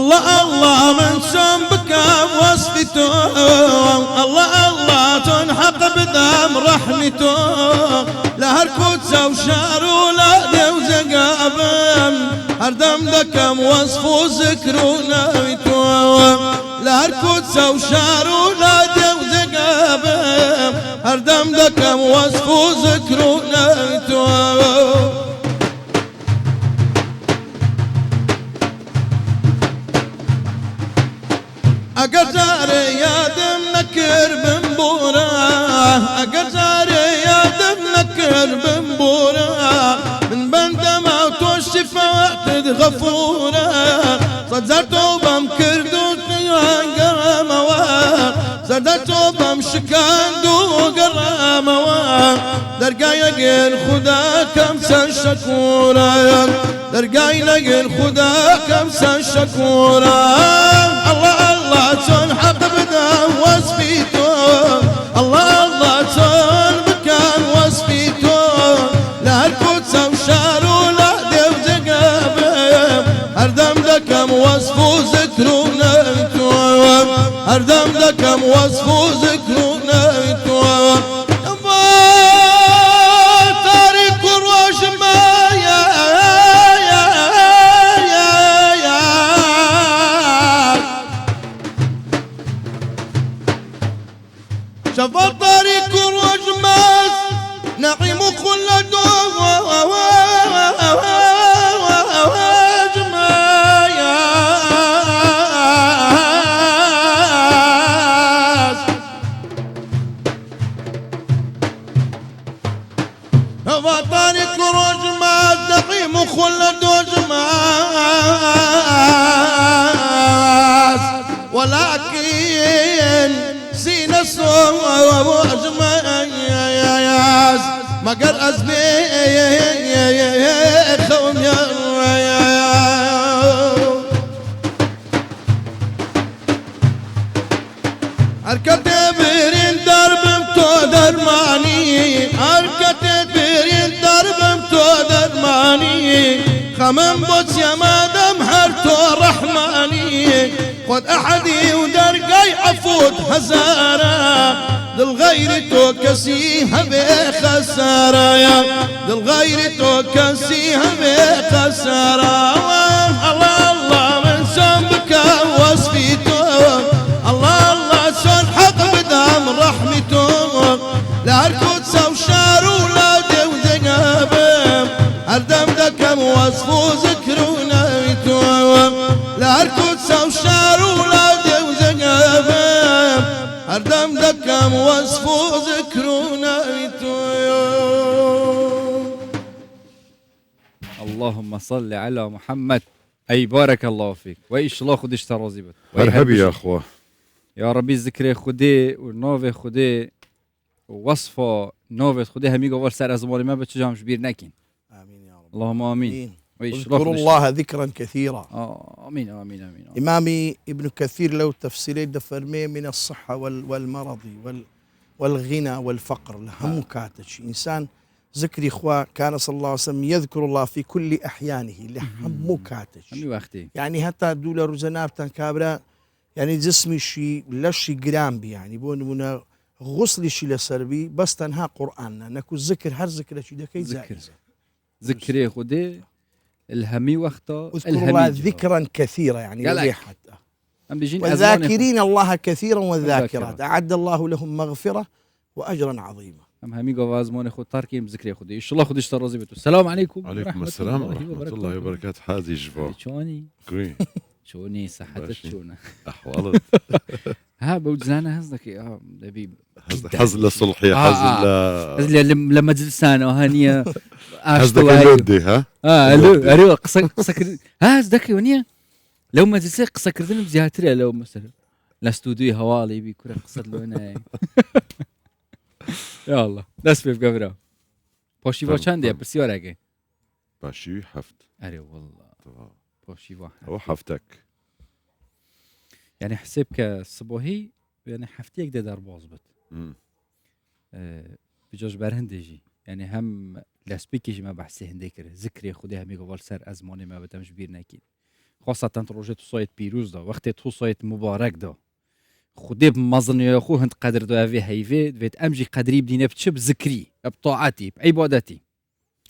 الله الله من سم بك وصفته، الله الله تنحق بدم رحمته، لا هركوت وشار ولا دوز قابم، هردم دكم وصف وذكرنا ويتوه، لا هركوت وشار ولا دوز قابم، هردم دكم وصف وذكرنا ويتوه. أقزاري يا دم نكر بنبورا، أقزاري يا دم نكر بنبورا، من بندما وتوشف وقت غفورا، صدرتو بمكر دوتي وقراموا، صدرتو بمشكان دو قراموا، درقاي لقين خدا كمسا شكورا، درقاي لقين خدا كمسا شكورا. الله الله تنحق بدم وصفيته، الله الله تنبكان وصفيته، لا القدس وشار ولا دوز قابم، هردم دكم وصف وذكرنا يتوه، هردم دكم وصف وذكرنا يتوه. طريق الروش ما شاف طريق الرجماس نعيم خلد طريق الرجماس نعيم خلد وجماس، ولكن سينا صوم وجماس ما قال أزبي خوم يا أركت برين درب متودرماني، أركت برين درب متودرماني، خمم بوت يا مادم هرتو رحماني، خد أحدي ودرقاي عفوت هزارة، للغير توكسيها بخسارة، يا للغير توكسيها بخسارة. الله الله من سمك وصفيته، الله الله سنحق بدم رحمته، لا القدس وشار ولا دوز قابم، هردم دكم وصف وذكرنا يتوه، لا القدس وشار ولا دوز قابم، هردم دكم وصف وذكرنا يتوه. اللهم صل على محمد. أي بارك الله فيك وإيش الله خدش ترازيبت مرحبا يا أخوة. يا ربي ذكر خدي ونوفي خدي ووصفه نوفي خدي هميقا ورسال أزمالي ما بتشجعمش بير ناكين. آمين يا رب. اللهم آمين. اذكروا الله ذكرا كثيرا. آمين آمين آمين. إمامي ابن كثير له تفسيري دفرمي من الصحة والمرض والغنى والفقر لهم كاتش إنسان ذكر إخوة كان صلى الله عليه وسلم يذكر الله في كل أحيانه لهم كاتش يعني حتى دولة رزناب تنكابرا يعني جسمي شي لشي جرام بي يعني بون غسل شي لسربي بس تنها قرآننا نكو ذكر هر ذكر شي دكي زائزة ذكري خدي الهمي وقتا اذكر الله ذكرا كثيرا يعني حتى والذاكرين الله كثيرا والذاكرات أعد الله لهم مغفرة وأجرا عظيما. ام همي قواز مون خود تاركيم ذكري خدي ان شاء الله خدش ترازي بتو. السلام عليكم. وعليكم السلام ورحمة الله وبركاته. حازي جبا شوني كوي شوني صحتك شونا أحوالك ها بوجزانا هزك يا دبيب حزل الصلحية حزل لما جلسان وهانية حزلك اللودي ها أريو قصة ها ذكي ونيا لو ما جلسي قصة كردن بزياتري لو مثلا لاستوديو هوالي بيكون قصة لونا يا الله ناس في قبره باشيفا چنده بسیار اگه باشي حفت اره والله باشيفا هو حفتك يعني حسب كصباحي يعني حفتي يقدر در باز بد بجاش برهندجي يعني هم لسبيكيش ما بحثي هندي كره ذكري خودي همي قبل سر ازماني ما بدمش بير نكيد خاصة روجت صايت بيروز دا وقت تو صايت مبارك دا خدي بمظن يا أخو هنت قدر دا في هيفي بيت أمجي قدري بدينا بتشب ذكري بطاعتي بعبادتي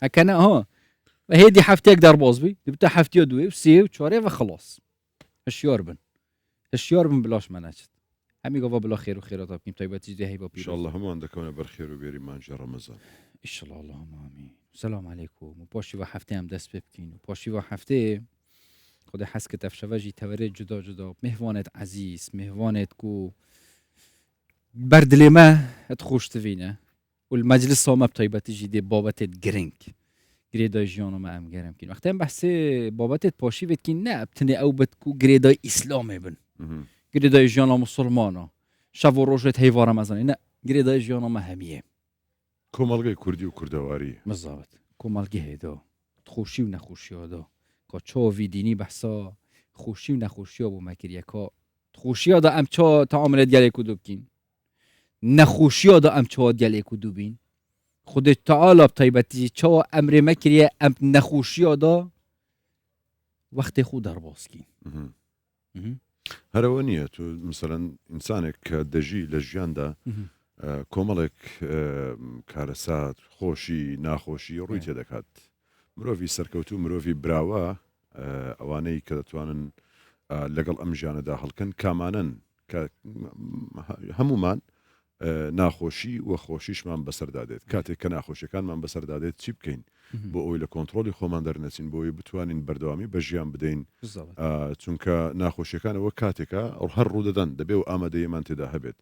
هكذا ها هيدي حفتي أقدر بوزبي تبتا حفتي دوي وسي وشوري وخلاص الشيار بن بلاش مناجت همي قفا بلا خير وخيرات بكيم طيباتي دي هيبا ان بيروز شاء الله هم عندكم برخير وبيري مانجا رمضان إن شاء الله اللهم آمين السلام عليكم وباشي وحفتي هم دست ببكين وباشي وحفتي خدا حس که تفشواجی تورید جدا مهوانت عزیز مهوانت کو بردلی ما تخوش تفینه والمجلس هم بطيبتي جدي بابتت گرنگ گریدای جیانو ما ام گرم کن وقتی هم بحث بابتت پاشی وید کن نه بتنی او بتکو گریدای اسلامه بن گریدای جیانو مسلمانا شب و روجت هیوا رمضانی نه گریدای جیانو ما همیه كومالغي كردي وكردواري بالضبط کومالگی هیدا خوشی و نخوشی هادا که چاوی دینی بحثا خوشی و نخوشی ها بو مکریه که خوشی ها دا ام چا تعاملت گلی کدو بکین نخوشی ها دا ام چا گلی کدو بین خود تعالی بطیبتی چا امر مکریه ام نخوشی ها دا وقت خود در باز کین هروانية مثلا إنسانك دجي لجيان دا كومالك كارسات خوشي ناخوشي رويتي دكات مروفي سركوتو مروفي براوا اواني كدتوانن لقل امجان داخل كان كامانا همومان ناخوشي وخوشيش من بسر دادت كاتي كناخوشي كان من بسر دادت چی بكين بو اوي لكنترولي خومان درنسين بو بتوانين بردوامي بجيان بدين چونكا ناخوشي كان وكاتيكا او هر روددان دبيو امدي من تداهبت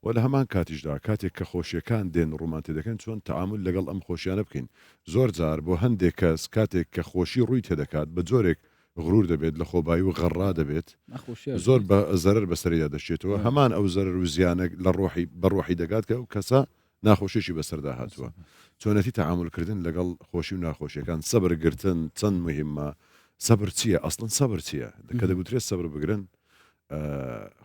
ولا همان كاتيج دا كاتيك خوشي كان دين رومانتي دكن چون تعامل لقل ام خوشيانه بكين زور زار بو هنديك كاتيك خوشي رويت دكات بزورك غرور دبيت لخوباي وغرا دبيت زور بزرر بسريه دشيتو همان او زرر وزيانه للروحي بروحي دقات كسا ناخوشيشي بسر داهاتوا چونتي تعامل كردن لقل خوشي وناخوشي كان صبر قرتن تن مهمه صبر تيه اصلا صبر تيه كذا قلت لي الصبر بقرن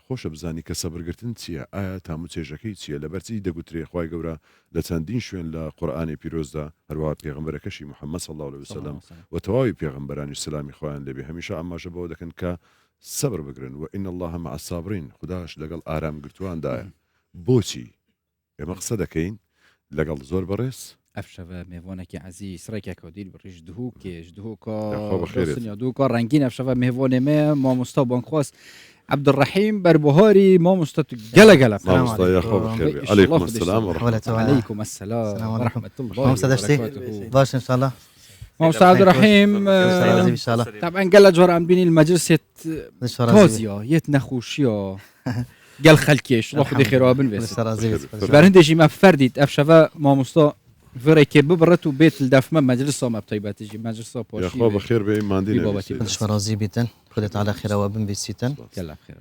خوش بزاني كصبر قرتن تيه تامو تيجكي تيه لبرتي دقلت لي خوي قورا لتندين شوين لقران بيروز دا هروات پیغمبر كشي محمد صلى الله عليه وسلم وتواوي پیغمبران السلام اخوان لبي هميشه اما جبو دكن ك صبر بقرن وان الله مع الصابرين خداش لقل ارام قرتوان دا بوتي مقصدكين لقل زور بريس افشوا مهوانك عزيز رايك كوديل بريش دهوك خير دوكا رنگين افشوا مهوان ما مستوبان خواست عبد الرحيم بربهاري ما مستوت جلا السلام عليكم عليكم السلام ورحمه الله عليكم السلام ورحمه الله ما وبركاته باش ان شاء الله ما عبد الرحيم ان شاء الله طبعا قال جور عم بيني المجلس توزيا يتنخوشيا قال خلكيش الله خدي خير وابن برهندجي ما فرديت افشوا ما مستا فريك ببرتو بيت الدفمه مجلس ما بطيبات يجي مجلس بوشي يا اخو بخير بايمان دينا شكرا راضي بيتن خدت على خير وابن بيسيتن يلا بخير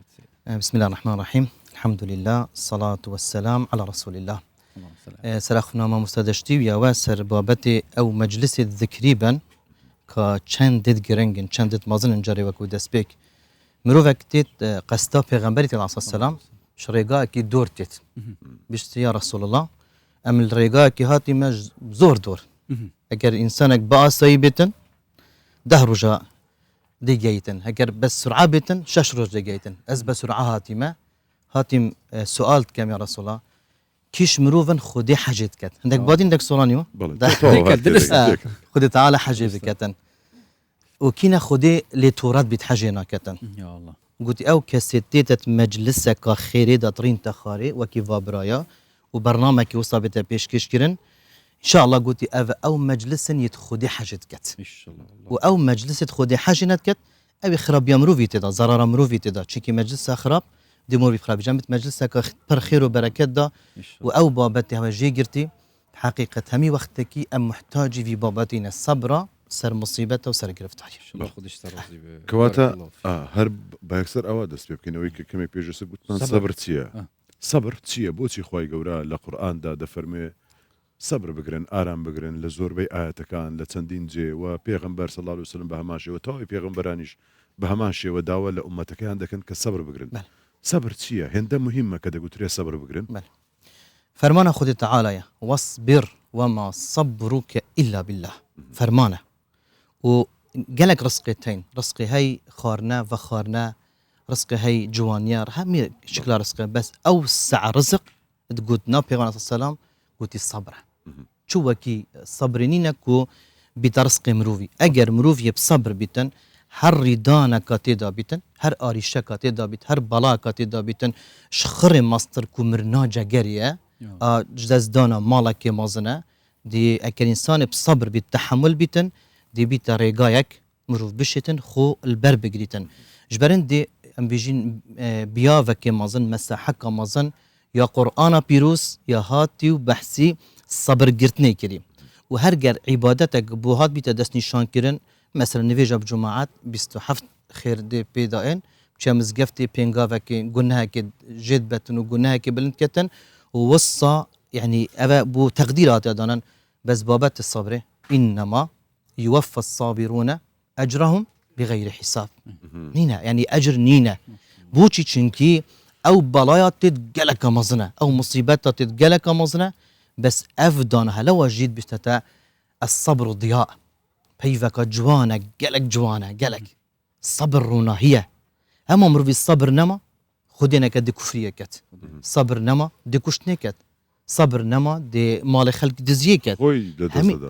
بسم الله الرحمن الرحيم الحمد لله الصلاة والسلام على رسول الله سرخنا ما مستدشتي ويا واسر بابتي او مجلس ذكريبا كچند دد گرنگن چند دد مازن جاري وكو دسبيك مروفك تيت قستا پیغمبري عليه السلام شريقا كي دورتيت بيشت يا رسول الله ام الريقا كي هاتي مج زور دور اگر انسانك بقى سيبتن ده رجاء دي جيتن اگر بس سرعه بتن شش رج جيتن از بسرعه هاتي ما هاتي سؤال كم يا رسول الله كيش مروفن خدي حاجت كت عندك بعدين عندك سولانيو خدي تعالى حاجه كتن وكينا خدي لتورات بتحجينا كتن يا الله قلت او كستيت مجلسك خيري دطرين تخاري وكيفا برايا وبرنامج وصابت بيشكش كرن ان شاء الله قلت او مجلس يتخدي حاجت كت ان شاء الله او مجلس تخدي حاجنت كت او خراب يمروفي تدا ضرر مروفي تدا تشكي مجلس خراب دمور بخراب جنبت مجلسك بر خير وبركات دا او بابتي هواجي قرتي حقيقه همي وقتك ام محتاج في بابتنا الصبر سر مصيبته وسر قرفتها ان شاء الله خدش ترازي كواتا هرب باكسر اوادس بكنوي كما بيجس قلت صبر تيه صبر تيه بوتي خوي قورا لقران دا دفرمي صبر بقرن آرام بقرن لزور بي آياتكان لتندين جي وبيغمبر صلى الله عليه وسلم بهماشي وتوي بيغمبرانيش بهماشي وداول لأمتك عندك كالصبر بقرن صبر تيه هنده مهمة كده قلت لي صبر بقرن فرمانا خذ تعالى واصبر وما صبرك إلا بالله فرمانا جلك رزقتين رزقي هاي خارنا وخارنا رزقي هاي جوانيار همي شكلها رزقي بس أوسع رزق تقول نبي عليه السلام قلت الصبر شو وكي صبرينينكو بترزق مروفي أجر مروفي بصبر بيتن هر ردانا كاتيدا بيتن هر آريشة كاتيدا بيت هر بلا كاتيدا بيتن شخر مصدر كمرنا جاجريا جدزدانا مالك مازنا دي أكل إنسان بصبر بالتحمل بيتن دي بيت رجايك مروف بشتن خو البر بجريتن جبرن دي ام بيجين بيافك مازن مساحك مازن يا قرآن بيروس يا هاتي وبحثي صبر جرتني كريم وهرجر عبادتك بوهات بيت دس نشان كرن مثلا نفيجا بجماعات بيستحفت خير دي بيدائن بشامز قفتي بينغافك قلناها كد جد بتن وقلناها كبلنت كتن ووصى يعني أبا بو تقديرات يدانا بس بابات الصبر إنما يوفى الصابرون أجرهم بغير حساب نينا يعني أجر نينا بوشي تشنكي أو بلايا تتجلك مزنة أو مصيبات تتجلك مزنة بس أفدانها لو جيت بستتا الصبر ضياء بيفك جوانا جلك جوانا جلك صبر رونا هي هم أمر بالصبر نما خدينا كد كفرية كت صبر نما دي كشتني كت صبر نما دي مال خلق دزيه كت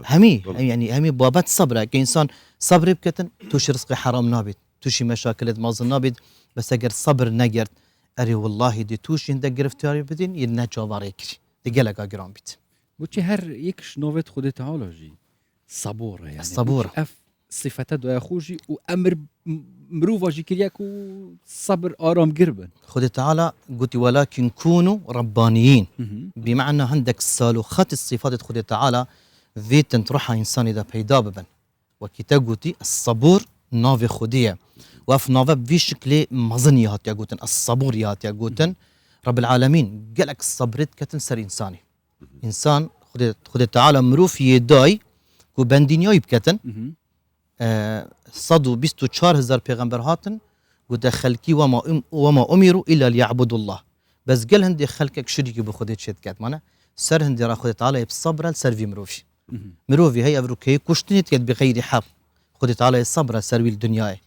همي يعني بابات صبر كإنسان صبر بكتن توش رزق حرام نابد توشي مشاكل مازن نابد بس أجر صبر نجرت أري والله دي توش عندك جرفتاري بدين يدنا جواري كري دي جلك أجرام بيت بوشي هر يكش نوفت خدت تعالجي صبورة يعني الصبورة اف صفات دو اخوجي وامر مروفا جيكرياكو صبر آرام قربا خد تعالى قلت ولكن كونوا ربانيين بمعنى عندك صالوخات الصفات خد تعالى فيتن تروح إنسان إذا بيدا ببن وكتاقوتي الصبور نافي خدية وف نافي في شكل مظني هاتيا قوتن الصبور هاتيا قوتن رب العالمين قالك الصبرت كتنسر إنساني إنسان خد تعالى مروف يداي وبندينيوي بكتن صدو 24,000 پیغمبر هاتن ودخلكي وما أمروا إلا ليعبدوا الله بس قال هندي خلقك شريكي بخودت شد كات مانا سر هندي را خودت تعالى بصبر سر في مروفي مروفي هي أفروكي كشتنت يد بغير حق خودت تعالى الصبر سر في الدنيا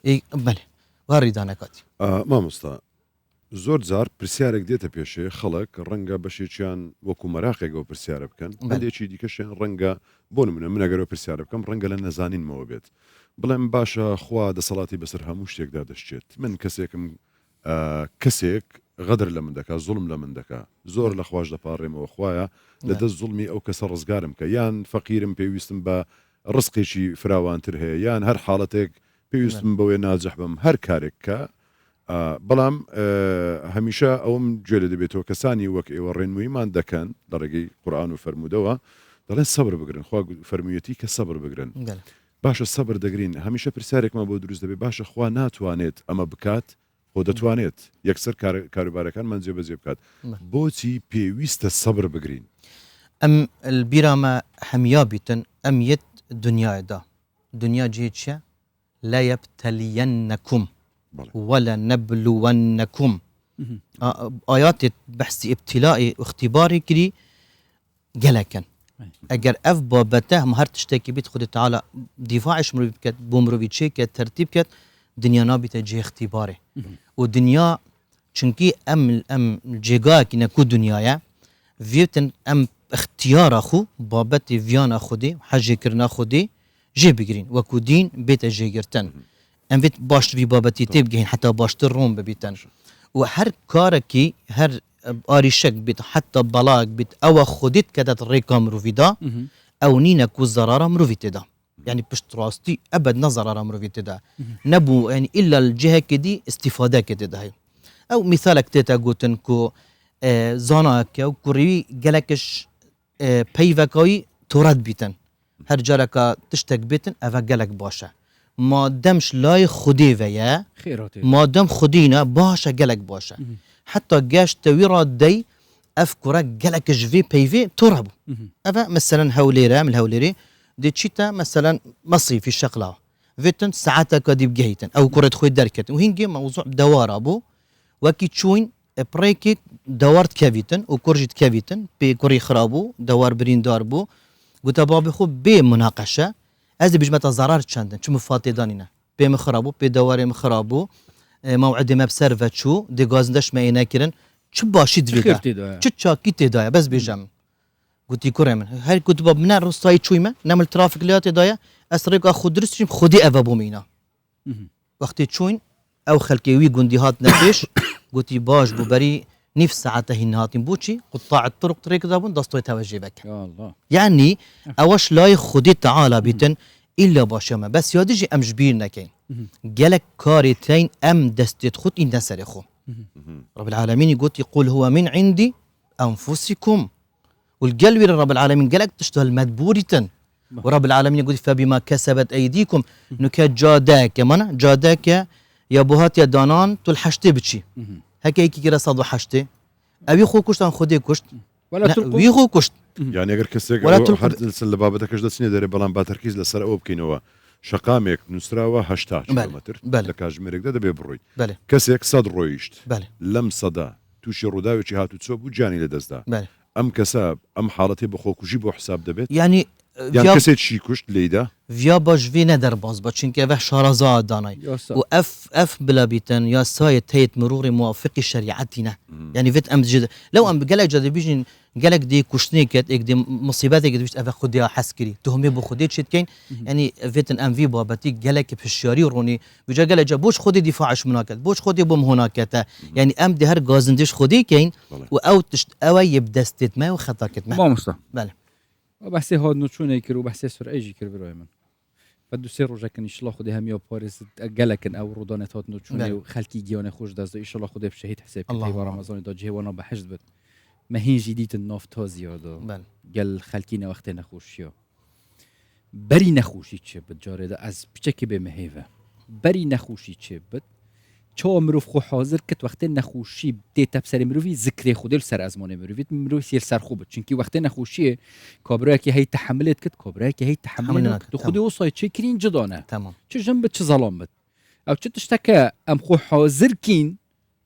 إيه بله واردانا كاتي ما مستا زۆر جار پرسیارێک دێتە پێشێ خەڵک ڕەنگە بەشێکیان وەکو مەراقێکەوە پرسیارە بکەن هەندێکی دیکەشیان ڕەنگە بۆ نمونە من ئەگەرەوە پرسیارە بکەم ڕەنگە لە نەزانینمەوە بێت بڵێم باشە خوا دەسەڵاتی بەسەر هەموو شتێکدا دەشتێت من کەسێک غەدر لە من دەکا زوڵم لە من دەکا زۆر لە خواش دەپاڕێمەوە خوایە لەدەست زوڵمی ئەو کەسە ڕزگارم کە یان فەقیرم پێویستم بە ڕزقێکی فراوانتر هەیە یان هەر حاڵەتێک پێویستم بەوەی ناجەح بم هەر کارێک کە بەڵام هەمیشە ئەوم گوێ لە دەبێتەوە کەسانی وەک ئێوە ڕێنموویمان دەکەن لە ڕێگەی قورئان و فەرموودەوە دەڵێن سەبر بگرن خوا فەرموویەتی کە سەبر بگرن باشە سەبر دەگرین هەمیشە پرسیارێکمان بۆ دروست دەبێت باشە خوا ناتوانێت ئەمە بکات خۆ دەتوانێت یەکسەر کاروبارەکانمان جێبەجێ بکات بۆچی پێویستە سەبر بگرین ئەم البیرامە هەمیا بیتن ئەم یەت دنیادا دنیا جێ چیە لا يبتلينكم ولا نبلونكم آيات بحث ابتلائي واختباري كري جلكن اگر اف بابته مهر تشتكي بيت خد تعالى دفاعش مروي بكت بومروي تشيك ترتيب كت دنيا نابته جي اختباري ودنيا چونكي ام جيغا كي نكو دنيايا فيتن ام اختيار اخو بابتي فيانا خودي حاجه كرنا خودي جي بگرين وكو دين بيت جيگرتن ام بيت باشتر في بابتي تبگين حتى باشتر روم ببيتن وهر كاركي هر آريشك بيت حتى بلاك بيت او خودت كدت ريكام روفيدا او نينا كو زرارة مروفيتدا يعني بشت راستي ابد نظر مروفيتدا نبو يعني الا الجهة كدي استفادة كددا هاي او مثالك تيتا قوتن كو زاناك او كوريوي جلكش بيفاكوي تورد بيتن هر جاركا تشتك بيتن افا جلك باشا ما دمش لاي خودي ويا ما دم خودينا باشا جلك باشا حتى جاش تويرا دي افكرك جلك جفي بيفي ترهبو افا مثلا هوليرا من الهوليري دي تشيتا مثلا مصري في الشقله فيتن ساعتك دي بجهيتن او كره خوي دركت وهنجي موضوع دوار ابو وكي تشوين بريكي دورت كافيتن وكرجت كافيتن بكوري خرابو دوار برين داربو قلت بابي خو بمناقشه از بجمت ضرر چندن چه مفاتی دانینه بیم خرابو به دواره خرابو موعد مبسر و چو دی گازندش معینه کردن چه باشید ویدا چه چاکی تدایا بس بیجم گویی کرم هر کتب من رستای چویمه نمل ترافیک لیات دایا اسرائیل خود درستیم خودی اوابو مینا وقتی چوین او خلقیوی گندیات نفش گویی باش ببری نفس ساعته هنهاتين بوشي قطاع الطرق طريق دابون دستوي توجه بك يا الله يعني اوش لاي خدي تعالى بيتن الا باشما بس يادجي ام جبير نكين جالك كاريتين ام دستت خد ان دسر خو رب العالمين يقول هو من عندي انفسكم والقلب رب العالمين جالك تشتغل المدبوريتن ورب العالمين يقول فبما كسبت ايديكم نكا جاداك من جاداك يا بوهات يا دانان تلحشتي بتشي هكا هيك كده صادو حشتي ابي خو كشت ان خدي كشت ولا تلقوا وي خو كشت يعني اگر کەسێک ولا تلقوا هەر لە بابەتەکەش دەچنێ دەرێ بەڵام با تەرکیز لەسەر ئەوە بکەینەوە شەقامێک نووسراوە 80 کیلومتر لە کاتژمێرێکدا دەبێ بڕۆیت کەسێک 100 ڕۆیشت لەم سەدا تووشی ڕووداوێکی هاتوچۆ بوو جانی لەدەستدا ئەم کەسە ئەم حاڵەتی بە خۆکوژی بۆ حساب دەبێت يعني کەسێکی کوشت لێیدا ویا باش وی ندر باز با چونکه و شارزاد دانای و اف بلا بیتن یا سایه تیت مرور موافق شریعتینا يعني فيت ام جد لو ام قالك جد بيجين قالك دي كشتني كت دي مصيبات قد بيش افا خديها حسكري تهمي بو خدي شت كاين يعني فيت ام في بابتي قالك بشاري روني بيجا قالك بوش خدي دفاعش مناكت بوش خدي بم هناك يعني ام دي هر غازندش خدي كاين و او تشت او يبدستت ما وخطاكت ما مصطفى بله بحثي هاد نوتشونه يكرو بحثي سر ايجي كرو براي من بدو سر رجع كن ان شاء الله خدي هم يا باريس قالكن او رودانت هاد نوتشونه وخلكي جيونه خوش داز ان شاء الله خدي بشهيد حساب في رمضان دا جه وانا بحشد بد ما هي جديد النفط زياده قال خلكينا وقتنا خوشيا بري نخوشي تشبت جارده از بچكي بمهيفه بري نخوشي تشبت چا مروف خو حاضر کت وقت نخوشی دیتا بسر مروفی ذکر خودل سر از مانه مروفی مروف سیر سر خوبه چونکی وقت نخوشیه کابرای که هی تحملت کت کابرای که هی تحملت تو خودی وصای چه کرین جدانه تمام چه جنب چه ظلام بد او چه تشتکه ام خو حاضر کین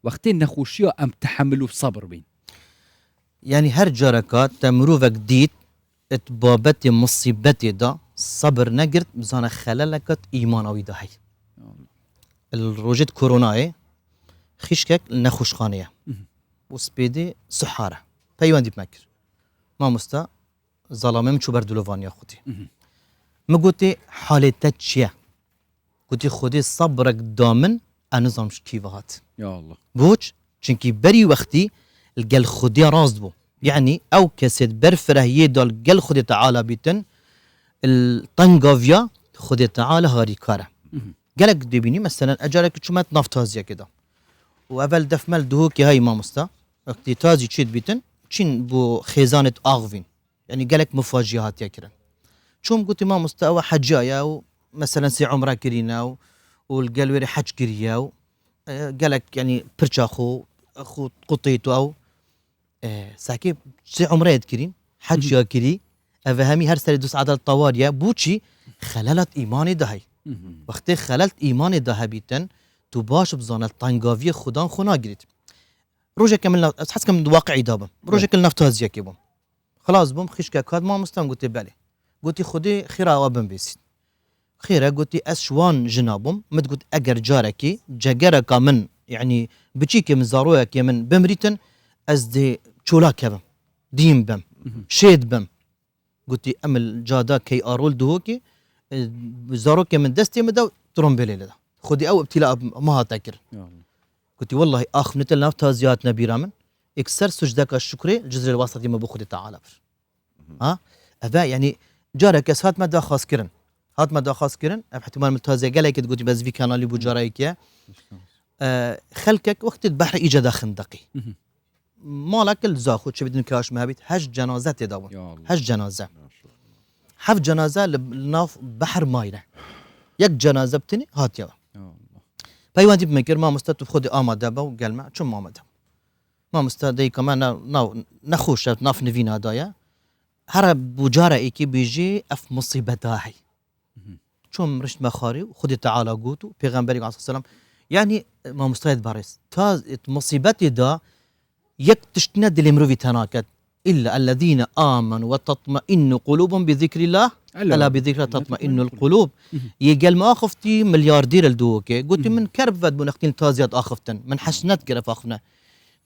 وقت نخوشی ام تحملو صبر بین يعني هر جاركات تمروفك ديت اتبابت مصيبتي دا صبر نقرت بزانا خلالكت ايمانوي داهي الروجت كورونا خيشكك نخوش خانية وسبيدي سحارة بيوان دي بمكر ما مستا ظلامم شو بردلوفان يا خودي ما قلتي حالتك شيا قلتي خودي صبرك دامن انظامش كيفهات يا الله بوش چنكي بري وقتي القل خودي راز بو يعني او كسد برفره يدال قل خودي تعالى بيتن الطنقافيا خودي تعالى هاري كاره قالك دبيني مثلا اجارك شمات نفتازيا كده واول دفمل دهوكي هاي ما مستا وقت تازي تشيد بيتن تشين بو خزانه اغفين يعني قالك مفاجئات يكرن شوم قلت ما مستا حجايا مثلا سي عمره كرينا والقلوري حج كريا قالك يعني برشاخو اخو قطيتو او ساكي سي عمره كرين حج يا كري افهمي هر سر دوس عدد الطواريا بوشي خلالت ايماني دهي وقتی خلالت ایمان ده بیتن تو باش بزانت تنگاوی خودان خونا گرید روزه کامل حس کم واقعی دابم روزه کل نفتازیه کی بم خلاص بم خیش که کاد ما مستم گوتی بله گوتی خودی خیره آبم بیسید خیره گوتی اسوان جنابم مت گوت اگر جارکی جگره کامن یعنی بچی که مزاروه که من بمریتن از دی چولا کبم دیم بم شید بم گوتی امل جادا کی آرول دهو کی زاروك من دستي مدى ترومبيلي لدا خدي او ابتلاء ما هاتاكر قلت والله اخ نتل نفتا زيات نبي رامن اكسر سجدك الشكري الجزر الوسطي ما بخدي تعالى ها ابا يعني جارك هات مدى خاص كرن هات مدى خاص كرن احتمال متازي قال لك تقولي بس في كانالي بو جرايك خلكك وقت البحر اجى خندقي مالك الزاخو شو بدنا كاش مهبيت هج جنازه تداون هج جنازه حف جنازه لناف بحر مايره يك جنازه بتني هات يلا بايوان دي بمكر ما مستطيع خدي آماده با قال ما شو آماده ما مستطيع كمان نخوش ناف نفينا دايا هر بوجاره ايكي بيجي اف مصيبه داهي شو رشت مخاري وخدي تعالى قوتو پیغمبري عليه السلام يعني ما مستطيع باريس تا مصيبتي دا يك تشتنا دل مروي تناكت إلا الذين آمنوا وتطمئن قلوبهم بذكر الله الا بذكر تطمئن القلوب يقال ما اخفتي ملياردير الدوكي قلت من كرفت بنختين تازيات اخفتن من حسنات كرف اخفنا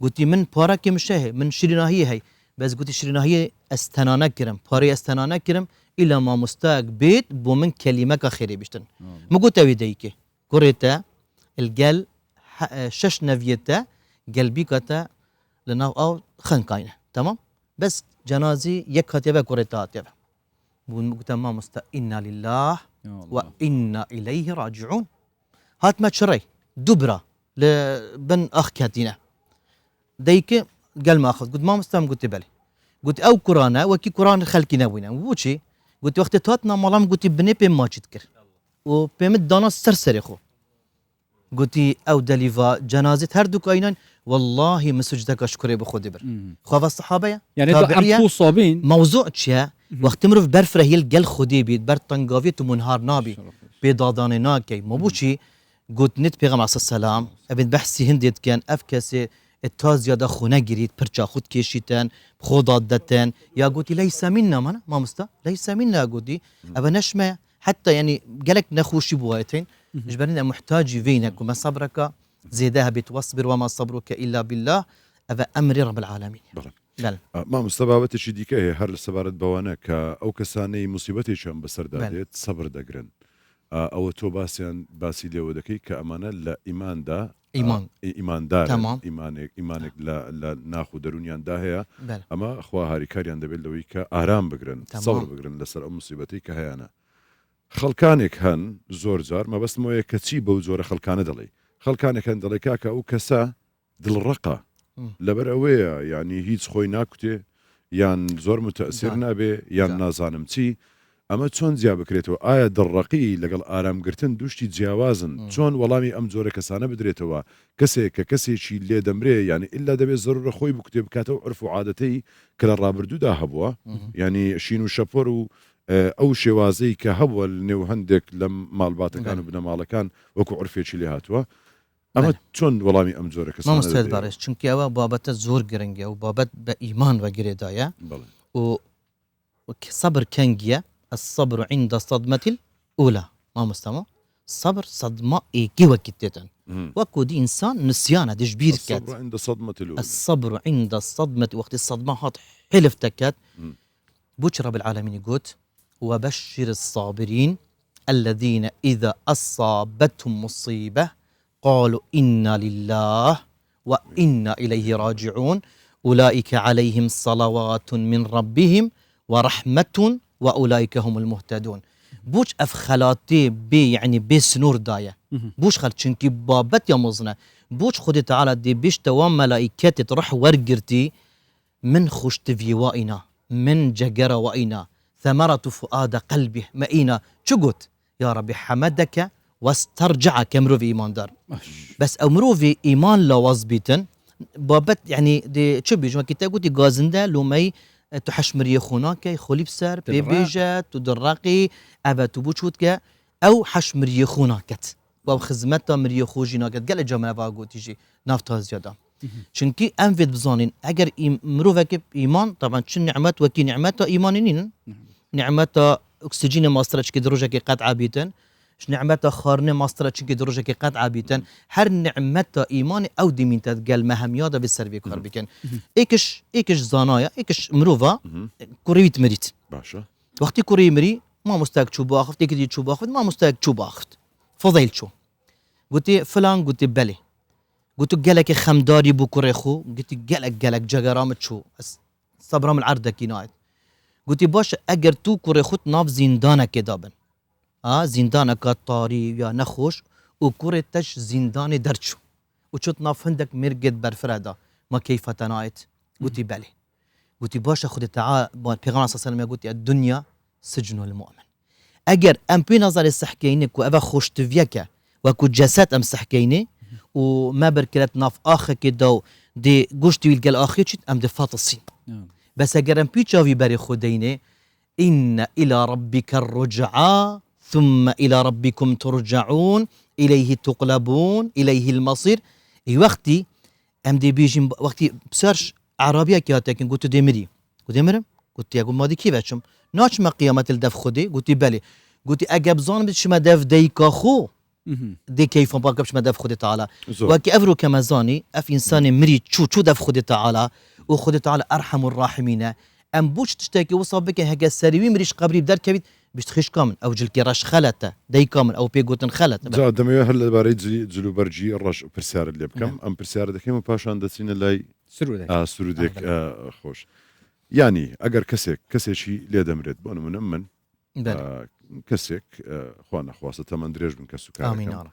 قلت من باراك مشاه من شريناهي هي بس قلت شريناهي استنانا كرم باري استنانا كرم الى ما مستاق بيت بومن كلمه خيري بشتن مو قلت ويديك كوريتا الجل شش نفيتا قلبي كتا لنا او خنقاينه تمام بس جنازي يكتب كوريتا تبع قلت ما مست انا لله وانا اليه راجعون هات ما تشري دبره لبن اخ كاتينا ديك قال ما اخذ قلت ما مستم قلت بلي قلت او قرانا وكي قران خلكنا وين وشي قلت وقت توتنا مالام قلت بني بي ما تذكر وبيمد دانا سرسري خو قلت او دليفا جنازه هردوك اينن والله مسجدك اشكري بخودي بر خوف الصحابه يعني عم توصابين موضوع تشيا وقت مرف برفره هي الجل خدي بيت بر طنقافي منهار نابي بيضاداني ناكي مو بوشي قلت نت بيغم عليه السلام ابن بحثي هنديت كان افكسي التازيا دا خونا جريت برشا خود كيشيتان خودات دتان يا قلت ليس منا ما مستا ليس منا قلت ابا نشمه حتى يعني قالك نخوشي بوايتين جبرنا محتاج فينك وما صبرك زيدها بتوصبر وما صبرك الا بالله ابا امر رب العالمين بله ما مستبابت شي ديكه هر سبارت بوانا ك او كساني مصيبتي شم بسردادت صبر دغرن او تو باسيان باسي له ودكي كامانه لا ايمان دا ايمان دار تمام. ايمانك لا ناخذ درونيان دا هي اما اخوا هاري كاريان دبل لوي كارام بغرن صبر بغرن لسر مصيبتي كهيانا خلكانك هن زور زار ما بس مويه كتشي بو زور خلكانه دلي خلكانك هن دلي كاكا او كسا دل الرقه لبرويه يعني هيز خوي ناكوتي يان زور متاثرنا به يان نازانمتي اما چۆن جیا بکرێتەوە ئایا دڕەقی لەگەڵ ئارامگرتن دوشتی جیاوازن چۆن وەڵامی ئەم جۆرە کەسانە بدرێتەوە کەسێک کە کەسێکی لێ دەمرێ یعنی ئللا دەبێت زەرورە خۆی بکوتێ بکاتەوە عرف و عادەتەی کە لە ڕابردوودا هەبووە یعنی شین و شەپۆر و ئەو شێوازەی کە هەبووە نێو هەندێک لە ماڵباتەکان و بنەماڵەکان وەکو عرفێکی لێ هاتووە ئەمە چۆن وەڵامی ئەم جۆرە کەسانە مامۆستای بەڕێز چونکە ئەوە بابەتە زۆر گرنگە و بابەت بە ئیمان وەگرێدایە و صبر كنجيا الصبر عند الصدمة الأولى ما مستمع صبر صدمة إيكي وكتتن وكو دي إنسان نسيانة دي جبير كات الصبر عند الصدمة الأولى الصبر عند الصدمة وقت الصدمة هات حلف تكات بوش رب العالمين يقول وبشر الصابرين الذين إذا أصابتهم مصيبة قالوا إنا لله وإنا إليه راجعون أولئك عليهم صلوات من ربهم ورحمة وأولئك هم المهتدون بوش أفخلاتي بي يعني بسنور داية بوش خل چنكي بابت يا مزنة بوش خدي تعالى دي بيش توام ملائكات تروح ورقرتي من خشت في وائنا من جقر وائنا ثمرة فؤاد قلبه مئينا شقوت يا ربي حمدك واسترجع كمرو في إيمان دار بس أمرو في إيمان لوزبيتن بابت يعني دي شو بيجوا كتاب قلت غازندا لومي تحشمري خوناكي خولي بسر بيبيجا تدرقي أبا تبوشوتك أو حشمري خوناكت أو خدمتها مري خوجيناكت قال جماعة باقو تيجي نافتها زيادة شنكي أنفد بزانين أجر مروفك إيمان طبعا شن نعمت وكي نعمتها إيمانين نعمتها أكسجين ماسترش كدرجة قد عبيتن نعمتها خارنة ماسترش كدرجة قد عبيتن هر نعمتها إيمان أو دي تتقال مهميات بالسربي كار بكن إيكش زانايا إيكش مروفا كوريت مريت باشا وقتی کوری مری ما مستاق شو باخت یکی شو باخت ما مستاق شو باخت فضيل شو قلت فلان قلت بله قلت قالك خمداري بو كوري خو قلت قالك جغرامت شو صبرام العرض كينايت قلت باش اگر تو كوري خو ناف زندانك دابن زندانك طاري يا نخوش وكوري تش زندان درچو وشوت ناف هندك مرقد برفرادا ما كيف تنايت قلت بله قلت باش خد تعال پیغمبر صلی الله علیه و قلت الدنيا سجن المؤمن اگر ام بي نظر السحكينك وابا خوشت فيك وكو جسد ام سحكيني وما بركلت ناف اخ كده دي قشتي القل اخي ام دفاطسين بس اگر ام بي تشافي بري خديني ان الى ربك الرجعى ثم الى ربكم ترجعون اليه تقلبون اليه المصير اي وقتي ام دي بيجي وقتي بسرش عربية كاتاكن قلت ديمري قلت ديمرم قلت يا قول مادي كيف أشم ناچ ما قیامت الدف خودی گوتی بله گوتی اگه بزانم شما دف دیکا خو دي كيف ما قبش ما دف خود تعالى وكي افرو كما زاني اف انسان مريد شو دف خود تعالى وخود تعالى ارحم الراحمين ام بوش تشتكي وصابك هكا السريوي مريش قبري بدار كبيد باش تخيش كامل او جلكي راش خلته دي كامل او بيغوتن خلت زاد دمي هل باريد جلو برجي الرش برسار اللي بكم ام برسار دكيم باشان دسين اللي سرودك خوش يعني اگر كسي شي لي دمرت بون من كسك خوانا خواسة تمن دريج من كسو كاركم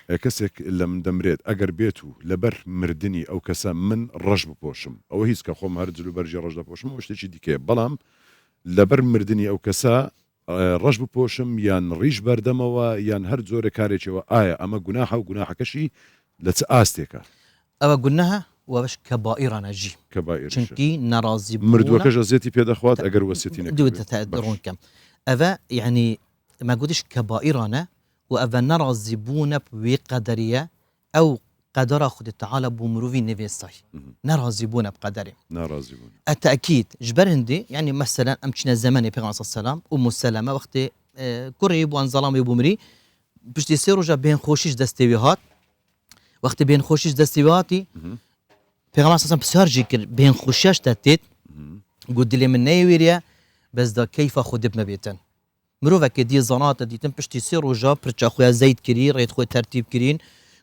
كسك إلا من دمريت أجر بيتو لبر مردني أو كسا من رجب بوشم أو هيس كخوم هرجلو برجي رجب بوشم وش تيجي ديكي بلام لبر مردني أو كسا رجب بوشم يان ريش بردموا يان هر زور كاريتشي وآية أما جناحه وجناحه كشي لتأستيكا أما جناحه وبش كبائر نجي كبائر شنكي نرازي مرد وكجا زيتي بيد أخوات أجر وسيتينك دو تتأدرون كم أفا يعني ما قلتش كبائرنا وأفا نرى زبونة بقدرية أو قدر خد تعالى بمروفي نفيساي نرى زبونة بقدرية نرى زبونة التأكيد جبر هندي يعني مثلا أمشينا زمان بيغمبر صلى الله عليه وسلم أم السلامة وقت كوري بوان ظلام يبومري باش يصيروا جا بين خوشيش دستويهات وقت بين خوشيش دستويهاتي بيغمبر صلى الله عليه وسلم بسهر جيكر بين خوشاش تاتيت قلت لي من نيويريا بس دا كيف خد ابن بيتن مروفا كدي زنات دي تمبشتي سيرو جا برتشا خويا زيد كري ريت خويا ترتيب كرين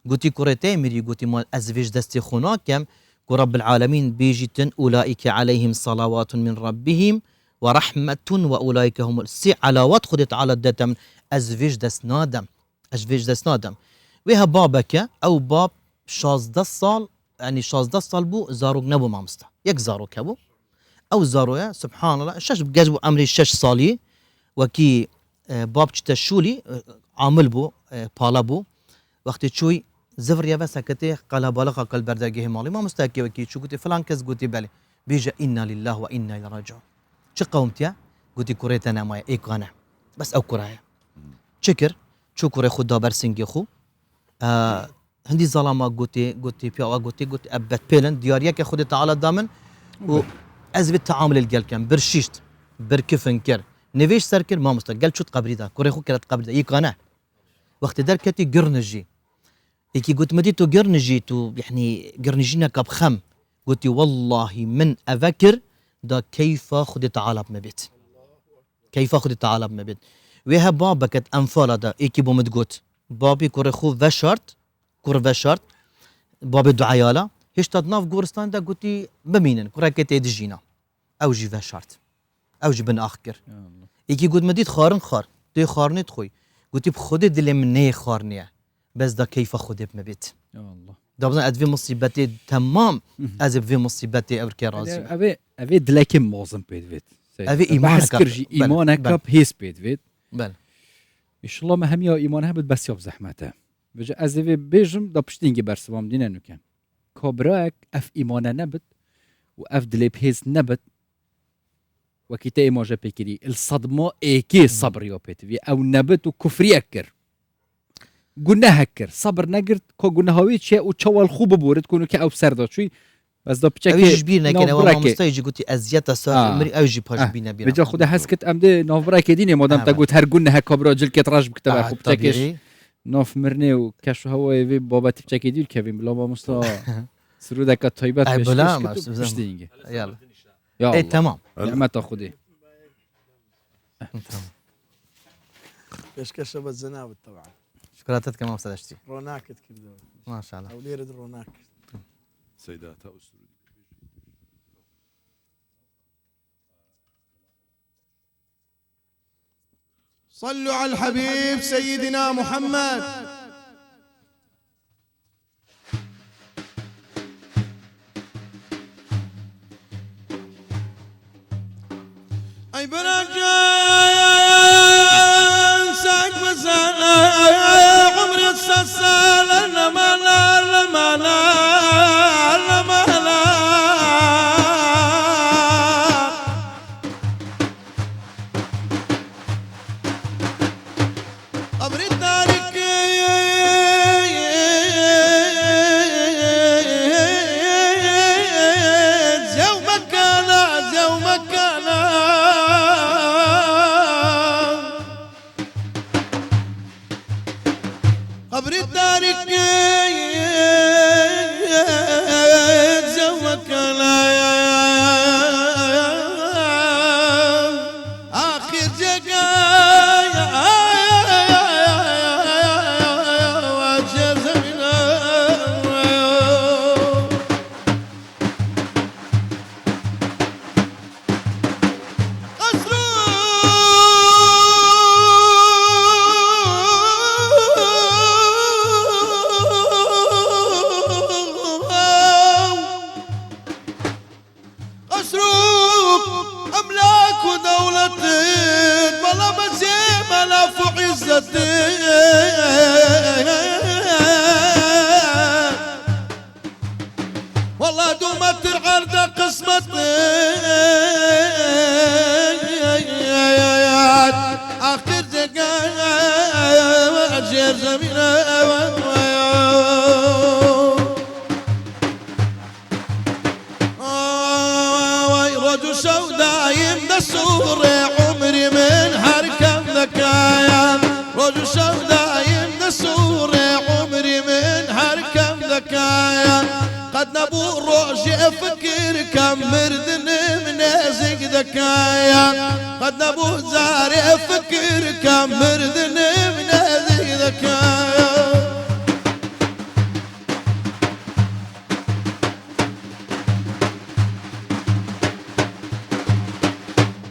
قلتي كورتي مري قلتي مال ازفيج دستي خونا كم رب العالمين بيجيتن اولئك عليهم صلوات من ربهم ورحمة واولئك هم السي على وتخدت على الدتم ازفيج دست نادم ازفيج دست نادم ويها بابك او باب 16 سال يعني 16 سال بو زاروك نبو مامستا يك زاروك ابو او زارويا سبحان الله شاش بجازبو امري 6 سالي وكي باب تشولي عامل بو بالا بو وقت تشوي زفر يا بس كتي قال بالغ قال برداجه مالي ما مستاكي وكي شو قلت فلان كز قلت بالي بيجا انا لله وانا اليه راجعون شو قومت يا قلت كوريت انا ما ايقانا بس او كرايا شكر شو كوري خد برسنجي خو هندي ظلامه قلت بيا قلت ابت بيلن دياريك خد تعالى دامن وازب التعامل الجل كان برشيشت بركفن كر نويش سركر ما مستقل شو تقبري دا كوري خو كرت قبري دا يقانا وقت در كتي قرنجي يكي قلت مدي تو قرنجي تو يعني قرنجينا كبخم قلت والله من أفكر دا كيف خد تعالى بمبيت كيف خد تعالى بمبيت ويها بابا كت أنفالا دا إيكي بومد قلت بابي كوري خو فشارت كور فشارت بابي دعيالا هيش تدناف قورستان دا قلتي بمينن كوري كتي دجينا أوجي فشارت أوجي بن أخكر يكي قلت مديت خارن خار تي خارني تخوي قلت بخودي دلي مني خارنيه بس دا كيف خودي بمبيت يا الله دا بزن ادفي مصيبتي تمام ازب في مصيبتي ابركي رازي ابي دلك موزن بيت ابي ايمانك ايمانك هيس بيت بل ان شاء الله ما هم يا ايمانها بس ياب زحمته بجا ازبي بيجم دا بشتينجي برسوام دينا نكن كبراك اف ايمانا نبت واف دلي بهيز نبت وكيتا إيماجا بيكري الصدمة إيكي صبر يو بيتفي أو نبت وكفري أكر قلنا هكر صبر نقرت كو قلنا هويت شيء وتشوال خوب بورد كونو كي أو بسردو شوي بس دو بتشكي أويج بينا كنا وما مستيجي قلتي أزياتا سار مري أويجي باش بينا بينا بجا خدا حسكت أمدي نوف براكي ديني مادام تقول هر قلنا هكا براجل كتراج بكتبا خوب بتشكيش نوف مرني وكشو هو يبي بابا تبتشكي دير كيفين بلا ما مستا سرودك الطيبات بش دينجي يلا ايه تمام ما تاخذي ايش كشف الزنابل طبعا شكراتك كمان استاذ اشتي روناك كده ما شاء الله او ليرد روناك سيدات صلوا على الحبيب سيدنا محمد اي برجان ساق وزان عمري السلسال المالا قبر التارك زو مكانا مسروق أملاك ودولة والله بزيم ألاف عزتي والله دومت العرضة قسمتي آخر زقايا أجير زمينة رجل سودايم دسور عمري من حركة ذكايا رجل سودايم دسور عمري من حركة ذكايا قد نبو روجي فكر كم مردن منازق ذكايا قد نبو زاري فكر كم مردن منازق ذكايا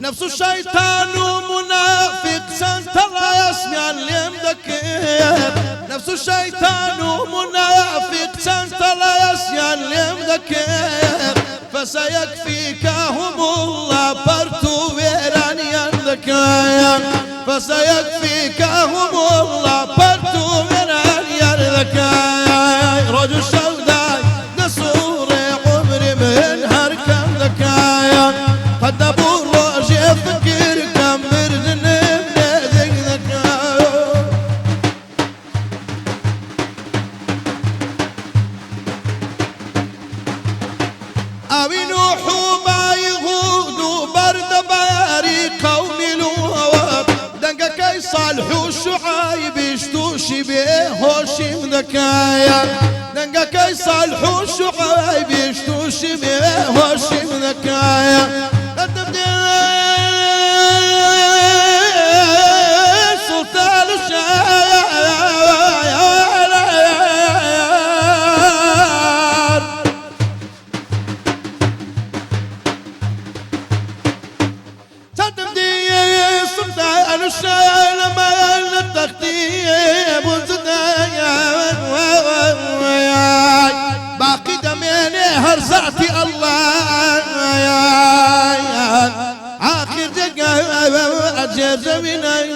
نفس الشيطان ومنافق سنت الله يسمع اللي مذكر نفس الشيطان ومنافق سنت الله يسمع اللي مذكر فسيكفيكهم الله برتو ويران يذكر فسيكفيكهم الله برتو ويران يذكر رجل سوداء نسور عمري من هركم ذكايا قد نبو فكر كم مردن بنادق ذكايا أبي نوح ما يغود برد باري قوم لوط دنقا كي صالحوا شعايب يشتوشي بيهوشي ذكايا دنقا كي صالحوا شعايب يشتوشي بيهوشي ذكايا سلطان الشعر تدمدي سلطان الشعر لما التختيم باقي دميني هرزعتي الله آخر دقاء أجير زميني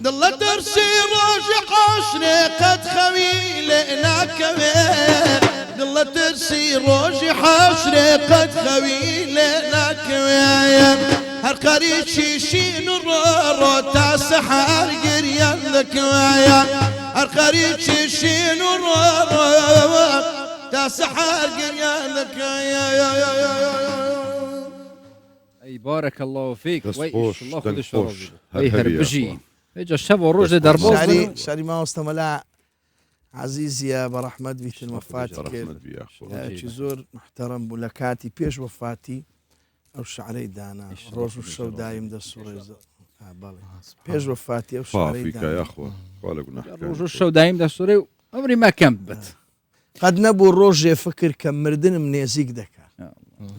ضل ترسي روجي حشري قد خويلنا كوين ضل ترسي روجي حشري قد خويلنا كوين هر قريب شيشين الرورو تاسحار قريان ذكوايا هر قريب شيشين الرورو تاسحار قريان ذكوايا اي بارك الله فيك دەستخۆش، الله خودش دەنگخۆش. اي هەر هربجي اجا شب وروج دربوز شاري ما استملا عزيز يا برحمد بيت الوفاتي رحمت بیا خۆ. چی زۆر محترم بوو لە کاتی پێش وەفاتی ئەو شعرەی دانا ڕۆژ و شەو دایم دەسوڕێزە پێش وەفاتی ئەو شعرەی فافیکە دانا یاخۆ خوا لە گوناحکار روج الشو دايم دستوري عمري ما كان بت قد نەبوو ڕۆژێ فکر کە مردنم نێزیک دەکات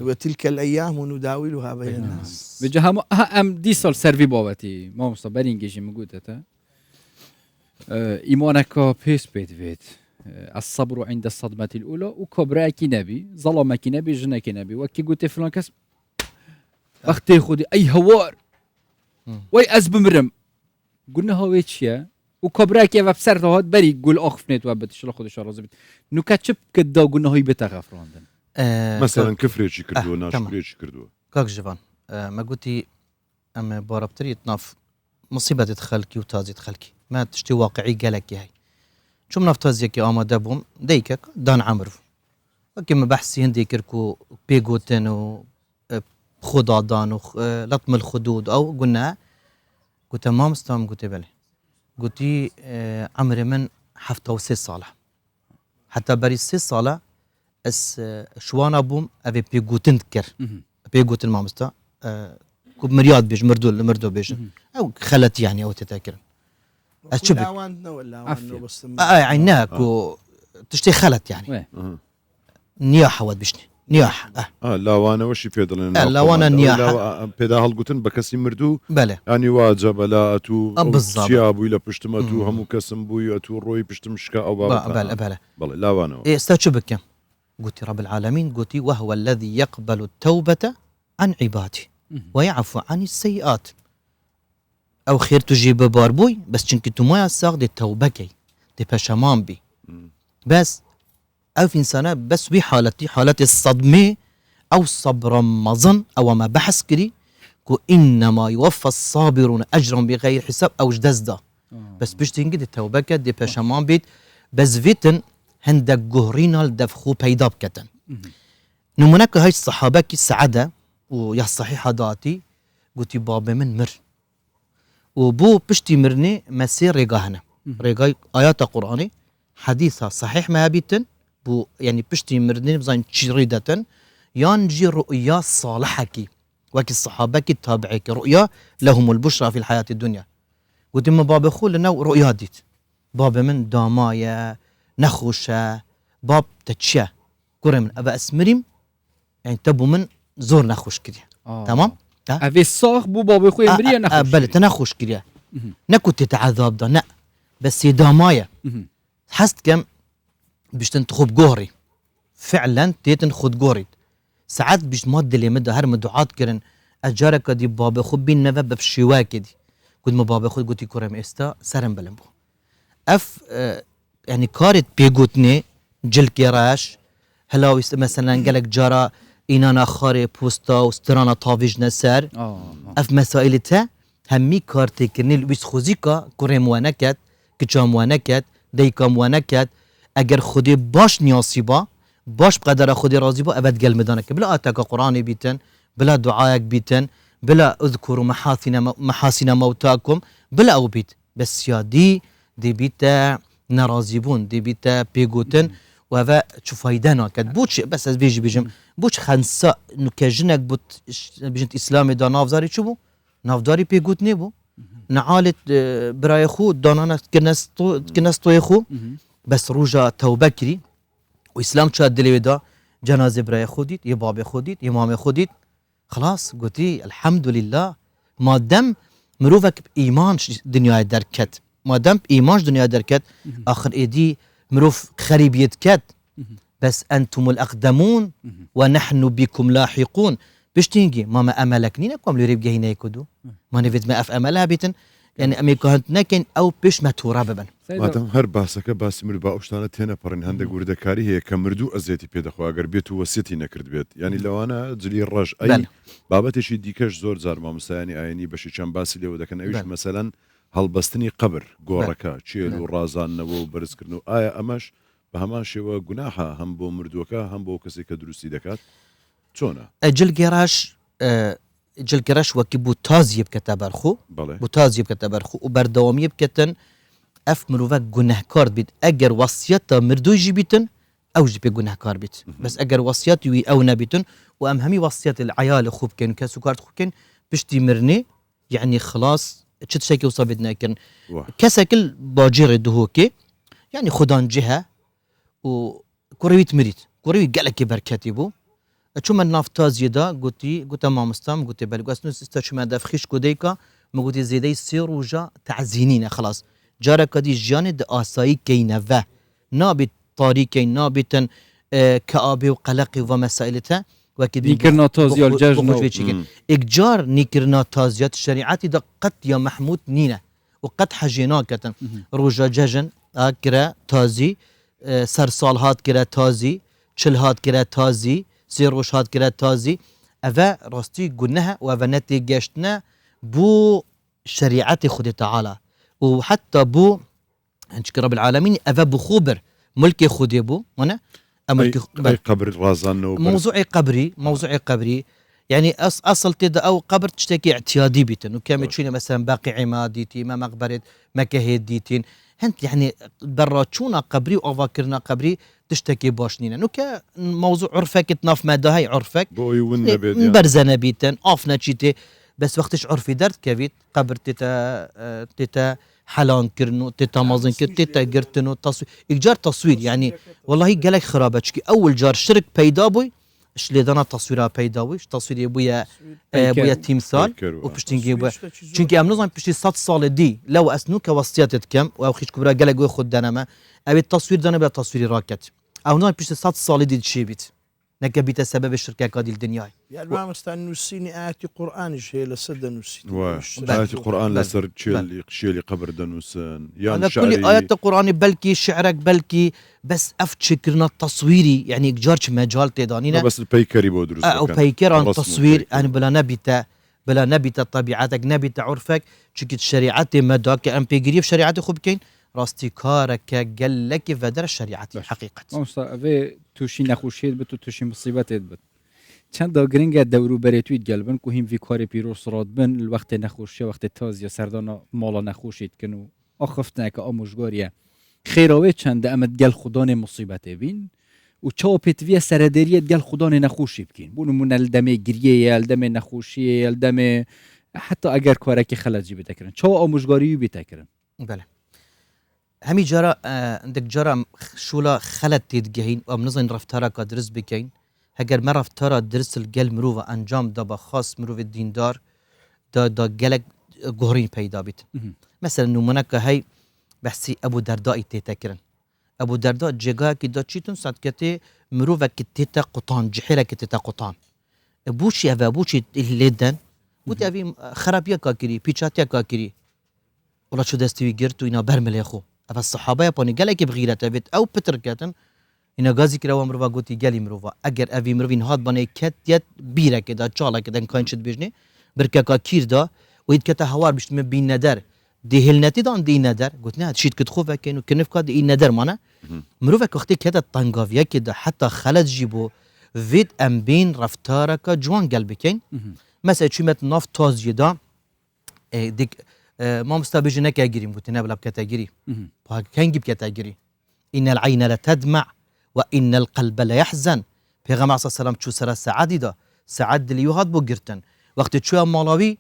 وتلك الأيام نداولها بين الناس بجا هم دي سال سروي بابتي ما مستبرين جيجي مقودتا إيمانك بيس بيت فيت الصبر عند الصدمة الأولى وكبراك نبي ظلمك نبي جنك نبي وكي قلت فلان كس أختي خدي أي هوار وي أزب مرم قلنا هو يا وكبراك يا بسرت هاد بري قول أخفنت وابتش لا خدش رازبت نكتشب كدا قلنا هو يبتغف راندن مثلا كفرێکی کردووە تمام. ناشکرێکی کردووە كاك جوان ما قلتي أما باربتري تناف مصيبة خلقي وتازي خلقي ما تشتي واقعي قالك هاي شو من افتازيك يا أما دابهم ديكك دان عمرو وكما بحثي هنديكركو بيجوتن و خدا دان و لطم الخدود أو قلنا قلت ما مستوى قلت بلي قلتي عمري من حفظة وسي صالة حتى بري سي صالة اس شوانا بوم ابي بيجوتن تكر بيجوتن مامستا كوب مرياض بيج مردو بيج او خلت يعني او تتاكر اشبك عواننا ولا عواننا بس عيناك و تشتي خلت يعني أها. نياحة ود بيشني نياح لاوانەوەشی پێ دەڵێن لاوانە نیاح پێدا هەڵگوتن بە کەسی مردوو بەڵێ ینی واجە بەلا و بالضبط. چیا بووی لە پشتمە تو هەموو کەسم بووی تو ڕۆی پشتم شکا ئەو بەڵێ بەڵێ بەڵێ لاوانەوە ئێستا چ بکەم قلت رب العالمين قلت وهو الذي يقبل التوبة عن عباده ويعفو عن السيئات او خير تجيب باربوي بس چنك تو ما يساق دي توبة كي دي پشمان بي بس او في انسانه بس بي حالة الصدمة او صبر مظن او ما بحث كري كو انما يوفى الصابرون اجرهم بغير حساب او جدزدا بس بيشتينجي دي توبة كي دي پشمان بيت بس فيتن هندك جهرينا الدفخو بيدا بكتن نمونك هاي الصحابة كي السعادة ويا الصحيحة داتي قلت بابا من مر وبو بشتي مرني مسير رقاهنا رقاي آيات قرآني حديثة صحيح ما بيتن بو يعني بشتي مرني بزين شريدة ينجي رؤيا صالحة كي وكي الصحابة كي تابعيك رؤيا لهم البشرى في الحياة الدنيا قلت ما بابا خو لنا رؤيا ديت بابا من دامايا نخوشة باب تتشا كورم أبا أسمريم يعني تبو من زور نخوش كريا تمام؟ أبي الصاخ بو بابا خوي مريا نخوش بله تنخوش كريا نكو تتعذاب ده نا بس يدامايا حست كم بيش تنتخب جوري فعلا تنخد جوري ساعات بيش ماد اللي مدة هر مدعات كرن أجارك دي بابا خو بين نفا بفشواك دي قد ما بابا خو قلتي كورم استا سرم بلنبو يعني كارت بيجوتني جل كراش هلا مثلا قالك جرى إننا خاري بوستا وسترانا طافيج نسر اف مسائلتها همي كارتي كرني لبس خوزيكا كورم وانكت كجام وانكت ديكام وانكت اگر خودي باش نياسيبا باش بقدر خودي راضيبا ابد قل مدانك بلا اتاك قراني بيتن بلا دعايك بيتن بلا اذكروا محاسن موتاكم بلا او بيت بس يا دي بيتا نرازيبون دي بيتا بيجوتن وهذا شو فايدانا كد بوش بس از بيجم بوش خنسا انه كجنك بوت بيجنت اسلامي دا نافداري شو بو نافداري بيجوتني بو نعالت براي خو دانانا كنستو يخو بس روجا توبه كري واسلام شاد دلي دا جنازه براي خوديت يا باب خوديت امام خوديت خلاص قلتي الحمد لله ما دام مروفك بايمان دنيا دركت ما دام إيمانش دنيا دركت آخر إيدي مروف خريبيت كت بس أنتم الأقدمون ونحن بكم لاحقون بشتينجي ما أملك نينكم اللي ريب جهينا يكدو ما نفيد ما أف أملها بيتن يعني أمريكا هنت نكن أو بيش ما تورابا مادام هر باسەکە باسی مرد با ئەوشتانە تێنەپەڕین هەندێک وردەکاری هەیە کە مردوو ئەزیەتی پێدەخوا ئەگەر بێت و وەسیەتی نەکرد بێت ینی لەوانە جلی ڕەش ئەی بابەتێکی دیکەش زۆر جار مامۆستایانی ئاینی بەشی چەند باسی لێوە دەکەن ئەویش مەسەلەن هەڵبەستنی قبر گۆڕەکە چێل و ڕازانەوە و بەرزکردن و ئایا ئەمەش بە هەمان شێوە گوناحە هەم بۆ مردووەکە هەم بۆ کەسێک کە دروستی دەکات چۆنە جلگەراش وەکی بوو تازیە بکەتە بەرخۆ بوو تازیە بکەتە بەرخۆ و بەردەوامیە بکەتن اف مروفك گونهکار بید اگر وصیت مردوی بیتن او جی گونهکار بید بس اگر وصیت وی او نبیتن و ام همی وصیت العیال خوب کن کسو کارت خوب کن پشتی مرنی يعني خلاص چت شكل وصابدنا كن كسكل باجر دهوكي يعني خدان جهه و كرويت مريت كرويت قالك بركاتي بو شو من نافتاز يدا قلت ما مستام قلت بالقاس نس استشو ما دافخيش كوديكا ما قلت زيدي يصير وجا تعزينينا خلاص جارك دي جانب آسایی كينفه نابت طاريكي نابتن كآبي وقلقي ومسائلتها وكذا نيكرنا تازيا الججنة إجار نيكرنا تازيات الشريعات دا قد يا محمود نينا وقد حجيناكة روجا ججن كرا تازي سرسال هات كرا تازي چل هات كرا تازي سيروش هات كرا تازي أفا راستي قلناها وأفا نتيجتنا بو شريعة خود تعالى وحتى بو نشكر رب العالمين أفا بخوبر ملكي خودي بو وانا أي قبر رازان موضوعي قبري يعني أصل تدا أو قبر تشتكي اعتيادي بيتن وكامل تشينا مثلا باقي عماديتي ما مقبرة مكاهيد ديتين هنت يعني براتشونا قبري وأفاكرنا قبري تشتكي باشنينا نوكا موضوع عرفك تناف مادا هاي عرفك برزنا بيتن أفنا تشيتي بس وقتش عرفي درت كافيت قبر تتا حلان كرنو تتا مازن كر تتا قرتنو تصوير إيجار تصوير يعني والله قالك خرابتشكي أول جار شرك بيدا بوي شلێدانا تصویرا پەیداویش تصویری بووە تیمسال و پشتینگی بووە چونکی ئەم نزان پشتی 100 ساڵی دی لەو ئەسنو کە وەستیەتت کەم و ئەو خیش کوبرا گەلە گوێ خود دەنەمە ئەوێت تصویر دەنە بە تصویری ڕاکەت ئەو نان پشتی 100 ساڵی دی چی بیت نەکە بیتە سەبەبی شرکەکە دیل دنیای يعني مامۆستا نووسینی ئاەتی قورئانیش هەیە لەسەر دەنووسیت ئاەتی قورئان لەسەر شێلی قبر دەنووسن یان كل آيات القرآن بلكي شعرك بلكي بس أفتشكرنا التصويري يعني جارش مجال تدانينا بس البيكري بو دروس أو بيكر عن تصوير أنا بلا نبيت طبيعتك نبيت عرفك شكت شريعتي مداك أم بيجري في شريعتي خوبكين راستي كارك قال لك فدر الشريعة حقيقة مصطفى توشي نخوشيت بتو توشي مصيبات بت چند گرینگ دورو بريتويت قلبن كو هم في كاري بيروس رادبن الوقت نخوشي وقت تازيا سردانا مالا نخوشيت كنو آخفتنه که آموزگاریه خیراوه چنده امد گل خدان مصیبته بین و چاو پیتویه سرداریت گل خدان نخوشی بکین بونو من الدم گریه الدم نخوشی الدم حتی اگر کاره که خلجی بتکرن چاو آموزگاریو بتکرن بله همی جارا عندك جارا شولا خلت تيدجهين و منظن رفتارا كدرس بكين اگر ما رفتارا درس الجل مروفا انجام دابا خاص مروف الديندار دا جلك جهرين پیدا بيت مثلا نمونك هاي بحثي ابو درداء تيتكرن ابو درداء جگا كي دا چيتون صدقتي مروفا كتيتا قطان جحيرا كتيتا قطان بوشي افا بوشي الليدن بوتي افي خرابيا كاكري بيچاتيا كاكري ولا شو دستوي گرتو اینا برمل يخو افا الصحابه ياباني گلك بغيرته بيت او بتركتن اینا غازي كراو مروفا گوتي گلي مروفا اگر افي مروفين هاد باني كتيت بيرا كدا چالا كدن كانشت بيجني بركاكا كير دا ويد كتا هوار بيشت من بين ندر دي هلنتي دان دي ندر قلت نها شيت كد خوفا كانو كنف كاد دي ندر مانا مروفا وقتي كدا طنقافيا كدا حتى خلت جيبو فيد ام بين رفتارك جوان قلبكين مثلا شيمت ناف تاز يدا ديك ما مستبيج نكا جريم قلت نها بلا بكاتاجري كان جيب كاتاجري ان العين لا تدمع وان القلب لا يحزن پیغمبر صلى الله عليه وسلم شو سرا سعادي دا سعد اللي يهاد بو گرتن وقت شو مالاوي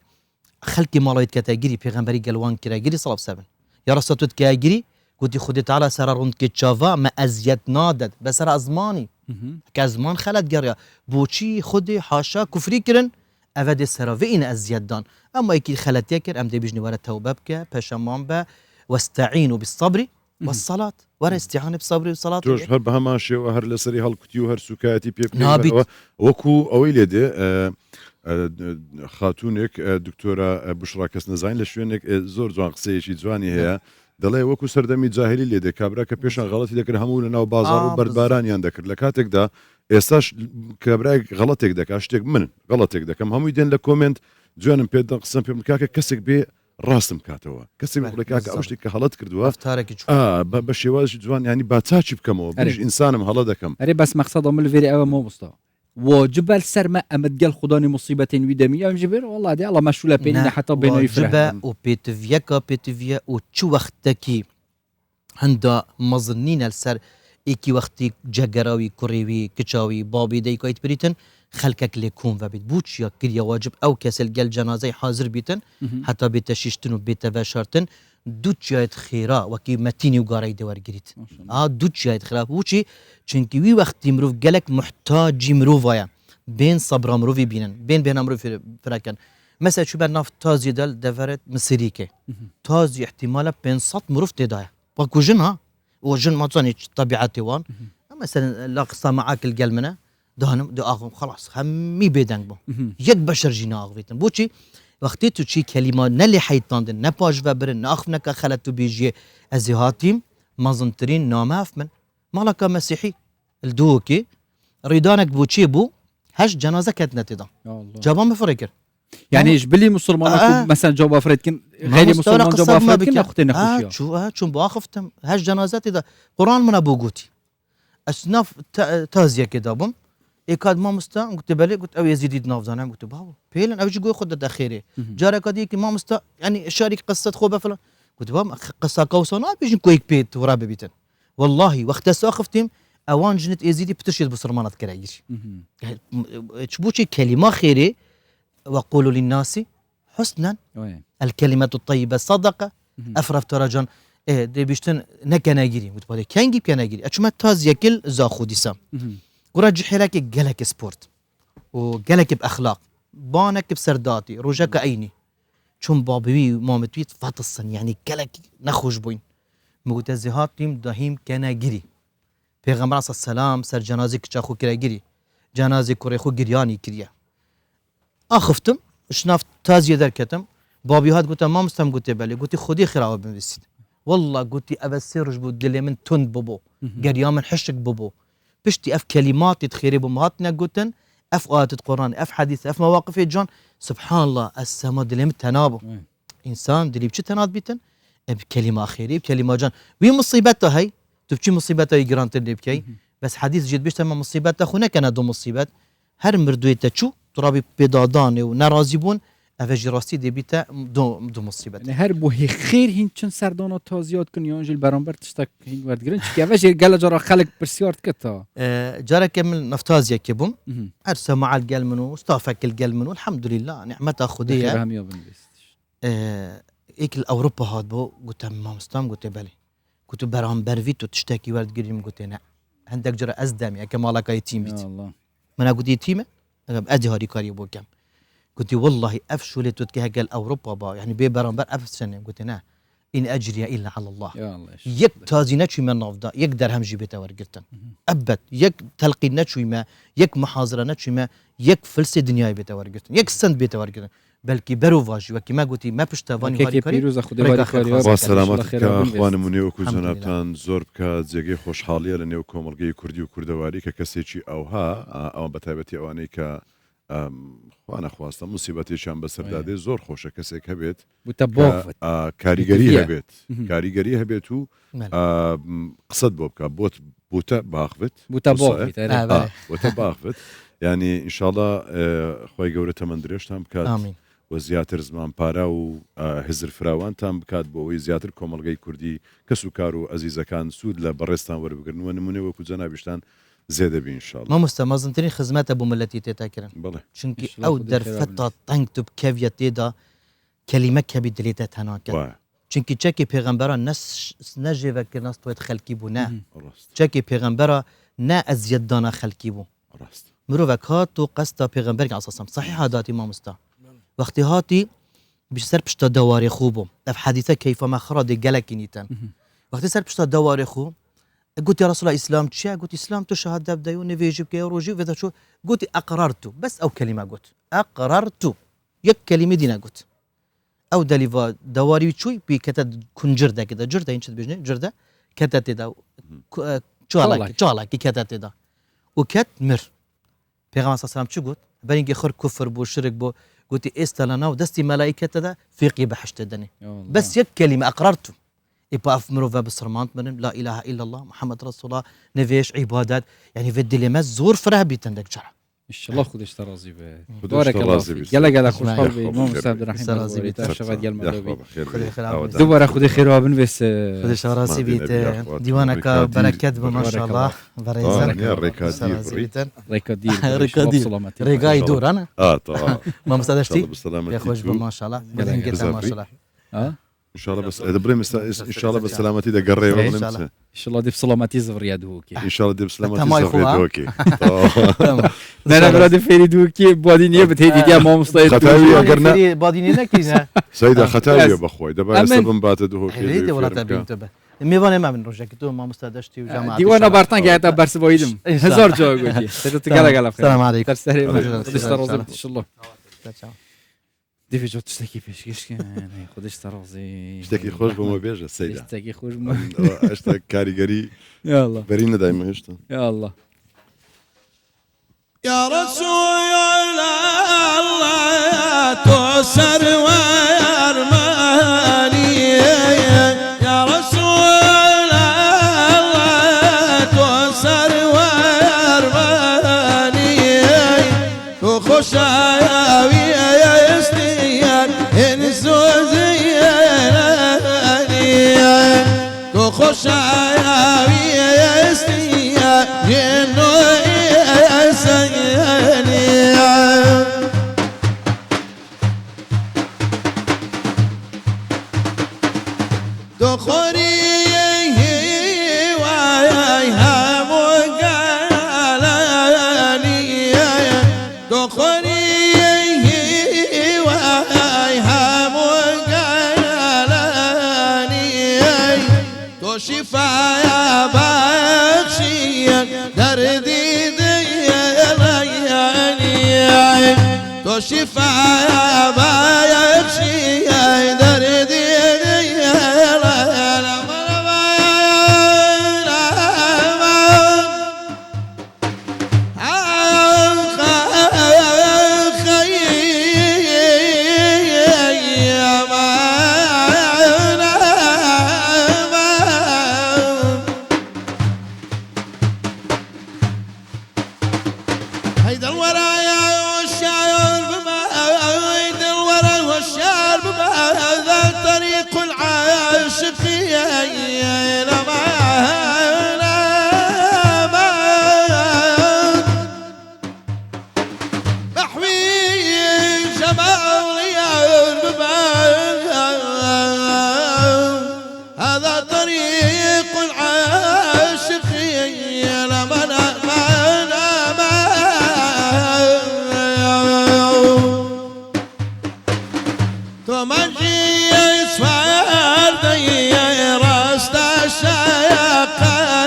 خلقي مالايت كاتاجري پیغمبري قلوان كراجري صلى الله عليه وسلم يا رسولت كاجري قلت خدي تعالى سرا روند كتشافا ما ازيت نادد بس ازماني كازمان خلت جريا بوشي خدي حاشا كفري كرن افد سراوين ازيت دان اما يكي خلت يكر ام دي بيجني ورا توبه بك بشمان با واستعينوا بالصبر والصلاه ورا استعانه بالصبر والصلاه جوش هر بهما شي وهر لسري هالكتيو هر سكاتي بيب وكو اويلدي خاتونك دكتوره بشرا كسنزاين لشوينك زور جوان قسيشي جواني هي دەڵێ وەکو سەردەمی جاهلی لێ دێ کابرا کە پێشان غەڵەتی دەکرد هەموو لە ناو بازار و بەردبارانیان دەکرد لە کاتێکدا ئێستاش کابرای غەڵەتێک دەکات شتێک من غەڵەتێک دەکەم هەمووی دێن لە کۆمنت جوانم پێ قسەم پێ کاکە کەسێک بێ ڕاستم کاتەوە کەسێک بڵێ کاکە ئەو شتێک کە هەڵەت کردووە بە شێوازی جوان ینی با چاچی بکەمەوە بریش ئینسانم هەڵە دەکەم ئەرێ بەس مەقسەدە من لەوێری ئەوە مۆبستا واجب السرمة أمد قال خداني مصيبة ويدمية جبر والله دي الله مشولة بيننا حتى بينه يفرح وبيتفيا وتشو وقتكي هندا مظنين السر إيكي وقتي جاگراوي كوريوي كچاوي بابي داي كايت بريتن خلقك ليكون وبيت بوش يا كريا واجب أو كسل قال جنازة حاضر بيتن حتى بيتشيشتن وبيتفاشرتن دوت جايت خيرا وكي متيني وقاري دوار جريت دوت جايت خيرا بوشي چونكي وي وقت مروف قالك محتاج مروفايا بين صبر مروفي بينن بين مروفي فراكن مثلا شو بناف تازي دل دفرت مسيريكي تازي احتمالا بين صد مروف تدايا باكو جنها وجن ما تصني طبيعتي وان مثلا لا قصه معاك القلمنه دهنم دو اخو خلاص خمي بيدنگ بو يد بشر جينا اغويتن بوشي وقتی تو چی کلمه نلی حیطاندن نپاش و برن ناخفنك خلتو بيجي ازهاتيم مازنترين ناماف من مالك مسيحي الدوكي ريدانك بوشي بو هش جنازه كانت نتدا جابا مفركر يعني جبلي مسلمان مثلا جواب افريد غير مسلمان جواب افريد كنا اختنا خوشيا شو باخفتم هش جنازات دا قران من ابو قوتي اصناف تازيه كده بم اكاد ما مستا قلت بالي قلت او يزيد نافزانا قلت باو فعلا اوجي قوي خد داخيري جاري كديك ما مستا يعني شارك قصه خوبه فلان قلت بام قصه قوسنا بيجن كويك بيت ورا بيتن والله وقت ساخفتم اوان جنت يزيدي بترشد بصرمانات كرايش تشبوشي كلمه خيري وقولوا للناس حسنا الكلمه الطيبه صدقه افرف ترجان دي بيشتن نكناجري قلت بالي كان جيب كناجري اشما تاز يكل زاخوديسا ورجع حيلك جلك سبورت وجلك بأخلاق بانك بسرداتي رجاك عيني چون بابوی مامتویت فاتصن يعني جلك نخوش بوين مغتزهات تيم دهيم كنا جري پیغمبر صلی السلام سر جنازه کچا خو کرا گیری جنازه کوری خو گریانی کریه آخفتم شنافت تازیه در کتم بابی هات گوتم ما مستم گوتی بله گوتی خودی خراب بنویسید والله گوتی اول سرج بود دلی من تند ببو گریا من حشک ببو بشتي اف كلمات تخيري بمهاتنا قوتن اف آيات القرآن اف حديث اف مواقف جان سبحان الله السما دليم تنابو انسان دلي بشي تناد بيتن بكلمة خيري بكلمة جان وي مصيبته هي تبكي مصيبته يجران تدري بكي بس حديث جد بيشتم مصيبته خو كان دو مصيبت هر مردوي تشو ترابي بدادان ونرازي بون افجي راستي دي بيتا دو مصيبت يعني هر بو هي خير هين چن سردان و تازيات كن يانجل برانبر تشتك هين وردگرن چكي افجي قال جرا خلق برسيارت كتا جرا كمل نفتازيا كبم ارسى مع القل منو استافك القل منو الحمد لله نعمتها خديه ايك الاوروبا هاد بو قلت ما مستام قلت بالي قلت برانبر فيتو تشتكي وردگريم قلت نا عندك جرا ازدمي كمالك يتيم بيت من قلت يتيمه ادي هاري كاري بو كم قلت والله افشلت تكه قال اوروبا با يعني ببرانبر افسنه قلت نا ان اجري الا على الله يا الله يك تازينتشي من نافدا يك درهم جيبته ورقتن ابد يك تلقينتشي ما يك محاضرنتشي ما يك فلس دنياي بيته ورقتن يك سند بيته ورقتن بلكي بروفاج وكي ما قلتي ما بشتافاني هاري كاري وسلامتك اخوان منيو كوزنابتان زور بك زيغي خوشحاليه لنيو كوملغي كردي وكردواري ككسيچي اوها او بتابتي اواني ك خوانا خواستم مصیبتیشان بسرداده زور خوشه کسی که بیت کاریگری هبیت کاریگری هبیت و قصد بوبکا بوتا باخفت بوتا باخفت يعني ان شاء الله خوي گوره تمندريش تام بكات وزياتر زمان بارا و هزر فراوان تام بكات بو زياتر كوملغي كردي كسو كارو عزيزه كان سود لبرستان وربگرن ونمونه وكو جنابشتان زيادة بي إن شاء الله. ما مستمازن ترين خدمات أبو ملتي تتاكرن. بله. چونكي أو درفتا تنكتب كافية تيدا كلمة كبي دليتات هناك. چونكي چاكي پیغمبرا نجي وكر ناس تويت خلقي بو نا. چاكي پیغمبرا نا أزيد دانا خلقي بو. مرو وكات و قصتا پیغمبر عليه الصلاة صحيح هاداتي ما مستا. وقتي هاتي بيش سر بشتا دواري خوبو. اف حديثة كيف ما خرادي قلقي نيتان. وقتي سر بشتا دواري خو قلت يا رسول الله اسلام تشيا قلت اسلام تو شهاده بدايو نيفيجي بكي روجي وذا شو قلت اقررت بس او كلمه قلت اقررت يك كلمه دينا قلت او دليفا دواري شوي بي كتد كنجرده كده جرده انش بيجني جرده كتت دا چالاكي كتت دا وكت مر پیغمبر صلى الله عليه وسلم شو قلت برينجي خر كفر بو شرك بو قلت استلنا ودستي ملائكه دا فيقي بحشت دني بس يك كلمه اقررت يبقى مروفا بسرمانت من لا اله الا الله محمد رسول الله نفيش عبادات يعني في الدليمات زور فرح بيتندك جرى ان شاء الله خدش ترازي به بارك الله فيك يلا خوش قلبي مو مستعد الرحيم ترازي شفات ديال المغربي خير دوباره خدي خير وابن بس خدش راسي بيت ديوانك بركات ما شاء الله بريزن ريكادي دور انا طبعا ما مستعدشتي يا خوش ما شاء الله ما شاء الله ان شاء الله بس دبريم ان شاء الله بسلامتي ده قريب ان شاء الله دي بسلامتي زفر يا دوكي ان شاء الله دي بسلامتي زفر يا دوكي انا برادي فيري دوكي بودينيه بتهدي دي ما مستعد خطاوي قرنا بودينيه نكيزه سيده خطاوي باخوي دابا سبب بات دوكي هيدي ولا تبين تبع ميوانه ما من رجعك تو ما مستعدشتي وجماعه ديوانا بارتان قاعد برس بويدم هزار جو قلتي تقال السلام عليكم ان شاء الله ديفي جو تشتكي فيش كيش كان خدش ترازي اشتكي خوش بما بيجا السيدة اشتكي خوش اشتكي كاريجري يا الله برينا دايما هشتا يا الله يا رسول الله تؤسر ويرماني يا رسول الله تؤسر ويرماني وخش خوش عاوي استيا جنو اسياني دخوري واي هم قال بخشي دردي ديالي تو شفايا بخشي دردي هيدا الورايا والشاعر بما هيدا الورا والشاعر بما هذا طريق العاشقين بحوي جمال يا هذا طريق العاشقين تمجي يسفر دي راست الشاقامي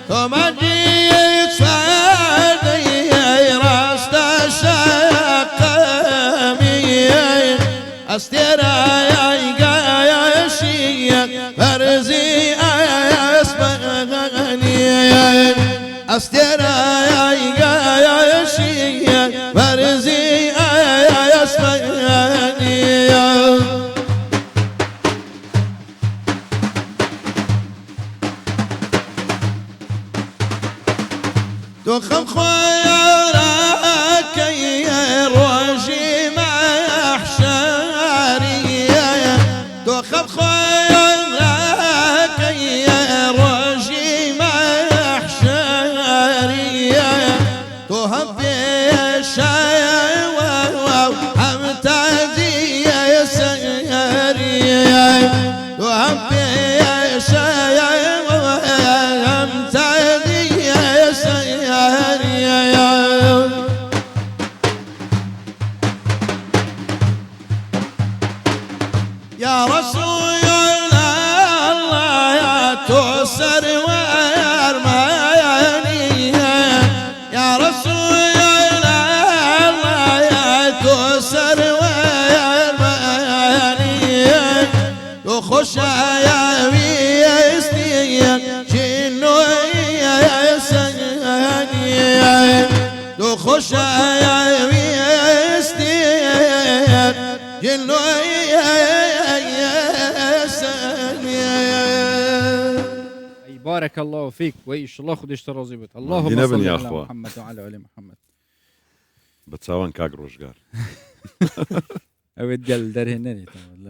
تمجي يسفر دي راست الشاقامي استرا يا شيء فرزي اسمعني استرا يا شيء فرزي اسمعني دخل خيارك يا روجي محشري دخل خيارك يا روجي محشري تهب الشاي وامتازي يا سياري تهب الشاي وامتازي يا سياري يا رسول الله يا تؤسر وارماني يا رسول الله يا تؤسر وارماني تخش يا ويستي جنو يا سني تخش يا ويستي جنو بارك الله فيك وإيش الله خدش ترازيبت اللهم هنا صل بني على أخوة. محمد وعلى آل محمد بتساوان كاك روشگار أود قال در هنني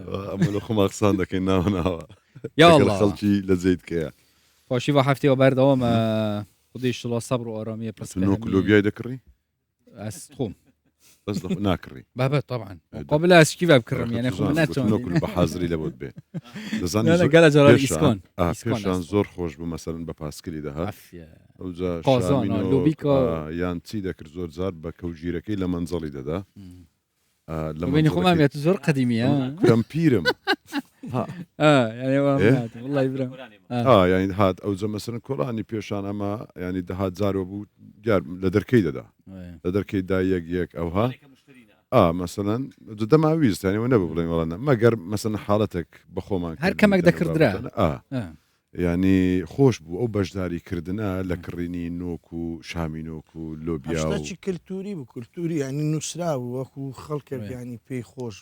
أملو خما أقصان دك إننا هنا يا الله خلشي لزيت كيا فاشي وحفتي وبرد ما خدش الله صبر وآرامية بس إنه كله بيا دكري أستخوم بس ناكري بابا طبعا هيدا. قبل أشكي بكرم يعني ناكل خمناتهم بحازري لابد به لا لا قال جرال إسكان پیشان زۆر خۆش بوو مەسەرن بە پاسکلی دەهات عافية ئەوجا قازان، شامین و، لوبیکا. یان چی دەکرد زۆر جار بە کەوژیرەکەی لە منزەڵی دەدا وبيني خمام يا تزور قديمية کەم پیرم يعني والله إبراهيم یعنی هات ئەوجا مەسەرن کۆڵانی پێشان ئەمە ینی دەهات جارەوە بوو دیار لە دەرکەی دەدا لە دەرکەیدا یەک ئەوها مثلا دەماویست ینی نەبوو بڵێن وەڵانە مەگەر مەسەن حاڵەتێک بەخۆمان هەر کەمێک دەکردرا. ینی خۆش بوو ئەو بەشداریکردنە لە کڕینی نۆک و شامی نۆک و لۆبیا و شتێکی کللتوری بوو کللتوری ینی نووسرا و وەکو خەڵکێک ینی پێی خۆش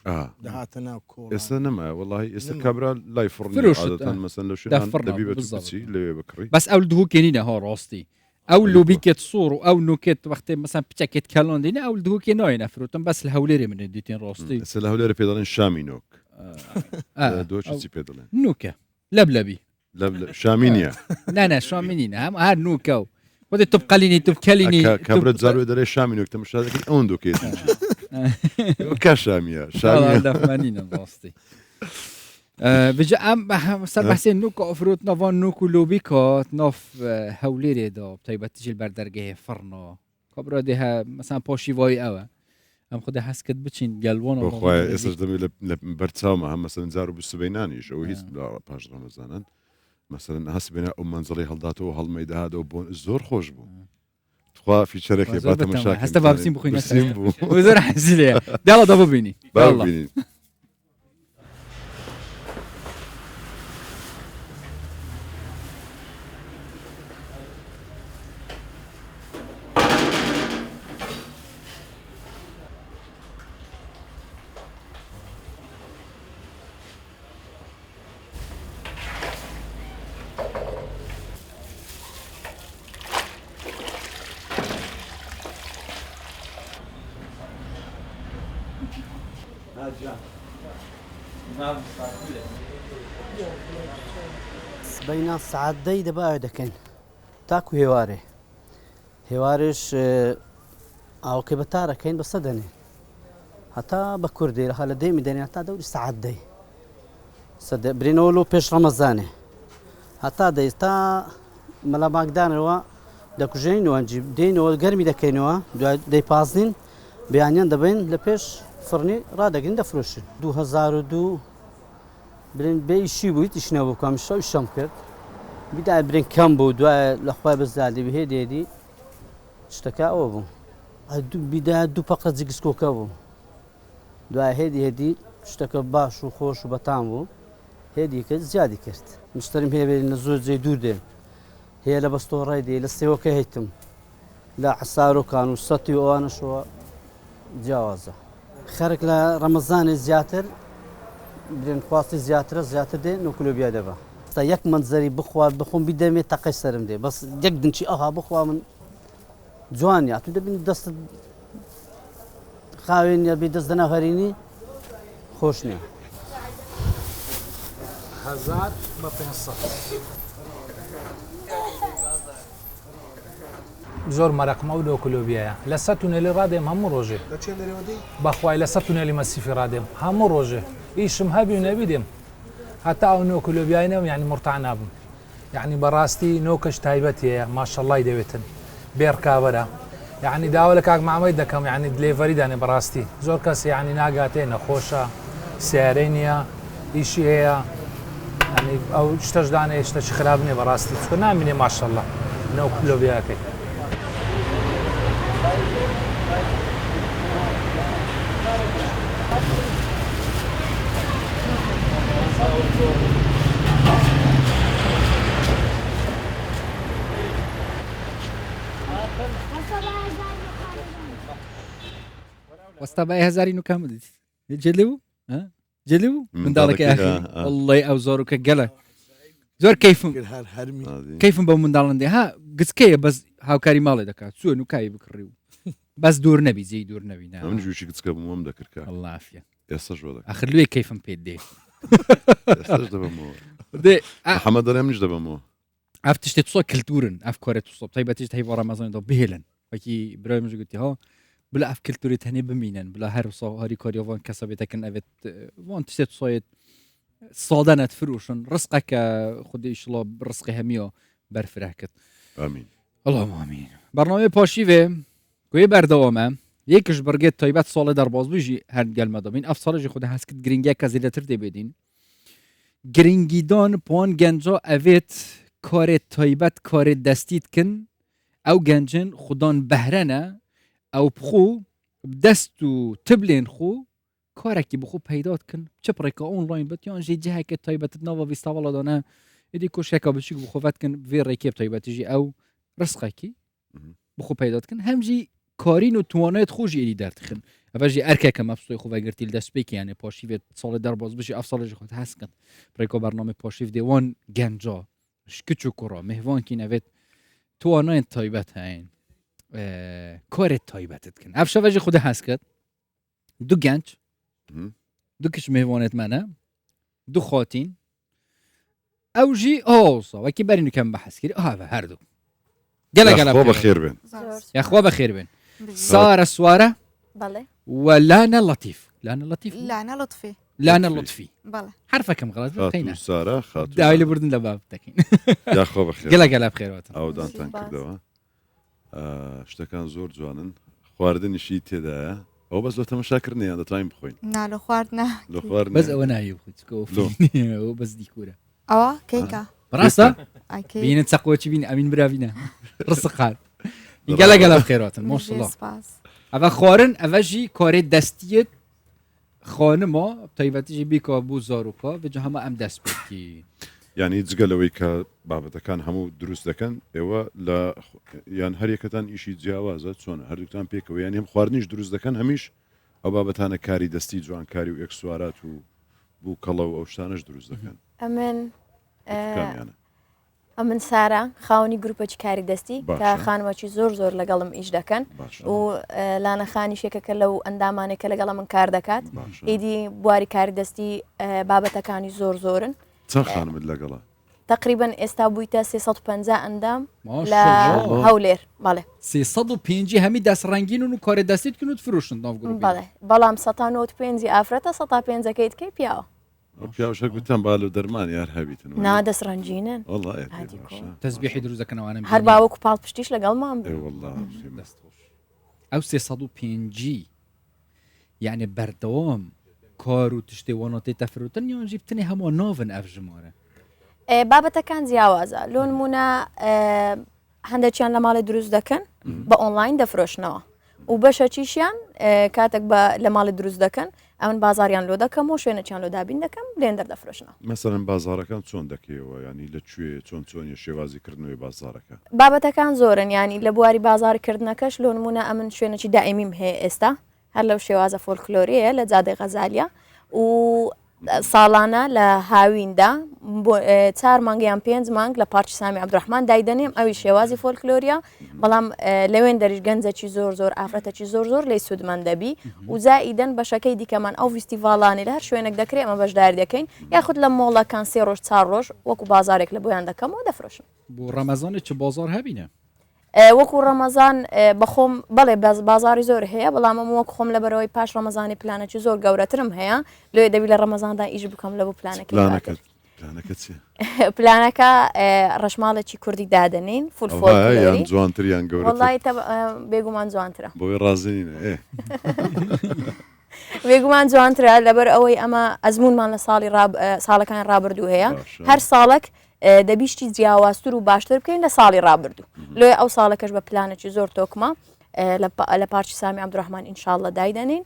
دەهاتە ناو کۆڵ ئێستا نەما وڵی ئێستا کابرا لای فروشت، فڕنیادەتەن مەسەن لە شوێن دەفڕنا، دەبی بە بالضبط. بچی لەوێ بکڕی بس أول دهو كينينا هو راستي أو لوبيكت صور أو نوكت وقت مثلا بتشكت كالون دينا أو دهو كينوين أفروتن بس الهوليري من الديتين راستي ئێستا لە هەولێرە پێ دەڵێن شامی نۆک دۆچی پێ دەڵێن نوكا لبلبي شامی نییە لا شو منينا هم هاد نوكا ودي تبقى ليني تبقى ليني کابرا جاروێ دەڵێ شامی نۆک تەمەشادەکەی ئەوەن دۆکێتی کا شامیە شامیە دفمانين راستي بجا أم صار بحسين نوكا أفروت نوفان نوكو لوبيكا نوف هوليري دا بتايبة تجي البردرجة فرنا كبرا ديها مثلا باشي واي أوا هم خده حسكت بتشين قلبان بۆخوای ئێستش دەمێت لە بەرچاومە هەم مەسەن 1970 ئەو هیچ پاش ڕەمەزانن مثلەن هەست بێنە ئەو منزڵی هەڵداتەوە هەڵمەیداهاتەوە بۆ زۆر خۆش بوو خوا فیچەرێکی زۆر باتە بەتەمە. مەشاکل هەستە بابسیم بخۆین برسیم بوو زۆر حەزی لێیە داڵە دە ببینی بابینین بەینا سعادەی دەبا دەکەین تاکو هێوارش ئاوکەی بەتارەکەین بەسە دەنێ هەتا بە کوردی لە خەلە دەیمی دەنێ هەتا دەوری سعادەی برینەوە لۆ پێش ڕەمەزانێ هەتا دەی تا مەلا ماکدانەوە دەکوژێنەوە دێنەوە گەرمی دەکەینەوە دوای دەیپازین بەیانیان دەبین لە پێش فڕنی ڕادەگرین دەفرۆشن 2002 برین بێشی بوویت ئیشنەوە بکەم شەو شەم کرد بیدا برین کەم بوو دوای لەخوای بەزادی بهێ دێدی شتەکە ئەوە بوو بیدا دوو پەقە جگسکۆکە بوو دوای هێدی شتەکە باش و خۆش و بەتام بوو هێدی کرد زیادی کرد مشتریم هەیە لە زۆر جێ دوور دێن هەیە لە بەستۆڕای دێ لە سێوەکە هەیتم لە عسارۆکان و سەتی و ئەوانەشەوە جیاوازە خەرک لە ڕەمەزانی زیاتر برێن خواستی زیاتر دێ نۆکلۆبیا دەبە تا یەک منزەری بخۆم بیدەمێت تەقەی سرم دێ بەس یەک دنچی ئەها بخوا من جوانیا تو دەبین دەستت خاوێن یا بێ دەست دەناهەرینی خۆش نییە 1000 بە 500 زۆر مەرەقمە و نۆکلۆبیایە لە سە تونێلی ڕادێم هەموو ڕۆژێ بەخوای لە سە تونێلی مەسیفی ڕادێم هەموو ڕۆژێ ئیشم هەبی و نەبیدێم هەتا ئەو نۆکلۆبیاینەوە یعنی مرتاع نابم یعنی بەڕاستی نۆکەش تایبەتیەیە ماشەڵڵای دەوێتن بێڕکابەرە یعنی داوا لە کاک مامەی دەکەم یعنی دلێڤەری دانێ بەڕاستی زۆر کەس یعنی ناگاتێ نەخۆشە سیارەی نییە ئیشی هەیە ینی ئەو شتەش دانێ شتەشی خراپ نییە بەڕاستی چکە نامینێ ماشەڵڵە نۆکلۆبیاکەی وەستا بە 1000 نوکام بدیت جێلی بوو جێلی بوو منداڵەکە وڵی ئەو زۆرکە گەلە زۆر کەیفم بە منداڵن دێ ها گچکەیە بەس هاوکاری ماڵی دەکات چوە نوکایی بکڕی و بەس دوور نەبی جێی دوور نەبی من جوشی کچکە بووم دەکرد ئەڵافە ئێستا ئەخر لێ کەیفم پێ دێ حەمە دەڵێ منیش دەبمەوە ئەف تشتێت سۆ کلتورن ئەف کۆرێت سۆ تایبەتیش هەی بۆ ڕەمەزانەوە بهێلن وەکی برای منژ گوتی ها بلا ئەف کللتوری هەنێ بمینن بلا هەر هەری کۆریۆڤان کەسە بێتەکەن ئەوێت وان تشتێت سۆیت سادەنەت فروشن ڕستقەکە خودیشڵۆ ڕستقی هەمیۆ بەرفراکرد ئامین اللهم ئامین بەڕنامەی پاشیوێ گوێ بەردەوامە یەکش بەرگێت تایبەت ساڵی دەربازبووژی هەر گەلمەدەبین ئەف ساڵژی خودە هەستکرد گرنگیا کەزیلەتر دەبێدین گرنگیدان پۆن گەنجۆ ئەوێت کارێت تایبەت کارێت دەستیت کن ئەو گەنجن خوددان بەهرەنە ئەو بخۆ دەست و تبلێن خۆ کارێکی بخۆ پەیدات کن چ پڕێکە ئۆنلاین بێت یان ژێ جەهەکە تایبەتت ناوە ویستاوەڵەدانە ئیدی کۆشێکە بچیک بخۆفەت کن vێ ڕێکێ تایبەتیژی ئەو ڕسقێکی بخۆ پەیدات کن هەمژی کارین و توانێت خۆشی ئێری دەردخن ئەڤژی ئەرکێکە مەبستۆی خۆڤگرتی دەستپێکی یانێ پاشیوێت ساڵی دەرباز بشی ئەف ساڵژی خۆت هەستکن پڕێکۆ بەرنامەی پاشیف دێوان گەنجا شکچ و کوڕا میهوانکی نەوێت توانایەن تایبەت هەین کارێت تایبەتت کن ئەف شەڤژی خودە هەست کرد دوو گەنج دوو کچ میهوانێت منە دوو خاتین ئەوژی ئۆسا وەکی بەرین کەم بەحەسکری ئاڤە هەردوو گەلە بەخێر بێن یاخوا بەخێر بێن سارە سوارە بەڵێ ولانا لطيف لانا لطيف لانا لطفي لانا لطفي بەڵێ حرفكم غلط بقينا سارة خاتون داوي بردن لباب تكين يا خو بخير قلا بخير ئەودانتان کردەوە شتەکان زۆر جوانن خواردنیشی تێدایە ئەو بەس لە تەمەشاکردنیان دەتوانین بخۆین نالۆ خواردنە لە خوارد بەس ئەوە نایە بەس دیکورە ئەوە کەیکە براسا أكيد بين تسقوتي بين امين برافينا رزقان يقلا بخيرات ما شاء الله سپاس. اوا خوارن اوجی کار دستیت خانما تایبەتی بیکە بوو زارۆکە بجا هەمە ئەم دەست بکی یعنی جگەلەوەی کە بابەتەکان هەموو دروست دەکەن ئێوە لە یان هەرێکەتان ئیشی جیاوازە چۆن هەردووتان پێکەوە یان هەم خواردنیش دروست دەکەن هەمیش ئەو بابەتانە کاری دەستی جوانکاری و ئەکسوارات و بوو کەڵە و ئەو شتانەش دروست دەکەن ئەمن سارا خاوەنی گروپەی کاری دەستی کە خانمەکی زۆر لەگەڵم ئیش دەکەن و لانەخانیشێکە کە لەو ئەندامانێکە لەگەڵە من کار دەکات ئیدی بواری کاری دەستی بابەتەکانی زۆرن چەند خانمت لەگەڵە تقریبا ئێستا بوویتە 350 ئەندام لە هەولێر بەڵێ 350 هەمی دەست ڕەنگین و کارێ دەستیت کن و فروشن ناو گروپ بەڵێ بەڵام 195 ئافرەتە 105ەکەیت کەی پیاوە پیاوشە گوتم باە دەرمان یار هەبیتن نا دەستڕەنجینن تەزبیحی دروست دەکەنەوەوانە هەر باوەکو پاڵ پشتیش لەگەڵمان ئەو 350 یعنی بەردەوام کار و تشتێ وانەتی تەفروتن یانجی بتنی هەموو ناون ئەف ژمارە بابەتەکان جیاوازە لۆ نمونە هەندێکیان لە ماڵی دروست دەکەن بە ئۆنلاین دەفرۆشنەوە و بەشەچیشیان کاتێک لە ماڵی دروست دەکەن ئەمن بازاریان لۆ دەکەم و شوێنەچیان لۆ دابین دەکەم لێن دەردەفرۆشنەوە مەسەرەن بازارەکان چۆن دەکەیەوە ینی لەکوێ چۆنیە شێوازیکردنەوەی بازارەکە بابەتەکان زۆرن ینی لە بواری بازارکردنەکەش لۆ نمونە ئەمن شوێنێکی دائیمیم هەیە ئێستا هەر لەو شێوازە فۆلکلۆریە لە جادەی غەزالیا و ساڵانە لە هاویندا 4 مانگیان 5 مانگ لە پارچی سامی عەبدوڕەحمان دایدەنێم ئەوی شێوازی فۆلکلۆریە بەڵام لەوێن دەریش گەنجێکی زۆر ئافرەتێکی زۆر لی سوودمان دەبی و زائیدەن بەشەکەی دیکەمان ئەو فیستیڤاڵانی لە هەر شوێنێک دەکرێت ئەمە بەشداری دەکەین یاخود لە مۆڵەکان 3 ڕۆژ 4 ڕۆژ وەکو بازارێک لە بۆیان دەکەمەوە دەفرۆشم بۆ ڕەمەزانێک چ بازار هەبینە وەکو ڕەمەزان بەخۆم بەڵێ بازاری زۆر هەیە بەڵام وەک خۆم لە بەرەوەی پاش ڕەمەزانی پلانێکی زۆر گەورەترم هەیە لێ دەبی لە ڕەمەزاندا ئیش بکەم لە بۆ پلانەکە پلانەکە ڕەشماڵێکی کوردی دادەنین فولفۆڵ جوانتریان گەورە بێگومان جوانترە بۆی ڕازنینە بێگومان جوانترە لەبەر ئەوەی ئەمە ئەزمونمان لە ساڵەکان ڕابردوو هەیە هەر ساڵک دەبیشتی جیاوازتر و باشتر بکەین لە ساڵی ڕابردوو لێ ئەو ساڵەکەش بە پلانێکی زۆر تۆکمە لە پارچی سامی عەبدوڕەحمان ئینشاڵڵە دایدەنین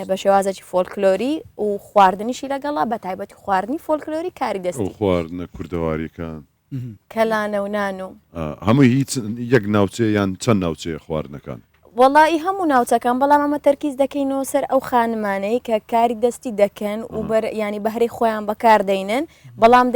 بە شێوازێکی فۆلکلۆری و خواردنیشی لەگەڵا بە تایبەتی خواردنی فۆلکلۆری کاری دەستی خواردنە کوردەواریەکان کەلانە و نان و هەمووی هیچ یەک ناوچێ یان چەند ناوچەیە خواردنەکان وەڵی هەموو ناوچەکان بەڵام ئەمە تەرکیز دەکەینەوە سەر ئەو خانمانەی کە کاری دەستی دەکەن و ینی بەهرەی خۆیان بەکاردەینن بەڵام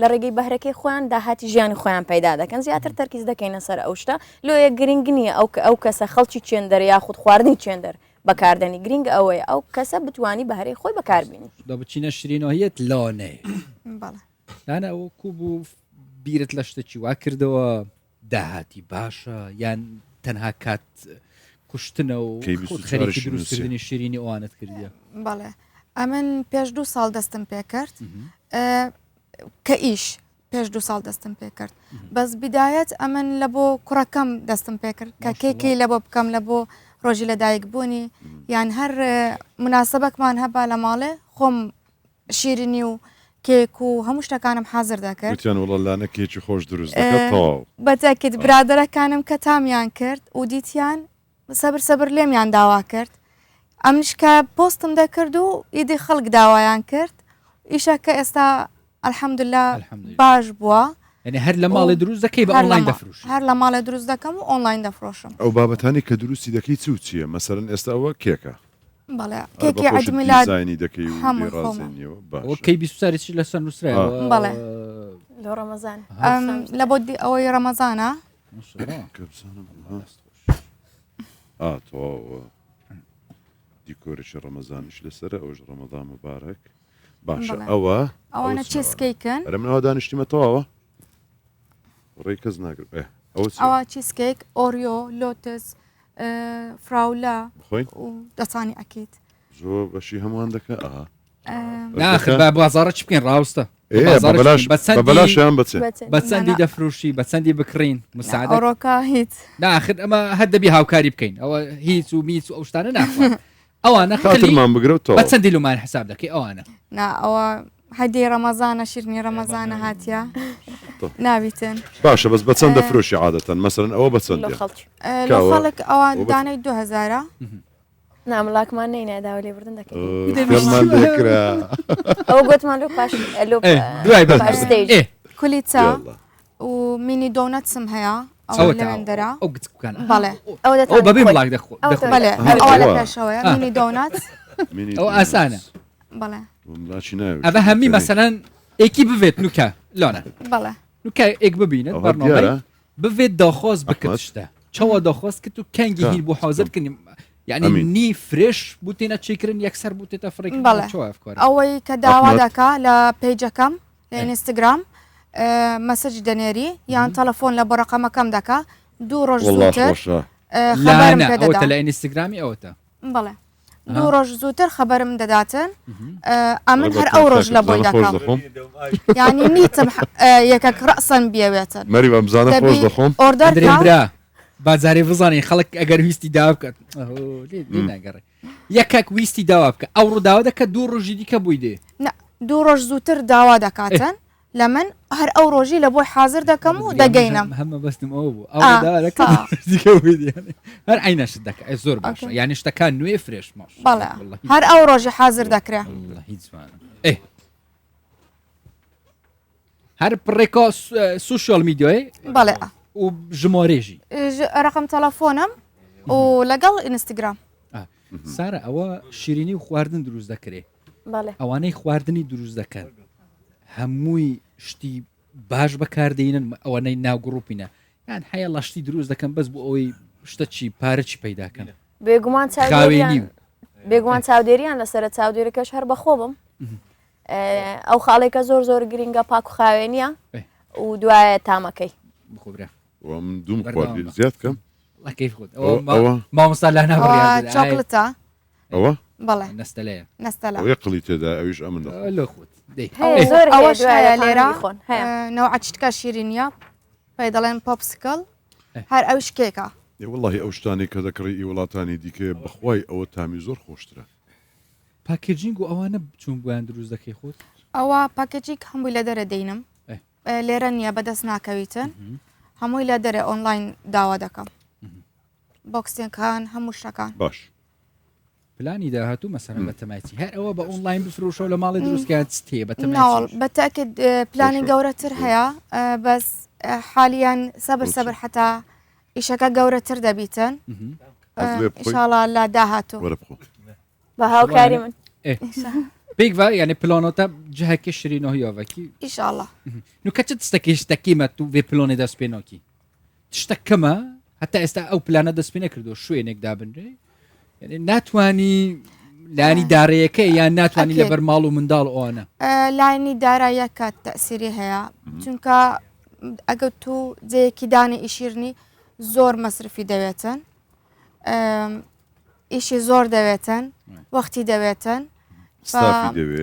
لە ڕێگەی بەهرەکەی خۆیان داهاتی ژیانی خۆیان پەیدا دەکەن زیاتر تەرکیز دەکەینە سەر ئەو شتە لۆیە گرنگ نییە ئەو کەسە خەڵکی چێندەر یاخود خواردنی چێندەر بەکاردنی گرنگ ئەوەیە ئەو کەسە بتوانی بەهرەی خۆی بەکاربیێنی دا بچینە شرینەهەیەت لانێ لاە ئەوە کوب و بیرت لە شتێکی وا کردەوە داهاتی باشە یان تەنها کات کوشتنە و خەریکی دروستکردنی شیرینی ئەوانت کردیە بەڵێ ئەمن پێش 2 ساڵ دەستم پێ کرد کە ئیش پێش 2 ساڵ دەستم پێ کرد بەس بیدایەت ئەمن لە بۆ کوڕەکەم دەستم پێ کرد کە کێکی لە بۆ بکەم لە بۆ ڕۆژی لەدایک بوونی یان هەر مناسبەکمان هەبا لە ماڵێ خۆم شیرینی و کێک و هەموو شتەکانم حازر دەکرد وڵانە کێکی خۆش دروست دەکەێت بەتەکت برادەرەکانم کە تامیان کرد و دیتیان سەبر لێمیان داوا کرد ئەمش کە پۆستم دەکرد و ئیدی خەڵک داوایان کرد ئیشەکە ئێستا ئەلحەمدوللا باش بووە یعنی هەر لە ماڵی دروست دەکەی بە ئۆنلاین دەفرۆش هەر لە ماڵی دروست دەکەم و ئۆنلاین دەفرۆشم ئەو بابەتانی کە دروستی دەکەی چ چییە مەسەرەن ئێستا ئەوە کێکە بەڵێ کێکی عەیدمیلادی دەکەی کەی 20 لەسەر نووسراوە بەڵێ لە ڕەمەزان لە بۆ ئەوەی ڕەمەزانە دیکۆرێکی ڕەمەزانیش لەسەر ئەوش ڕەمەزان مبارەک باشە ئەوانە چیسکێکن ئەرەمنەوە دانیشتیمە تەواوە ڕێی کەس ناگرێت ئەوە چیسکێک ئۆریۆ لۆتس فراولە و دەچانی ئەکیت زۆر بەشی هەمووان دەکە ناخر بە بازارە چ بکەین ڕاوستە بەلاشیان بە چەندی دەفرۆشی بە چەندی بکڕین مساعدەڕۆکە هیچ ناخر ئەمە هەر دەبی هاوکاری بکەین ئەوە هیچ و میچ و ئەو شتانە ناخوات ئەوانە خاترمان بگرەوە بە چەندی لومان حساب دەکەی ئەوانە نا ئەوە هەدی ڕەمەزانە شیرنی ڕەمەزانە هاتیە ناویتن باشە بەس بە چەندە فرۆشی عادەتەن مەسەرەن ئەوە بە چەندە لە خەڵک ئەوە دانەی 2000 ناملاکمان نینە داوا لێ بردن دەکەین فێڵمان لێکرا ئەو گوتمان لۆ پاش دوای ستیج کولیچە و مینی دۆنەتسم هەیە ئەو لەوێندەرە ئەو گچکان بەڵێ ئەو بەبێ بڵاک دەخۆ بەڵێ ئەوە لە پێشەوەیە مینی دۆنەت ئەو ئاسانە بەڵێ ئەبە هەمی مەسەلەن ئێکی ببێت نوکە لانە بەڵێ نوکە ئێک ببینێت بەرنامەی ببێت داخواست بکرد شتە چاوە داخواست کرد و کەنگی هیر بۆ حاضر کردیم یعنی نی فرێش بوتێنە چێکردن یەکسەر بوتێتە فڕێک ئەوەی کە داوا دەکا لە پێیجەکەم لە ئینستاگرام مەسج دەنێری یان تەلەفۆن لە بۆ ڕەقەمەکەم دەکا 2 ڕۆژ زووتر خەبەرم پێ دەدا ئەوتە لە ئینستاگرامی ئەوەتە بەڵێ 2 ڕۆژ زووتر خەبەرم دەداتن ئەمن هەر ئەو ڕۆژ لە بۆی دەکەم یعنی نیتم یەکەک ڕەسەن بیاوێتن مەری بەمزانە خۆش دەخۆم ئۆردەر بازارێ بزانین خەڵک ئەگەر ویستی داوا بکات ناگەڕێ یەکێک ویستی داوا بکە ئەو ڕووداوا دەکە 2 ڕۆژی دیکە بووی دێ 2 ڕۆژ زووتر داوا دەکاتن لە من هەر ئەو ڕۆژی لە بۆی حاضر دەکەم و دەگەینم هەمە بەستم ئەو بوو هەر عینەشت دەکە زۆر باشە یانی شتەکان نوێ فرێش ماش بەڵێ هەر ئەو ڕۆژی حاضر دەکرێ هەر پڕێکا سوشال میدیۆی بەڵێ و ژمارێژی ڕقم تەلەفۆنم و لەگەڵ ئینستاگرام سارە ئەوە شیرینی و خواردن دروست دەکرێ ئەوانەی خواردنی دروست دەکەن هەمووی شتی باش بەکاردێنن ئەوەنەی ناوگروپینە یان هەیە لەشتی دروست دەکەن بەس بۆ ئەوەی شتە چی پارەچی پەیداکەن بێگومان چاودێریان لەسەر چاودێریەکەش هەر بەخۆ بم ئەو خاڵێکە زۆر زۆر گرینگە پاک و خاوێنیە و دوایە تامەکەی بخۆبرە من دوم خواردی زیاد کەم مامۆستا لا نابڕیان چۆکلتە ئەوە بەڵێ نەستەلەیە نەستەلە ئەوەیە قڵی تێدا ئەویش ئەمن لە خۆت ئەوەش هەیە لێرە نەوع چتکە شیرینیە پێی دەڵێن پۆپسکڵ هەر ئەوش کێکە والله ئەو شتانی کە دەکڕی وڵاتانی دیکە بەخوای ئەوە تامی زۆر خۆشترە پاکێجینگ و ئەوانە چون بۆیان دروست دەکەی خۆت ئەوە پاکێجیک هەمووی لە دەرە دەینم لێرە نییە بەدەست ناکەویتن هەمووی لە دەرێ ئۆنلاین داوا دەکەم بۆکسێکان هەموو شتەکان باش پلانی داهاتوو مەسەرەن بە تەمایتی هەر ئەوە بە ئۆنلاین بفرۆشەوە لە ماڵی دروستکات تێ بە تەمای بەتاکد پلانی گەورەتر هەیە بەس حالیان سەبر حتا ئیشەکە گەورەتر دەبیتن ئینشاڵڵا لا داهاتوو بە هاوکاری من پێک یعنی پلانۆتە جهەکە شرینەوە یاوەکی ئینشاڵڵا نوکە چ تستەکەی شتەکیمە تو وێ پلۆنی دەستپێنۆکی تشتەکەمە هەتا ئێستا ئەو پلانە دەستپێ نەکردو شوێنێک دابنرێ ناتوانی لانی دارەیەەکە یان ناتوانانی لەبەر ماڵ و منداڵ ئەوانە لاینی داراییەکە تەسیری هەیە چونکە ئەگە تو جەیەکی دانی ئیشیرنی زۆر مەصرفی دەوێتن ئیشی زۆر دەوێتن وەختی دەوێتن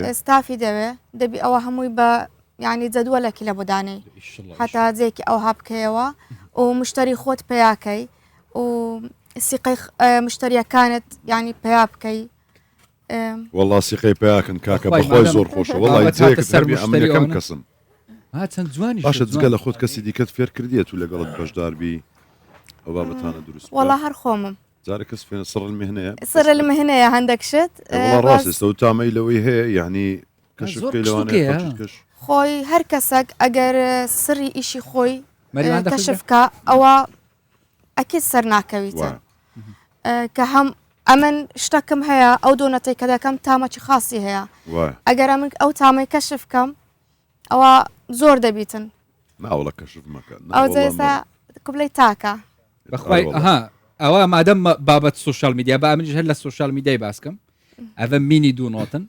ئێستافی دەوێ دەبی ئەوە هەمووی بە ینی جەدووەلێکی لە بۆدانەی هەتا جێکی ئەو هەبکەیەوە و مشتری خۆت پێیاکەی و سیقەی مشتریەکانت ینی پێیا بکەی والله سیقەی پێیاکەن کاکە بەخۆی زۆر خۆشە وڵی جێک سەربی ئەمریکەم کەسم چەند جوانی باشە جگە لە خۆت کەسی دیکەت فێر کردیەت و لەگەڵت بەشداربی ئەو بابەتانە دروست وڵا هەر خۆمم جارە کەس فێنە سڕ المهنەیە سڕ المهنەیە هەندێک شت ڕاستە و تامەی لەوەی هەیە یعنی کەشفکەی لەوانەیە خۆی هەر کەسێک ئەگەر سری ئیشی خۆی کەشفکە ئەوە ئەکید سەر ناکەویتە کە هەم ئەمن شتەکەم هەیە ئەو دۆنەتەی کە دەکەم تامەکی خاصی هەیە ئەگەر من ئەو تامەی کەشف بکەم ئەوە زۆر دەبیتن ناوڵە کەشف مەکە ئەو جێستا کوبلەی تاکە بەخوای ئەوە مادەم بابەت سوشال میدیا بە ئەمنیش هەر لە سوشال میدیای باسکەم ئەvە مینی دوونۆتن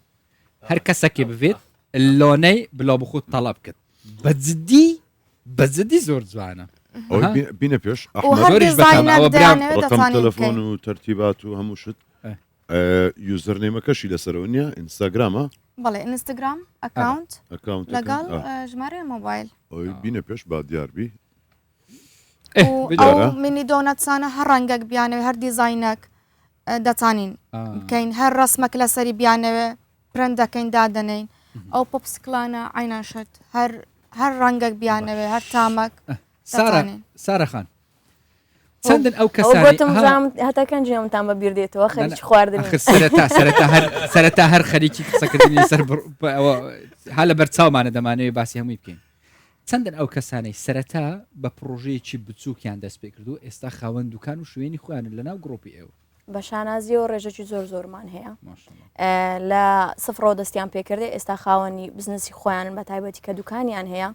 هەر کەسەکێ ببێت لۆنەی بلا بخۆت تەڵاب کرد بەجددی زۆر جوانە بینە پێش تەلەفۆن و تەرتیبات و هەموو شت یوزەرنێمەکەشی لەسەرەوە نیە ئینستاگرامە بەڵێ ئینستاگرام ئەکاونت لەگەڵ ژمارە مۆبایل بینە پێش با دیاربی منی دۆنەتسانە هەر ڕەنگەک بیانەوە هەر دیزاینەک دەتانین بکەین هەر ڕسمەک لەسەری بیانەوە پرەن دەکەین دادەنین ئەو پۆپسکلانە عیناشت هەر ڕەنگەک بیانەوێ هەر تامەک سارەخان چەندن ئەو هەتاکەن جێمتان بە بیردێتەوە خەریکی خواردن سەرەتا هەر خەریکی قسەکردنی سەر ها لە بەرچاومانە دەمانەوێت باسی هەمووی بکەین چەندن ئەو کەسانەی سەرەتا بە پرۆژەیەکی بچووکیان دەست پێ کردو ئێستا خاوەن دوکان و شوێنی خۆیانن لەناو گرۆپی ئێوە بە شانازیەوە ڕێژەی زۆرمان هەیە لە سفرۆ دەستیان پێکردێ ئێستا خاوەنی بزنسی خۆیانن بە تایبەتی کە دوکانیان هەیە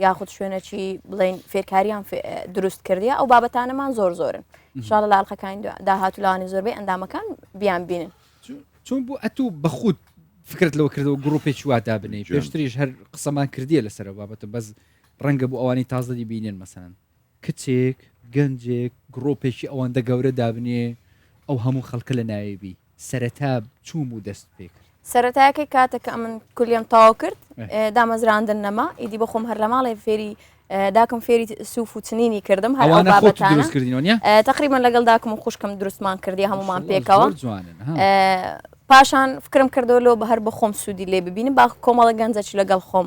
یاخود شوێنەکی بڵین فێرکاریان دروست کردیە ئەو بابەتانەمان زۆرن شاڵە لە ئاڵلقەکانی داهاتوولانی زۆربەی ئەندامەکان بیان بینن چون بۆ ئەتوو بەخود فکرت لەوە کردەوە گرۆپێکی وادا بنێ پێشتریش هەر قسەمان کردیە لەسەر بابەتە بەس ڕەنگە بۆ ئەوانی تازدەدی بینێن مەسەن کچێک گەنجێک گرۆپێکی ئەوەندە گەورە دابنێ ئەو هەموو خەڵکە لە ناوێبی سەرەتا چوم و دەست پێ کرد سەرەتایەکەی کاتێککە ئەمن کولیم تاوا کرد دامەزراندن نەما ئیدی بەخۆم هەر لە ماڵی فێری داکەم فێری سوف و چنینی کردم هەر تقریبان لەگەڵ داکەم و خوشکم دروستمان کردی هەمومان پێکەوە پاشان فکرم کردەوە لەوە بە هەر بە خۆم سوودی لێ ببینم با کۆمەڵە گەنجەی لەگەڵ خۆم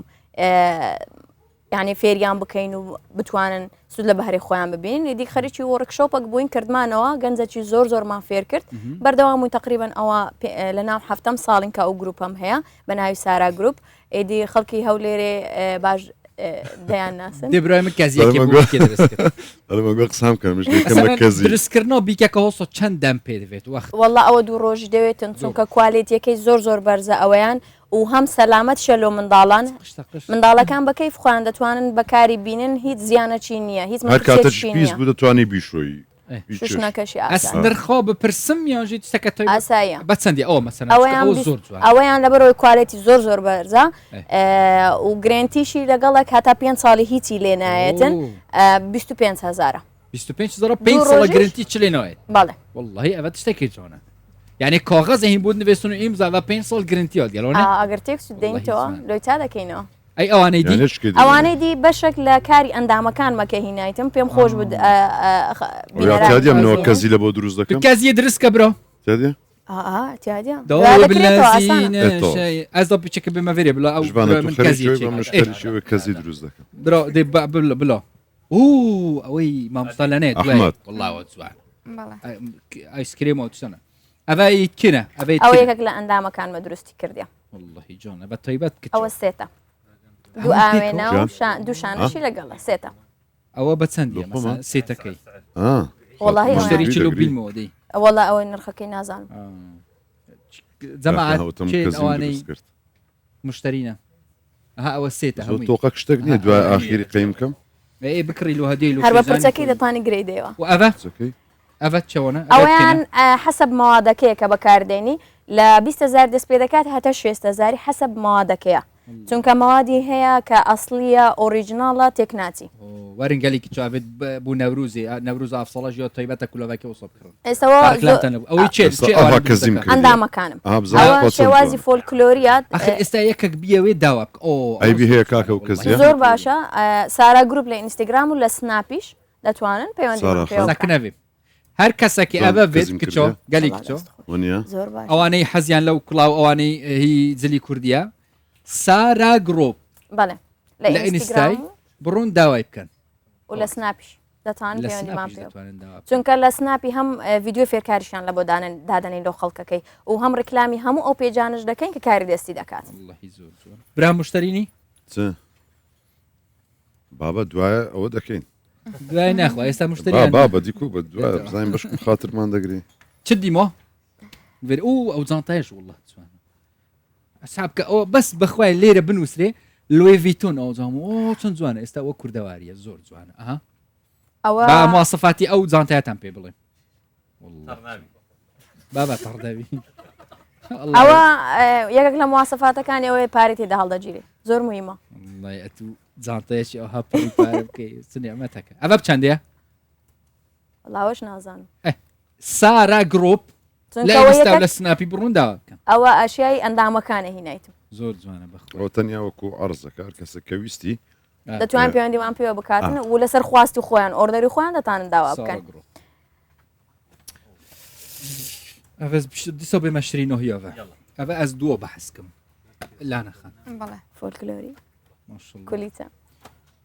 یعنی فێریان بکەین و بتوانن سود لە بەهری خۆیان ببین ئیدی خەریکی وەرکشۆپێک بووین کردمانەوە گەنجێکی زۆرمان فێر کرد بەردەوامووی تقریبان ئەوە لە ناو هەفتەم ساڵین کە ئەو گروپم هەیە بە ناوی سارا گروپ ئیدی خەڵکی هەولێرێ باش دەیان ناسن دەبرایم قسام درستکردنەوە بیکەکەەوە چەند دەم پێ دەبێت وەخت وەڵا ئەوە دوو ڕۆژ دەوێتن چونکە کوالیتیەکەی زۆر بەرزە ئەوەیان و هەم سەلامەت شەلۆ منداڵەکان بەکەی خۆیان دەتوانن بەکاری بینن هیچ زیانەچی نییە هیچ بوو دەتوانی بیشۆی شوشنەکەشی نرخۆ بپرسم یاژیت سەکەتۆی ئاسایە بە چەندی ئەوە مەسەن ئەوەیان لەبەرەوەی کوالێتی زۆر بەرزە و گرنتیشی لەگەڵک هەتا 5 ساڵی هیچی لێ نایەتن 25,000 گرنتی چ لێنەوەیت بەڵێ واللهی ئەوە تشتێکی جوانە یعنی کاغەز هین بود نوێستن و ئیمزا بە 5 ساڵ گرنتیۆ گەڵۆنە ئەگەر تێک سودەینەوە لۆی تا دەکەینەوە ئەوانەی دی بەشێک لە کاری ئەندامەکان مەکە هینایتم پێم خۆش بود کەزی لە بۆ دروست دەکەم کەزیە درست کە برۆ ئەس پیچەکە بمەێ بڵ کەزی دروست دەکەم بڵ ئەوەی مامۆستا لەنێت وڵاوە جوان ئایسکرێمەوە توسەنە ئەوەی کینە ئەوە یەکێک لە ئەندامەکان بە دروستی کردیا واللهی جۆنە بە تایبەت ئەوە سێتە دوو ئاوێنە و دووشانشی لەگەڵە سێتە ئەوە بە چەندی سێتەکەی وڵی چلو بینەوە دەی وڵا ئەوەی نرخەکەی نازانم جەماعەوانەی مشترینە ئەوە سێتە تۆقە شتێک نییە دوای ئاخیری قەیم بکەم بکڕی لە هەدەی هەر بە پرچەکەی دەتوانانی گرەی دێەوە و ئەvە چۆنە ئەویان حەسب ماوادەکەیە کە بەکاردێنی لە 20,000 دەست پێ دەکات هەتا 6,000 حەسب ماوادەکەیە چونکە ماوادی هەیە کە ئەسلیە ئۆریژناڵە تێکناتی وەرنگەلی چاوێت بوو نەوروزی نەوروز ئافسەڵە ژۆ تایبەتە کولەوەکی وسە بکڕن ئێستاەوەی ئەندامەکانم شێوازی فۆلکلۆریات ئێستا یەکێک بیاوێ داوا ئەیبی هەیە کاکە و کەزیە زۆر باشە سارا گروپ لە ئینستاگرام و لە سناپیش دەتوانن پەیوەندی هەر کەسێکی ئەوە بێت کچۆ گەلی کچۆ ئەوانەی حەزیان لەو کوڵاو ئەوانەی هی جلی کوردیە سارا گرۆپ بەڵێ لە ئینستای بڕۆن داوای بکەن و لە سناپیش دەتوانن پەیوەندیمان پێ چونکە لە سناپی هەم ڤیددیو فێرکاریشان لە بۆ دادنەی لەو خەڵکەکەی و هەم ڕکلامی هەموو ئەو پێجانش دەکەین کە کاری دەستی دەکات برا مشترینی بابە دوایە ئەوە دەکەین دوای ناخوا ئێستا مشتری بابە دیکو بە دوای بزانین بەشم خاترمان دەگری چ دیمۆ ئەو جانتایش وڵڵە ئەسابکە ئەوە بەس بەخوای لێرە بنووسێ لۆی ڤیتۆن ئەو جام چەند جوانە ئێستا وە کوردەواریە زۆر جوانە ئەوە مواسەفاتی ئەو جانتایەتان پێ بڵێن بابا تەڕداوی ئەوە یەکێک لە مواسەفاتەکانی ئەوەی پارێ تێدا هەڵدەگیرێ زۆر موهیمە جانتەیەکی ئەو هەپڕی پارە بکەی سنیعمەتەکە ئەوە بچەندەیە لاوەش نازانم سارا گرۆپ لە سناپی بڕونداوە ئەوە ئەشیای ئەندامەکانە هینایتم زۆر جوانە بەخۆ تەنیا وەکو ئەرزەکار کەسە کە ویستی دەتوان پەیوەندیمان پێوە بکاتن و لەسەر خواستی خۆیان ئۆردەری خۆیان دەتانن داوا بکەن ئەvez دیسە بێمە شرینەوەیەوە ئەوە ئەس دووە بەحسکم لانا خان بەڵێ فۆلکلۆری ماشاءالله کولیتە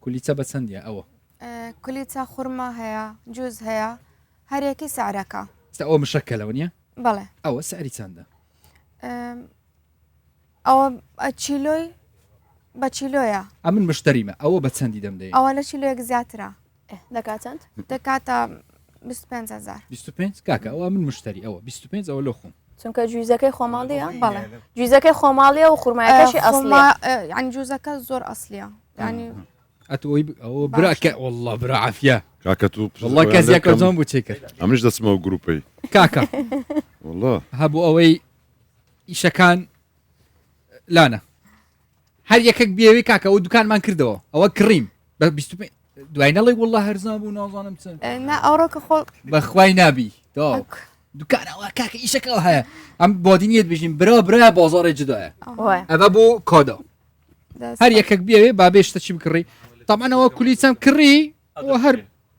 کولیچە بە چەندیە ئەوە کولیچە خوڕما هەیە جوز هەیە هەرێکی سعرەکە ئەوە مشەکەلەوە نییە بەڵێ ئەوە سعری چەندە ئەوە چیلۆی بە چیلۆیە ئەمن مشتریمە ئەوە بە چەندی دەمدەی ئەوە لە چیلۆیەک زیاترە دەکات چەند دەکاتە 25,000 25 کاکە ئەوە من مشتری ئەوە 25 ئەوە لە خۆم چونکە جویزەکەی خۆماڵیە بەڵێ جویزەکەی خۆماڵیە و خوورمایەکەشی ئەسڵە یعنی جوزەکە زۆر ئەسلیە ینی ئەتەوەی ئەوە براکە والله برا عافیە کاکە تو والله کەزیاکە زۆن بۆ چێ کرد ئەمنش دەچمەوە گروپی کاکە والله هەبوو ئەوەی ئیشەکان لانە هەر یەکەک بێوی کاکە ئەو دوکانمان کردەوە ئەوە کڕیم بە 25 دوای نەڵێ والله هەرزان بوو نازانم چ نا ئەوڕۆکە خۆ بەخوای نابی دوکانەوە کاکە ئیشەکەەوە هەیە ئەم بۆدینیت بژین برا بازارێ جدایە ئەوە بۆ کۆدا هەر یەکەک بێوێ بابێشتە چی بکڕی تامانەوە کولیچەم کڕی ئەوە هەر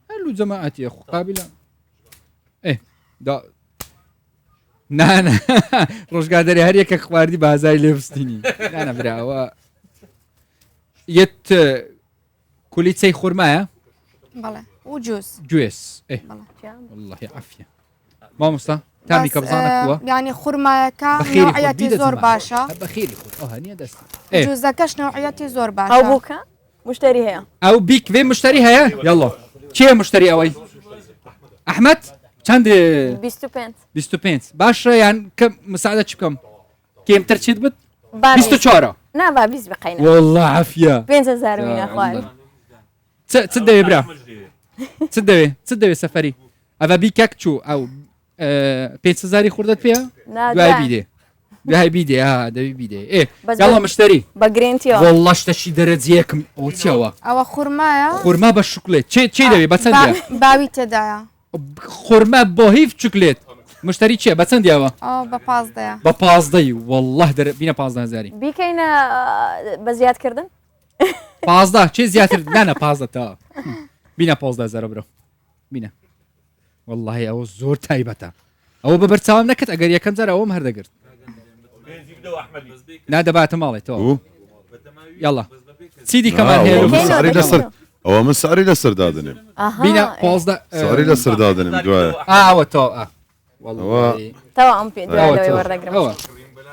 هەلو جەماعەتیە قابلە دا نانە ڕۆژگادەری هەر یەکە خواردی بازای لێبستنی نانە براوە یەت کولیچەی خورمایە بەڵێ و جوز گوێس والله عافیە مامۆستا تامی کە بزانە کووە ینی خوورمایەکە نوعەتی زۆر باشە بەخێری خۆت هەنیە دەست جوزەکەش نوعەتی زۆر باشە ئەو بووکە مشتری هەیە ئەو بیکوێ مشتری هەیە یاڵڵا چیە مشتری ئەوەی ئەحمەد چەند 25 باشە یان کە مساعدە چ بکەم کێمتر چیت بت 24 نابا 20 بقینە والله عافیە 5,000 مینە خوارد چ دەوێ برا چ دەوێ سەفەری ئەڤە بیکەک چوو ئەو 5,000 خوردت پێە دوای بیدێ دوای بیدێ دەوی بیدێ یاڵڵا مشتری بە گرنتیەوە والله شتەشی دەرەجیەکم ئەو چیەوە ئەوە خوورمایە خورما بە شوکلێت چی دەوێ بە چەندە باوی تێدایە خورما بۆ هیف چوکلێت مشتری چیە بە چەندیاوە بە 15 بە 15 والله بینە 15,000 بیکەینە بە زیادکردن 15 چێ زیاتر نانە 15 تا بینە 15,000 برۆ بینە والله ئەوە زۆر تایبەتە ئەوە بە بەرچاوم نەکرد ئەگەر یەکەم جار ئەوەم هەردەگرت نادەباتە ماڵێ تۆ یاڵڵا چی دیکەمان هەیە ئەوە من ساری لەسەر دادنێم بینە 15 ساری لەسەر دادنێم دوایە ئەوە تۆ تەوا ئەم پێ وەردەگرم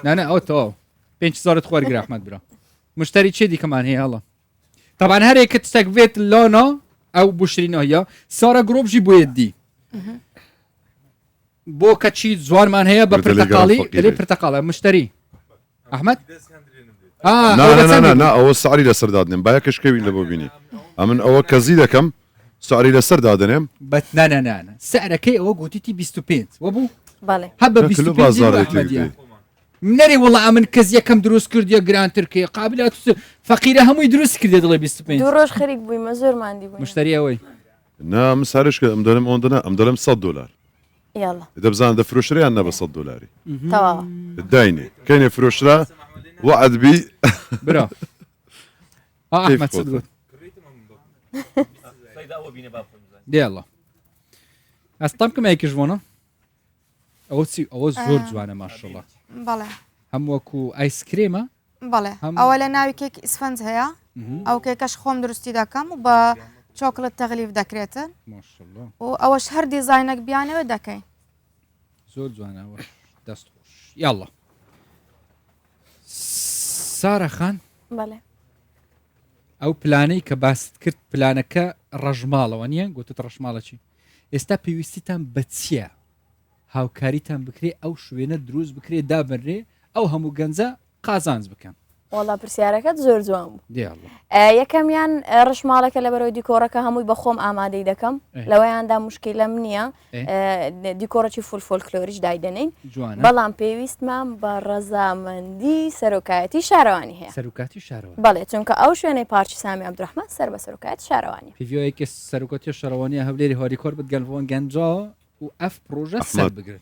نانە ئەو تۆ 5,000 خوارگرا ئەحمەد برا مشتری چێ دیکەمان هەیە هەڵە طبعا هەرێکە تشتێک بێت لۆنە ئەو بشرینەوەیە سارە گرۆبژی بۆیە دی بۆ کەچی جوانمان هەیە بە پرتەقاڵی لێ پرتەقاڵە مشتری ئەحمەد ئەوە ساری لەسەر دادنێم باە کەشکەوین لە بۆ بینی ئەمن ئەوە کەزی دەکەم ساری لەسەر دادنێم بەت نانە سعرەکەی ئەوە گوتیتی 25 وە بوو بەڵێ هە بە 25 نەری وڵە ئەمن کەس یەکەم دروست کردیە گرانترکێ قابلات فەقیرە هەمووی دروست کردێ دڵێ 25 دوو ڕۆژ خەریک بوویمە زۆر مادی بووی مشتری ئەوەی نا من سارش کە ئەم دەرم ئەوەندەنا ئەم دەرم $100 یاڵڵا دەبزان دەفرۆشریان نە بە $100 تەواوە داینێ کەینێ فرۆشرا وعدبی برا ئەحمەد چ گوت دیاڵڵا ئەستام کەمێکیش بۆنە ئەوە زۆر جوانە ماشەڵڵا بەڵێ هەم وەکو ئایسکرێمە بەڵێ ئەوە لە ناوی کێک ئیسفەنج هەیە ئەو کێکەش خۆم درستی دەکەم و بە چۆکلت تەغلیف دەکرێتن و ئەوەش هەر دیزاینەک بیانەوە دەکەین زۆر جوانەوە دەست خۆش یاڵڵا سارە خان بەڵێ ئەو پلانەی کە باست کرد پلانەکە ڕەژماڵەوە نییە گوتت ڕەشماڵە چی ئێستا پێویستیتان بە چییە هاوکاریتان بکرێ ئەو شوێنە دروست بکرێ دابنرێ ئەو هەموو گەنجە قازانج بکەن وڵا پرسیارەکەت زۆر جوان بوو یەکەمیان ڕشماڵەکە لە بەرەوەی دیکۆڕەکە هەمووی بە خۆم ئامادەی دەکەم لەوەیاندا مشکلم نییە دیکۆڕەی فولکلۆریش دایدنین بەڵام پێویستمان بە ڕەزامەندی سەرۆکایەتی شارەوانی هەیە سەرۆکاتی شارەوە بەڵێ چونکە ئەو شوێنەی پارچی سامی عەبدوڕەحمان سەر بە سەرۆکایەت شارەوانی پیڤۆیەکی سەرۆکەتی شارەوانی هەولێری هۆریکۆر بگەلڤۆن گەنجا و ئەف پرۆژە سەر بگرن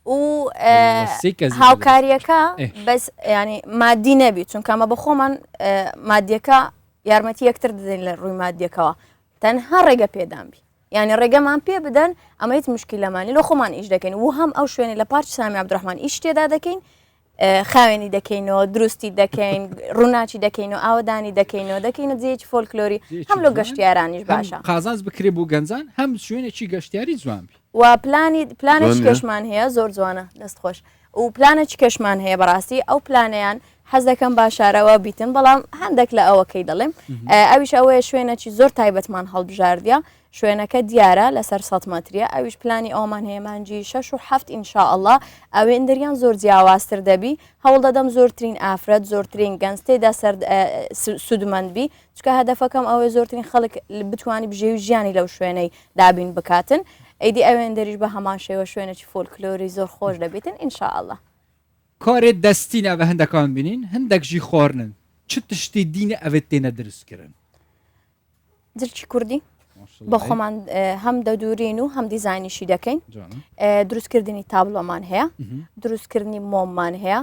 و هاوکاریەکە بەس ینی مادی نەبی چونکە ئەمە بە خۆمان مادیەکە یارمەتی یەکتر دەدەین لە ڕووی مادیەکەەوە تەنها ڕێگە پێدانبی ینی ڕێگەمان پێ بدەن ئەمە هیچ مشکلەمانی لە خۆمان ئیش دەکەین و هەم ئەو شوێنی لە پارچ سامی عەبدوڕەحمان ئیش تێدا دەکەین خاوێنی دەکەینەوە دروستی دەکەین ڕووناچی دەکەینەوە ئاوەدانی دەکەینەوە جێکی فۆلکلۆری هەم لە گەشتیارانیش باشە قازانز بکرێ بۆ گەنجان هەم شوێنێکی گەشتیاری جوان و پلانێکی کەشمان هەیە زۆر جوانە دەستخۆش و پلانێکی کەشمان هەیە بەڕاستی ئەو پلانیان حەز دەکەم باشارەوە بیتن بەڵام هەندێک لە ئەوەکەی دەڵێم ئەویش ئەوەیە شوێنێکی زۆر تایبەتمان هەڵبژاردیە شوێنەکە دیارە لەسەر 100 مەتریە ئەویش پلانی ئەومان هەیەمانجی 6 و 7 ئینشاءالله ئەوێندریان زۆر جیاوازتر دەبی هەوڵ دەدەم زۆرترین ئافرەت زۆرترین گەنج تێدا سودمەندبی چکە هەدەفەکەم ئەوەی زۆرترین خەڵک بتوانی بژێوی ژیانی لەو شوێنەی دابین بکاتن ئەیدی ئەوێندەریش بە هەمان شێوە شوێنێکی فۆلکلۆری زۆر خۆش دەبێتن ئینشاءالله کارێت دەستینە بە هەندەکان بینین هەندێکژی خۆرنن چ تشتی دینە ئەوێت تێنە دروستکردن جرکی کوردی بە خۆمان هەم دەدورین و هەم دیزانیشی دەکەین دروستکردنی تابلۆمان هەیە دروستکردنی مۆممان هەیە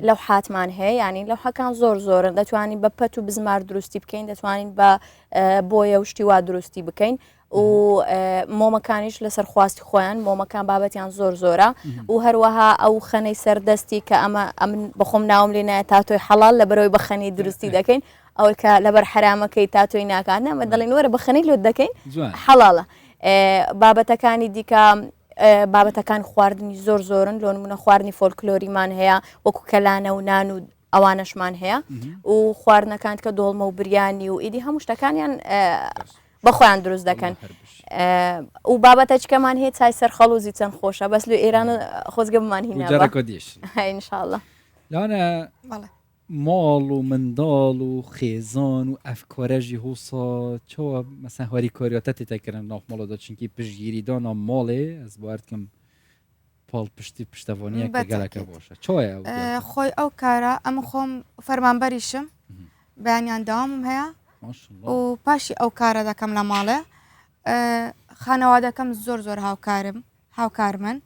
لەو حاتمان هەیە ینی لەو حەکان زۆر زۆرن دەتوانین بە پەت و بزمار دروستی بکەین دەتوانین بە بۆیە وشتی وا دروستی بکەین و مۆمەکانیش لەسەر خواستی خۆیان مۆمەکان بابەتیان زۆر زۆرە و هەروەها ئەو خەنەی سەردەستی کە ئەمە بەخۆم ناوم لێ نایە تاتۆی حەڵال لە بەرەوەی بەخەنی دروستی دەکەین ئەوەی کە لەبەر حرامەکەی تاتۆی ناکات نەمە دەڵێن وەرە بەخەنەی لۆت دەکەین حەڵاڵە بابەتەکانی دیکە بابەتەکان خواردنی زۆر زۆرن لۆ نمونە خواردنی فۆلکلۆریمان هەیە وەکو کەلانە و نان و ئەوانەشمان هەیە و خواردنەکان کە دۆڵمە و بریانی و ئیدی هەموو شتەکانیان بەخۆیان دروست دەکەن و بابەتە چکەمان هەیە چای سەر خەڵوزی چەند خۆشە بەس لە ئێرانە خۆزگە بمان هینە ئینشاءالله لاانە ماڵ و منداڵ و خێزان و ئەفکۆرەژی هوسا چۆوە مەسەن هەواری کۆریۆتە تێتەکردن ناو ماڵەدا چونکی پشتگیری دانا ماڵێ ئەس باردکەم پاڵ پشتی پشتەوانیە کە گەلەکە باشە چۆیە خۆی ئەو کارە ئەمە خۆم فەرمانبەریشم بەیانیان داوامم هەیە و پاشی ئەو کارە دەکەم لە ماڵێ خانەوادەکەم زۆر زۆر هاوکارمن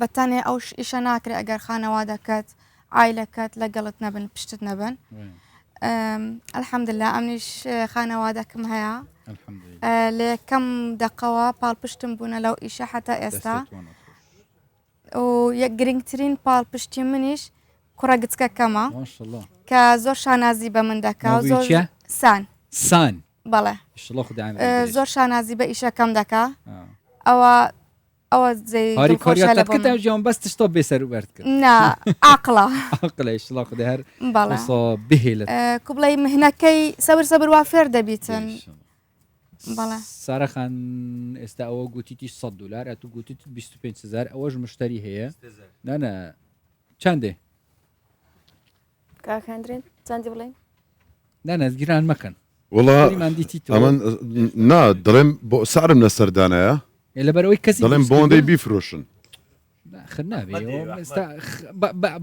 بەتەنێ ئەو ئیشە ناکرێ ئەگەر خانەوادەکەت ئایلەکەت لەگەڵت نەبن پشتت نەبن ئەلحەمدلله ئەمنیش خانەوادەکەم هەیە لە یەکەم دەقەوە پاڵپشتم بوونە لەو ئیشە حتا ئێستا و یەک گرنگترین پاڵپشتی منیش کوڕە گچکەکەمە کە زۆر شانازی بە من دەکا زۆر سان بەڵێ زۆر شانازی بە ئیشەکەم دەکا ئەوە جیان بەستش تۆ بێسەر و بەرد کرد نا عاقڵە هەر بهێلت کوبڵی مهنەکەی سەبر وا فێر دەبیتن بەڵێ سارەخان ئێستا ئەوە گوتیتی $100 ئەتو گوتیت 25,000 ئەوەش مشتری هەیە نانە چەندێ کاکەندرێن چەندی بڵێن نانە گیران مەکەن ئەمە نا دڵێم بۆ سارم لە سەردانەیە لەبەرەوەی کەسی دەڵێم بۆندەی بیفرۆشن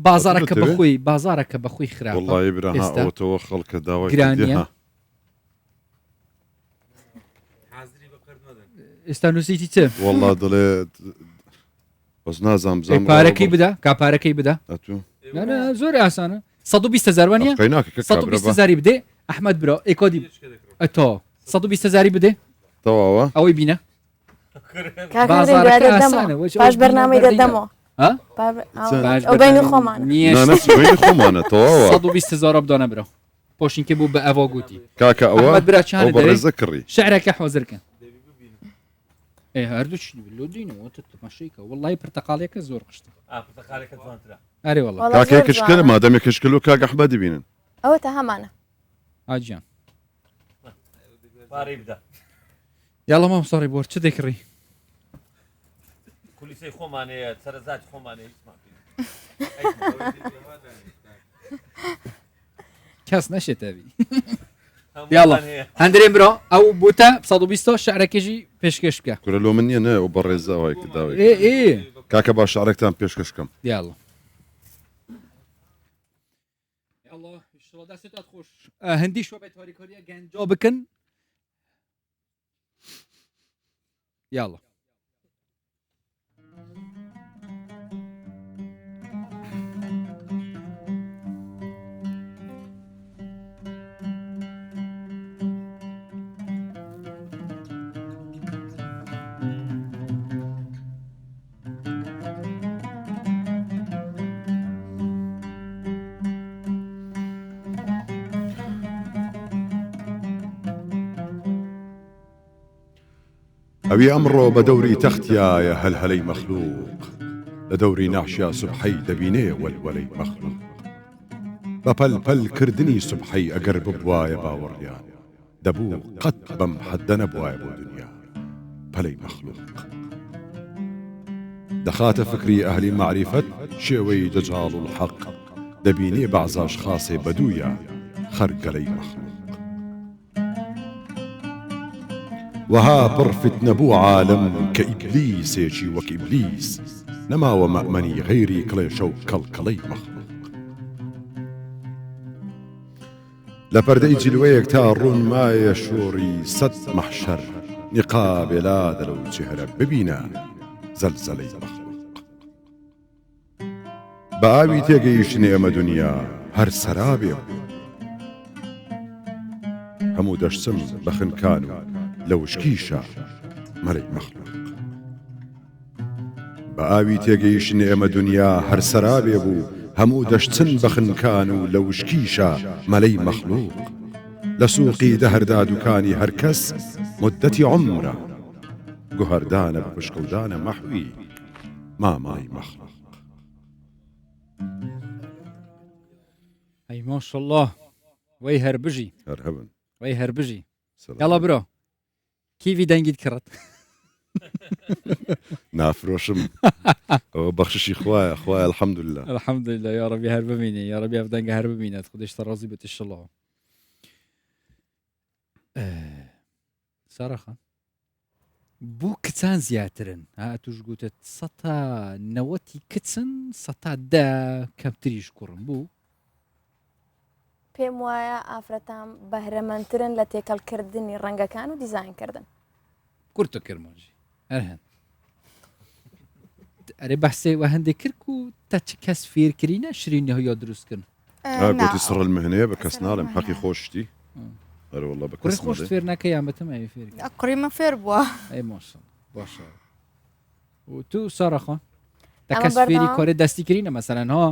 بازارەکە بەخۆی بازارەکە بەخۆی خراپ وڵی براهاوەتەوە خەڵکە داوای گرانیە ئێستا نووسیتی چ وڵا دەڵێت بەس نازام پارەکەی بدە کاپارەکەی بدە زۆر ئاسانە 120,000 وانە 120,000 بدێ ئەحمەد برا ئێکۆدی ئەتۆ 120,000 بدێ تەواوە ئەوەی بینە باش بەرنامەی دەدەمەوە بین خۆمانە تەواوە 120,000 بدانە برا پۆشینکە بوو بە ئەوە گوتی کاکە ئەوە بەڕێزە کڕی شعرەکە حۆزرکە هەردوو لۆ دینەوە تماشیکە وڵی پرتەقالێکە زۆر قشتە ئەرێ وڵ کاکە کشکە مادەمێ کشکل و کاکە ئەحمەد دەبینن ئەوە تا هەمانە ئاجیان یاڵە مام سۆڕی بۆ چ دەکڕی کولیسەی خۆمانەیە سەرزاتی خۆمانەیە کەس نەشێتەوی یاڵە هەندێن برۆ ئەو بوتە 120 شعرەکەژی پێشکەش بکە کورە لۆ من نیە نە و بەڕێزەوەی کرداوی کاکە با شعرێکتان پێشکەشکەم یاڵە خۆش هەندی شۆ بێت هۆریکۆریە گەنجۆ بکن یاڵە ئەوی ئەمڕۆ بە دەوری تەختیایە هەلهەلەی مەخلووق لە دەوری ناشیا سوبحەی دەبینێ وەلوەلەی مەخلووق بە پەلپەلکردنی سوبحەی ئەگەر ببوایە باوەڕیان دەبوو قەت بەم حەددە نەبوایە بۆ دنیا پەلەی مەخلووق دەخاتە فکری ئەهلی معریفەت شێوەی دەجاڵ و الحەق دەبینێ بەعزاش خاسێ بەدوویە خەرگەلەی مەخلووق وها پڕ فتنە بوو عالم کە ئیبلیسێکی وەک ئیبلیس نەماوە مەئمەنی غەیری کڵێشە و کەڵکەڵەی مەخلووق لە پەردەی جلوەیەک تا ڕوون مایە شۆڕی سەد مەحشەر نیقابێ لادە لەو چێهرە ببینە زەلزەلەی مەخلووق بە ئاوی تێگەیشتنی ئەمە دنیا هەر سەرابێ هەموو دەشتم بە خنکان و لە وشکیشە مەلەی مەخلووق بە ئاوی تێگەیشتنی ئەمە دنیا هەر سەرابێ بوو هەموو دەشتن بە خنکان و لە وشکیشە مەلەی مەخلووق لە سووقی دەهەردا دوکانی هەر کەس مدەتی عومرە گوهەردانە بە پشکەودانە مەحوی مامای مەخلووق ئەی ماشەڵڵا وەی هەربژی هەر هەبن وەی هەربژی یاڵا برۆ کیوی دەنگیت کڕت نافرۆشم ئەوە بەخششی خوایە خوایە الحەمدوللا الحەمدوللا یا ڕەبی هەر ببینێ یا ڕەبی ئەف دەنگە هەر ببینێت خودش تەڕازی بێت ئینشەڵڵا سارەخان بوو کچان زیاترن ها توش گوتت سەتا نەوەتی کچن سەتا دا کەمتریش کوڕم بوو پێم وایە ئافرەتان بەهرەمەندترن لە تێکەڵکردنی ڕەنگەکان و دیزاینکردن کورتە کرمانجی هەر هەن ئەرێ بەحسێ وە هەندێک کرد و تا چ کەس فێرکردینە شرینە هەیە دروستکردن گوتی سڕ المهنەیە بە کەس ناڵێم حەقی خۆشتی ئەرە وەڵڵا بە کەس خۆش فێر نەکە یامەتم ئەوی فێر قڕیمە فێر بووە ئەی ماشڵ باشە و تو سارەخۆن دەکەس فێری کارێ دەستیکردینە مەسەلەن ها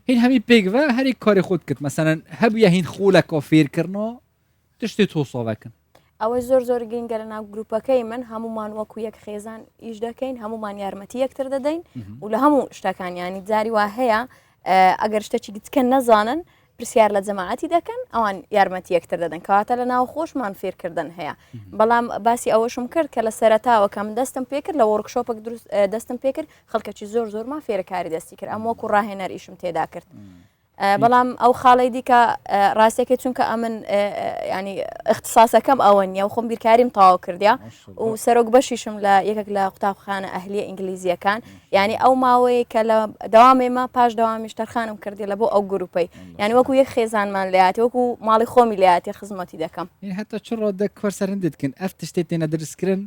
هین هەمی پێکڤە هەری کاری خۆت کرد مەسەلەن هەبوویە هین خۆلەکە فێرکردنەوە تشتی تۆساوەکەن ئەوەی زۆر زۆر گرنگە لە ناو گروپەکەی من هەمومان وەکو یەک خێزان ئیش دەکەین هەمومان یارمەتی یەکتر دەدەین و لە هەموو شتەکانیانی جاری وا هەیە ئەگەر شتێکی دیکە نەزانن پرسیار لە جەماعەتی دەکەن ئەوان یارمەتی یەکتر دەدەن کەواتە لە ناو خۆشمان فێرکردن هەیە بەڵام باسی ئەوەشم کرد کە لە سەرەتاوە کە من دەستم پێکرد لە وەرکشۆپێک دەستم پێکرد خەڵکەکی زۆر زۆرمان فێرەکاری دەستی کرد ئەم وەکو ڕاهێنەر ئیشم تێدا کرد بەڵام ئەو خاڵی دیکە ڕاستێکی چونکە ئەمن ینی اختصاسەکەم ئەوە نیە و خۆم بیرکاریم تەواو کردیا و سەرۆک بەشیشم لە یەکێک لە قوتابخانە ئەهلیە ئینگلیزیەکان ینی ئەو ماوەیە کە لە دەوامێمە پاش دەوامیش تەرخانم کردی لە بۆ ئەو گروپەی ینی وەکو یەک خێزانمان لایەتی وەکو ماڵی خۆمی لایەتی خزمەتی دەکەم هەتا چڕۆ دەکوەر سەرندتکن ئەف تشتێت تێنە دروستکردن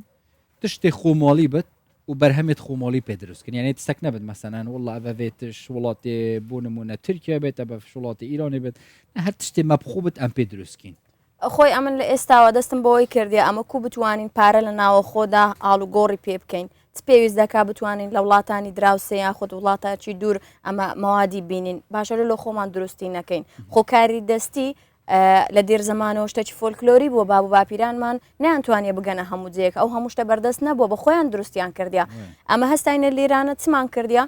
تشتێک خۆماڵی بێت و بەرهەمێت خۆماڵی پێ دروستکردن یعنی تستەک نەبێت مەسەلەن وڵڵا ئەڤێتش وڵاتی بۆ نمونە تورکیا بێت بە وڵاتی ئیرانی بێت هەر تشتێ مەبخۆ بێت ئەم پێ دروستکەین خۆی ئەمن لە ئێستاوە دەستم بۆەوەی کردی ئەمە کو بتوانین پارە لە ناوە خۆدا ئاڵوگۆڕی پێ بکەین پێویست دەکا بتوانین لە وڵاتانی دراوسێ یاخود وڵاتاکی دوور ئەمە مەوادی بینین باشە لە خۆمان دروستی نەکەین خۆکاری دەستی لە دێر زمانەوە شتێکی فۆلکلۆری بووە باب و باپیرانمان نیانتوانێ بگەنە هەموو جێک ئەو هەموو شتە بەردەست نەبووە بە خۆیان دروستیان کردیا ئەمە هەستاینە لێرانە چمان کردیا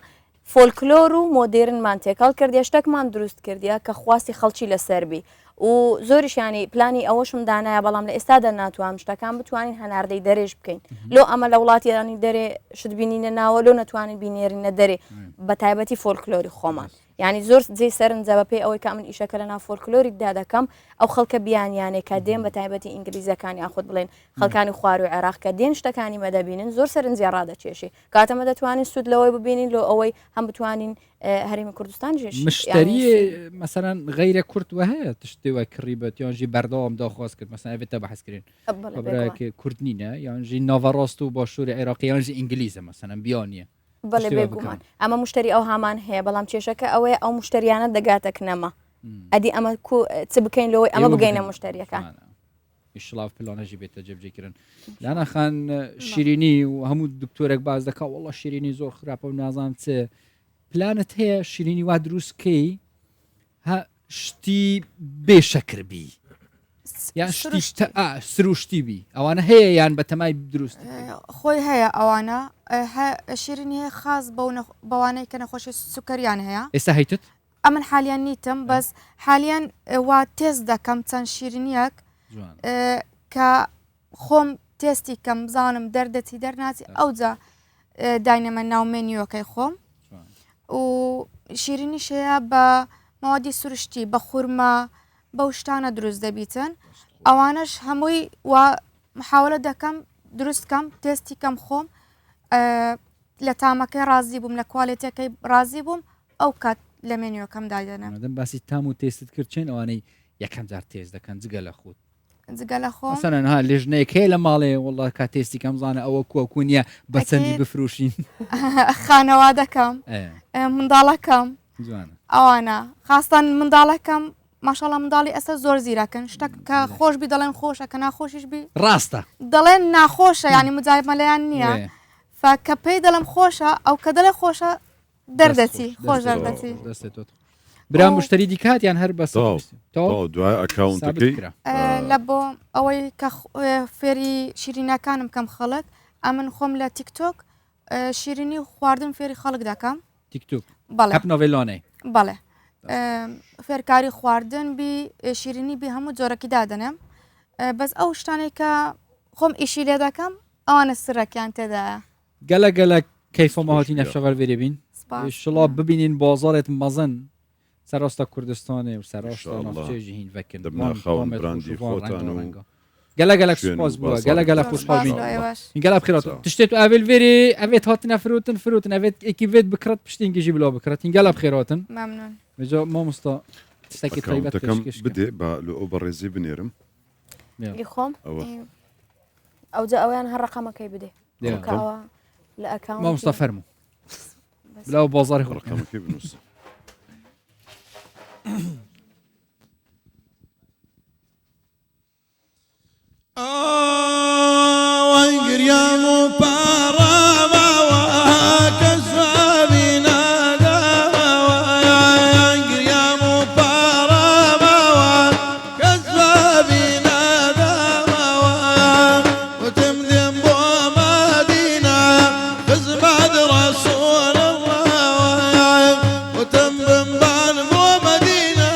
فۆلکلۆر و مۆدێرنمان تێکەڵ کردیا شتێکمان دروست کردیا کە خواستی خەڵکی لەسەربی و زۆریشیانی پلانی ئەوەشم دانایە بەڵام لە ئێستادا ناتوانم شتەکان بتوانین هەناردەی دەرێژ بکەین لۆ ئەمە لە وڵاتیانی دەرێ شت بینینە ناوە لۆ نەتوانین بینێرینە دەرێ بە تایبەتی فۆلکلۆری خۆمان ینی زۆر جێ سەرنجە بە پێی ئەوەی کە من ئیشەکە لە ناو فۆلکلۆریدا دەکەم ئەو خەڵکە بیانیانێک کە دێن بە تایبەتی ئینگلیزەکانی یاخود بڵێن خەڵکانی خوار و عێراق کە دێن شتەکانی مەدەبینن زۆر سەرنجیا ڕادەچێشی کاتەمە دەتوانین سوود لەوەی ببینین لۆ ئەوەی هەم بتوانین هەرێمی کوردستان جێش مشتری مەسەلەن غەیرە کورد وە هەیە تشتێوە کڕیبەت یانژی بەردەوام داخواست کرد مەسەلەن ئەوێتە بەحەزکردن بەبراکە کورد نینە یانژی ناڤەڕاست و باشووری عێراقی یانژی ئینگلیزە مەسەلەن بیانیە بەڵێ بێگومان ئەمە مشتری ئەو هامان هەیە بەڵام کێشەکە ئەوەیە ئەو مشتریانە دەگاتە کنەمە ئەدی ئەمە چ بکەین لەوەی ئەمە بگەینە مشتریەکان ئیشلااف پلانەژی بێتە جێبجێکردن لاەخان شیرینی و هەموو دکتۆرێک باز دەکا وڵە شیرینی زۆر خراپە و نازان چ پلانت هەیە شیرینی وا دروستکەی شتی بێشەکردبی یان سروشتی بی ئەوانە هەیە یان بە تەمای دروست خۆی هەیە ئەوانە شیرینی هەیە خاص بەوانەی کە نەخۆشی سوکەریان هەیە ئێستا هەیتت ئەمن حالیان نیتم بەس حالیان وا تێست دەکەم چەند شیرینیەک کە خۆم تێستی کەم بزانم دەردەتی دەرناچی ئەوجا داینەمە ناو مێنیۆکەی خۆم و شیرینی شەیە بە ماوەدی سروشتی بە خورما بەو شتانە دروست دەبیتن ئەوانش هەمووی وا محاولە دەکەم دروستکەم تێستی کەم خۆم لە تامەکەی ڕازی بووم لە کوالێتەکەی ڕازی بووم ئەو کات لە مێنیۆکەم دادەنم دەم باسی تام و تێستت کرد چێن ئەوانەی یەکەم جار تێز دەکەن جگە لە خۆت جگە لە خۆم سەرەنها لێژنەیەک هەیە لە ماڵێ وڵڵا کا تێستی کەم زانە ئەوە کووەکوونیە بە چەندی بفرۆشین خانەوادەکەم منداڵەکەم ئەوانە خاستان منداڵەکەم ماشاڵە منداڵی ئەستا زۆر زیرەکەن شتێک کە خۆش بی دەڵێن خۆشە کە ناخۆشیش بی ڕاستە دەڵێن ناخۆشە ینی مجایمەلەیان نییە فکە پێی دەڵم خۆشە ئەو کە دەڵێ خۆشە دەردەچی خۆش دەردەچی برا مشتری دیکات یان هەر بەس دوای ئەکاونتەکەی لە بۆ ئەوەی کە فێری شیرینەکانم کەم خەڵک ئەمن خۆم لە تیکتۆک شیرینی خواردن فێری خەڵک دەکەم تیکتۆک بەڵێ نۆڤێلۆنەی بەڵێ فێرکاری خواردن بی شیرینی بی هەموو جۆرەکی دادنم بەس ئەو شتانێک کە خۆم ئیشی لێ دەکەم ئەوانە سرەکیان تێدایە گەلە گەلە کەیفۆمەهاتی نەفشەوەر وێرە بین شڵا ببینین بازارێت مەزن سەرڕاستە کوردستانی و سەرڕاستە ناوچێژی هین vekن خاوەن براندی خۆتان و گەلە گەلک سپاس بووە گەلە گەلە خوشحاڵ بین گەلە بخیرات تشتێت و ئەڤل وێری ئەوێت هاتنە فرۆتن ئەوێت ئێکی وێت بکرێت پشتینگیژی بڵاو بکرێت هین گەلە بخیراتن مەمنون بێجا مامۆستا تشتێکی تایبەت بدێ بە لە ئەو بەڕێزی بنێرم خۆم ئەوجا ئەویان هەر ڕقەمەکەی بدێ لە ئەکاونت مامۆستا فەرموو بلاو بازاری ڕقەمەکەی بنووس وانقريام وبارما وكسبابنا وانقريام وبارما وكسبابنا وتمذم بومدينة خزباد رسول الله وتمذم بومدينة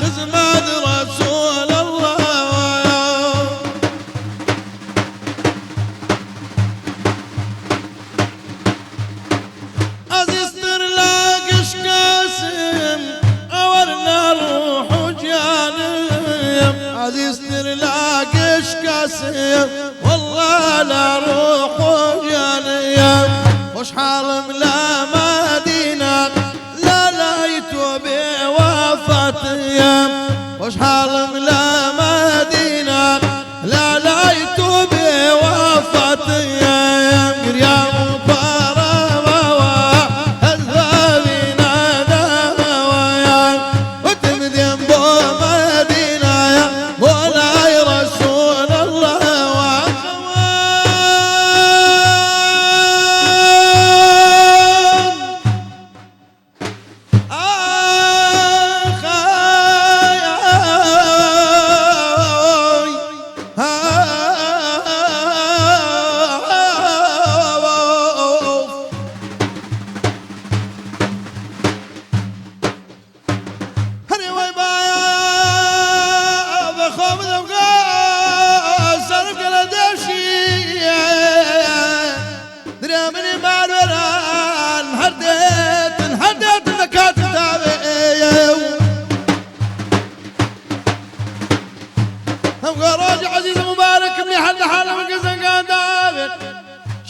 خزباد رسول الله والله لا روح وجانية وش حالم لا مدينة لا لا يتوبي وفاتية وش حالم لا مدينة لا لا يتوبي وفاتية يا مبارما وهذابينا دمويا وتمذن بو مدينة ولا رسول الله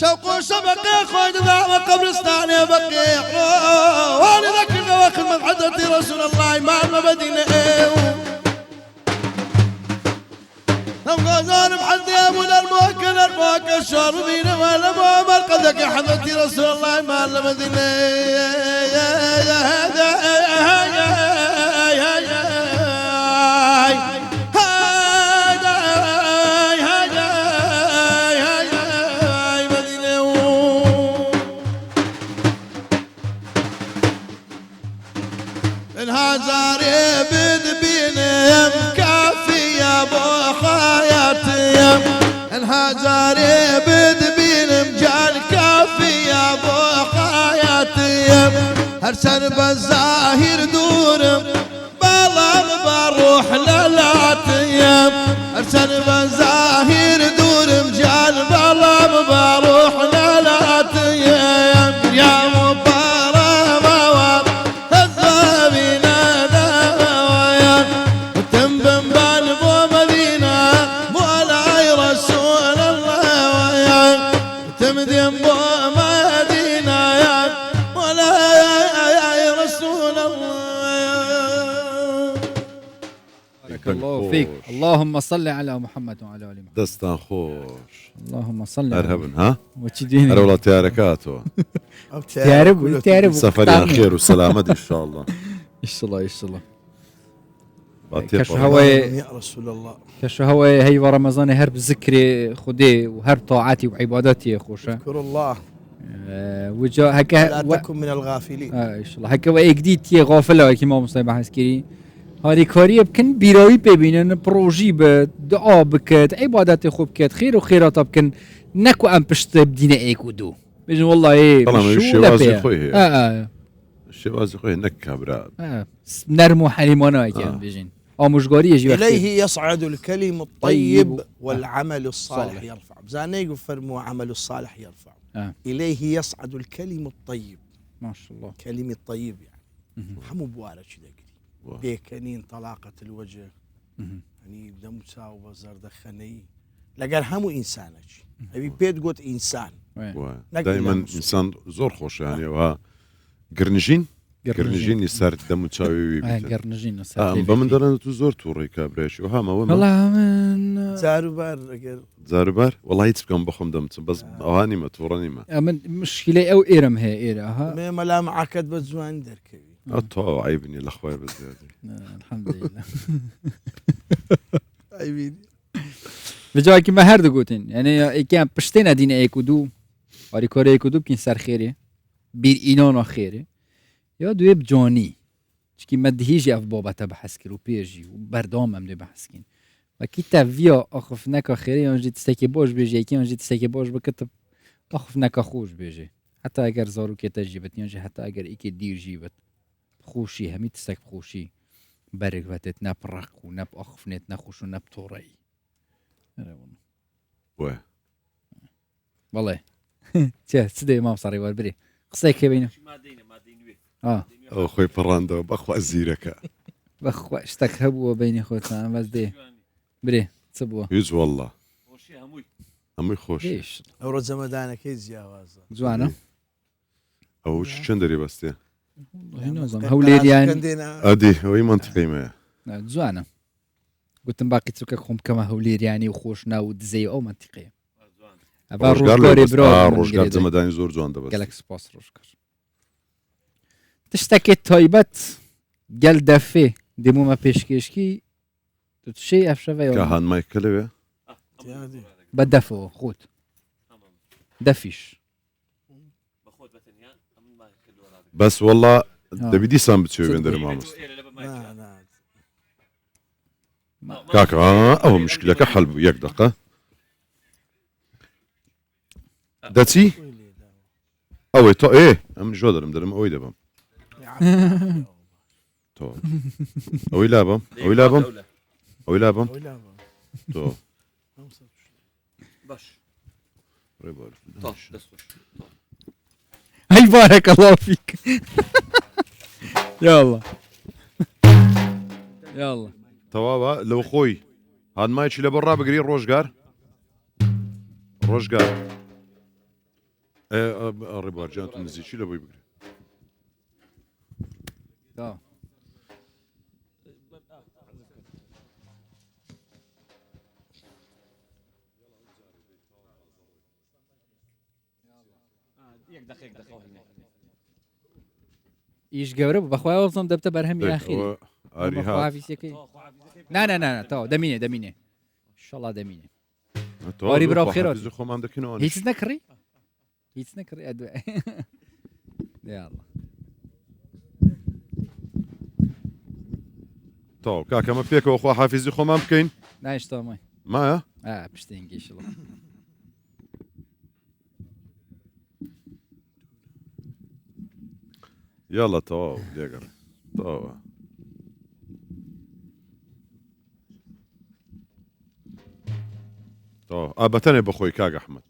شوق وسبق خوج ذا قبرستان بقيع وانا ذكرنا واخذ من حضرة رسول الله مع المدينة نبغى بحد يا ابو الموكل الشاربين ولا مؤمر قدك يا حضرة رسول الله مع المدينة الهزاري بذبين مكافي يا بو هزاري بدبين مجال كافي يا ابو حياتي هرسن بالزاهر دور بلا بروح للاتي هرسن بالزاهر دور مجال بلا بروح للاتي يا مبارك الزابينا دوايا تنبن بالبو مدينة مولاي رسول الله ويا تمدين بو مدينة يا مولاي رسول الله. بارك الله فيك. اللهم صل على محمد وعلى ال محمد. دستان خوش اللهم صل ارهبن ها وتشديني هلا والله تياركاتو تعرف سفريان خير وسلامة ان شاء الله ان شاء الله ان شاء الله. بعطيك يا رسول الله كش هو هي ورمضان هرب ذكري خدي وهرب طاعاتي وعباداتي يا خوشا. اذكر الله وجا هكا لا تكن من الغافلين. ان شاء الله هكا واي جديد تي غافله كيما مصطفى حسكري هذه كاريه بكن بيراوي ببينن بروجي بدعاء بكت عباداتي خوب كت خير وخيرات بكن نكو ام بشت بدينا ايكودو بيجن والله ايه طالما الشيء وازي خوي الشيء وازي خوي نكها براد نرمو حليمانا كان بيجن مشغاري يجي إليه يصعد الكلم الطيب والعمل الصالح يرفع زاني يفرموا عمل الصالح يرفع إليه يصعد الكلم الطيب ما شاء الله كلمة الطيب يعني حمو بوارد شدقري بيكنين طلاقة الوجه يعني بدم مساوبة زردخني لقال همو إنسانك أبي بيت قلت إنسان دائما إنسان زور خوش يعني وها قرنجين يسار دم تساوي قرنجين يسار بمن درنا تزور توري كابريش وها ما والله من زاربار والله يتسكن بخم دمت بس اواني ما توراني ما من مشكله او ايرم هي ايرا ها ما لا معك بزوان دركي اتو عيبني الاخويا بزياده الحمد لله عيبني بجاي كما هرد قوتين يعني كان بشتنا دين ايكودو اري كوري ايكودو كين سر خيره بير اينان خيره یا دوی بجانی چکی مدهیجی اف بابا تا بحث کرد و پیجی و بردام هم بحث کن و کی تاویا آخف نکا خیری آنجی تستکی باش بیجی یکی آنجی تستکی باش بکت آخف نکا خوش بیجی حتی اگر زارو که تجیبت یانجی حتی اگر ایکی دیر جیبت خوشی همی تستک خوشی برگ وتت نب رق و نب آخف نت نخوش و نب طوری والله چه سده امام صاری وار بری قصه که بینه خوي براندو بخوا زيرك بخوا اشتك هبوا بيني خوتنا بس دي بري تصبوا يز والله امي خوش ليش او رزمدانه كيز يا وازا زوانا او شندري بس دي نظام هولير يعني ادي هو منطقي ما زوانا قلت باقي ترككم كما هولير يعني وخوشنا ودزي او منطقيه روجار روجار زمداني زور زوان ده بس جالكس باس روجار تشتكي طيبت قال دفي دمو ما بيشكيشكي تشي افشفه كهان ما يكلبه بدفو خوت دفيش بس والله دبيدي سام بتشوي بندر مامس كاكا او مشكله كحل ياك دقه داتي او تو ايه ام جودر مدرم اوي دبم تو اوي لابم اوي لابم اوي لابم تو باش هاي بارك الله فيك يلا يلا توابا لو خوي هاد ما يجي لبرا بقري روجار الربار جانت نزيد شي لبي بقري ايش قرب بخويا وصم دبت برهم يا اخي لا تو دمينه ان شاء الله دمينه واري برا خيرات هيك تنكري ادوي يلا تو كاكا ما فيك اخو حافظي خو ما ممكن لا اشتا ماي ما بشتين الله. يلا تواو ديقر تواو تواو بتاني بخوي كاق أحمد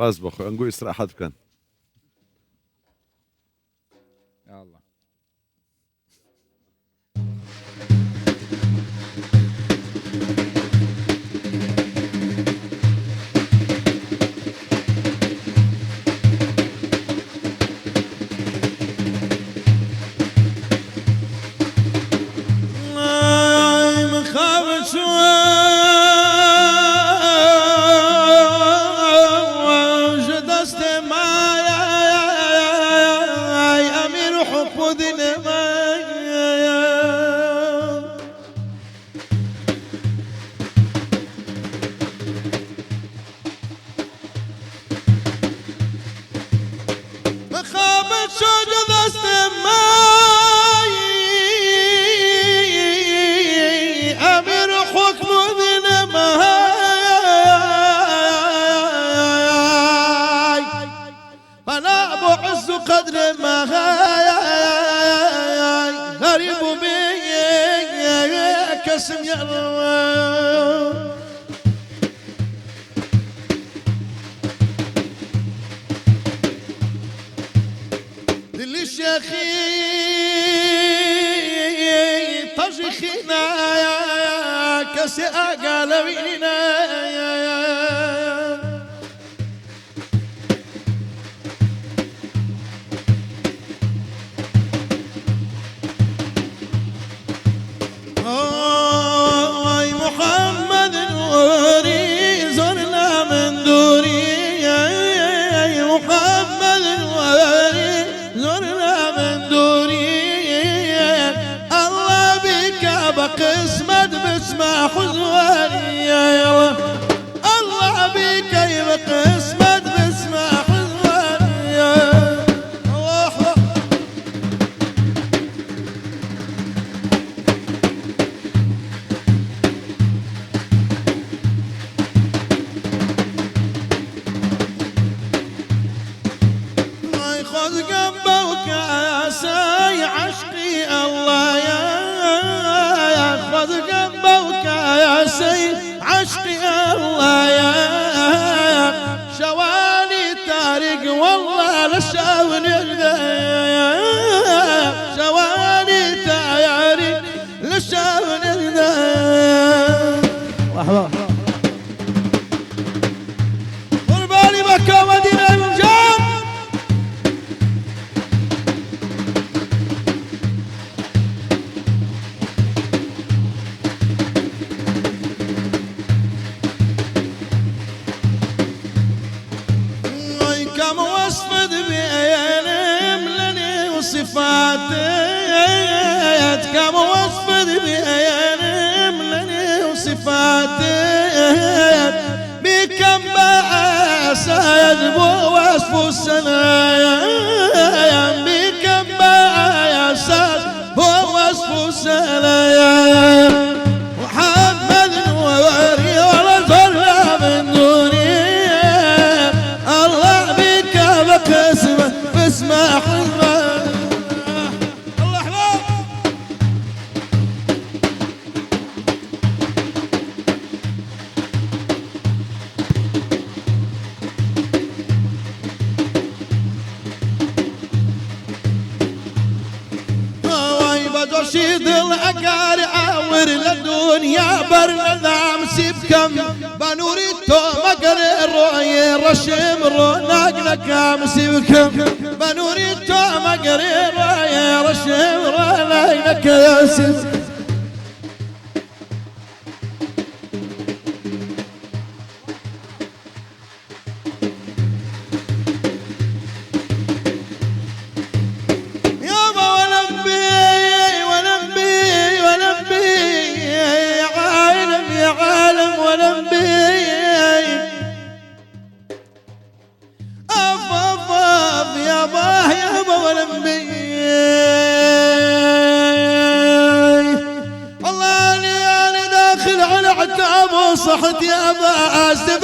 بس بخوي نقول استراحة كان يلا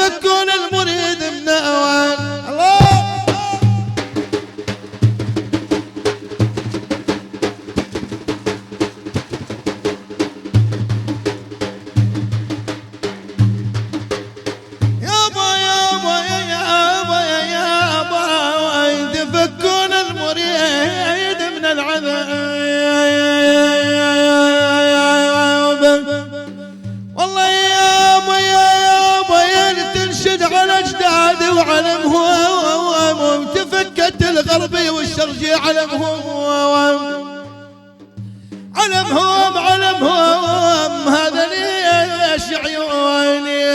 تفكون المريد من أوان الله الغربي والشرقي علمهم هذا ليش عيوني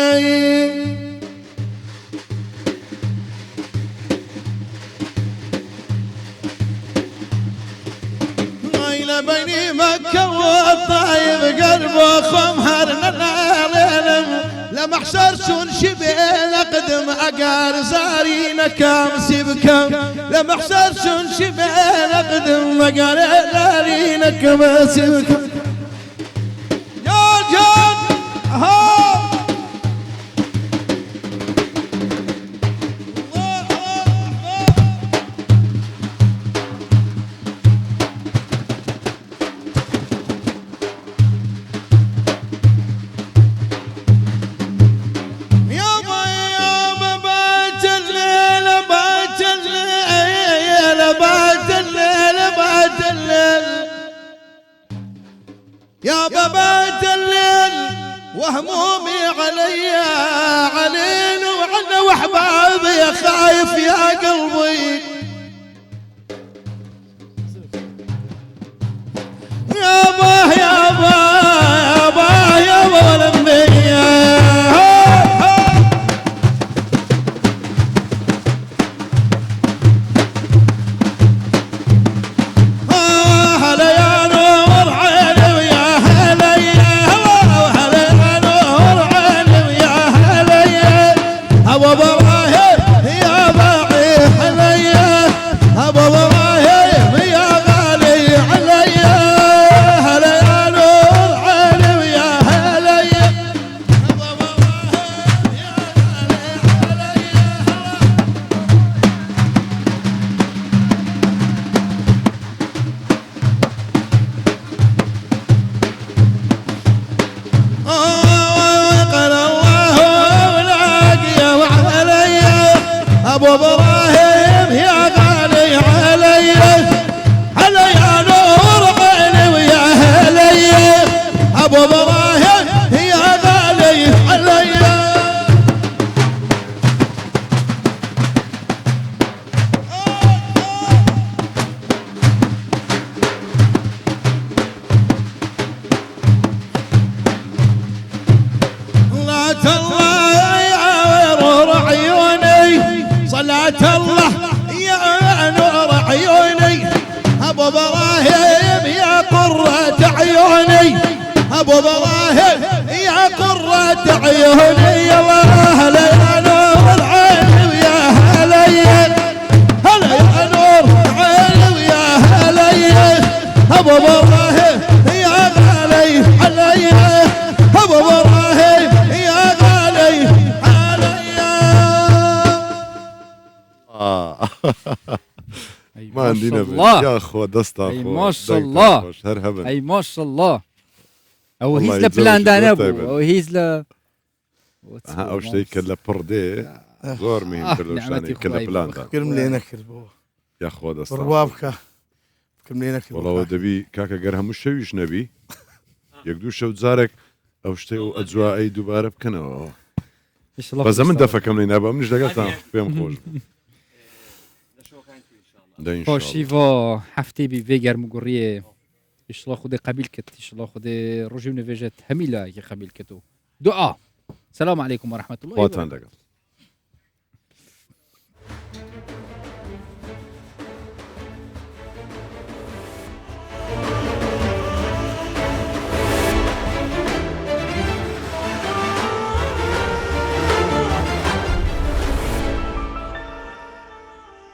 إلى بيني مكة والطايف قلبه خمهرنا لما حسرتون شبيل أقدم أقار زارين كام سيبكم لما حسرتون شبيل أقدم أقار زارين كام سيبكم يا جان يا بابات الليل وهمومي علينا وعنا واحبابي خايف يا قلبي يابا ولمي ابو ابراهيم يا غالي علي هلا يا نور عيني ويا هلي ابو ابراهيم يا غالي علي صلاة الله يا نور عيوني ابو ابراهيم يا قرة عيوني ابو ابراهيم يا قرة عيوني الله هلا يا نور عيني ويا هلي هلا يا نور عيني ويا هلي ابو ابراهيم يا غالي علي ابو ابراهيم يا غالي ما عندي نبي يا اخو دستا اي ما شاء الله اي ما شاء الله او هيز لبلان دانابو او هيز ل او شتي كلا بردي زور مين كلا كلا بلان كرملي نكر يا اخو دستا روابك كرملي نكر والله دبي كاكا قرها مش شويش نبي يقدو شو زارك او شتي اجواء اي دوباره بكنا بس من دفع كملي نبا منش دقلت فيهم خوش پاشیوا هفته بی ویگر مگوریه ایشلا خود قبیل کت ایشلا خود رژیم نویجت همیلا که قبیل کتو دعا سلام علیکم و رحمت الله وبرکاته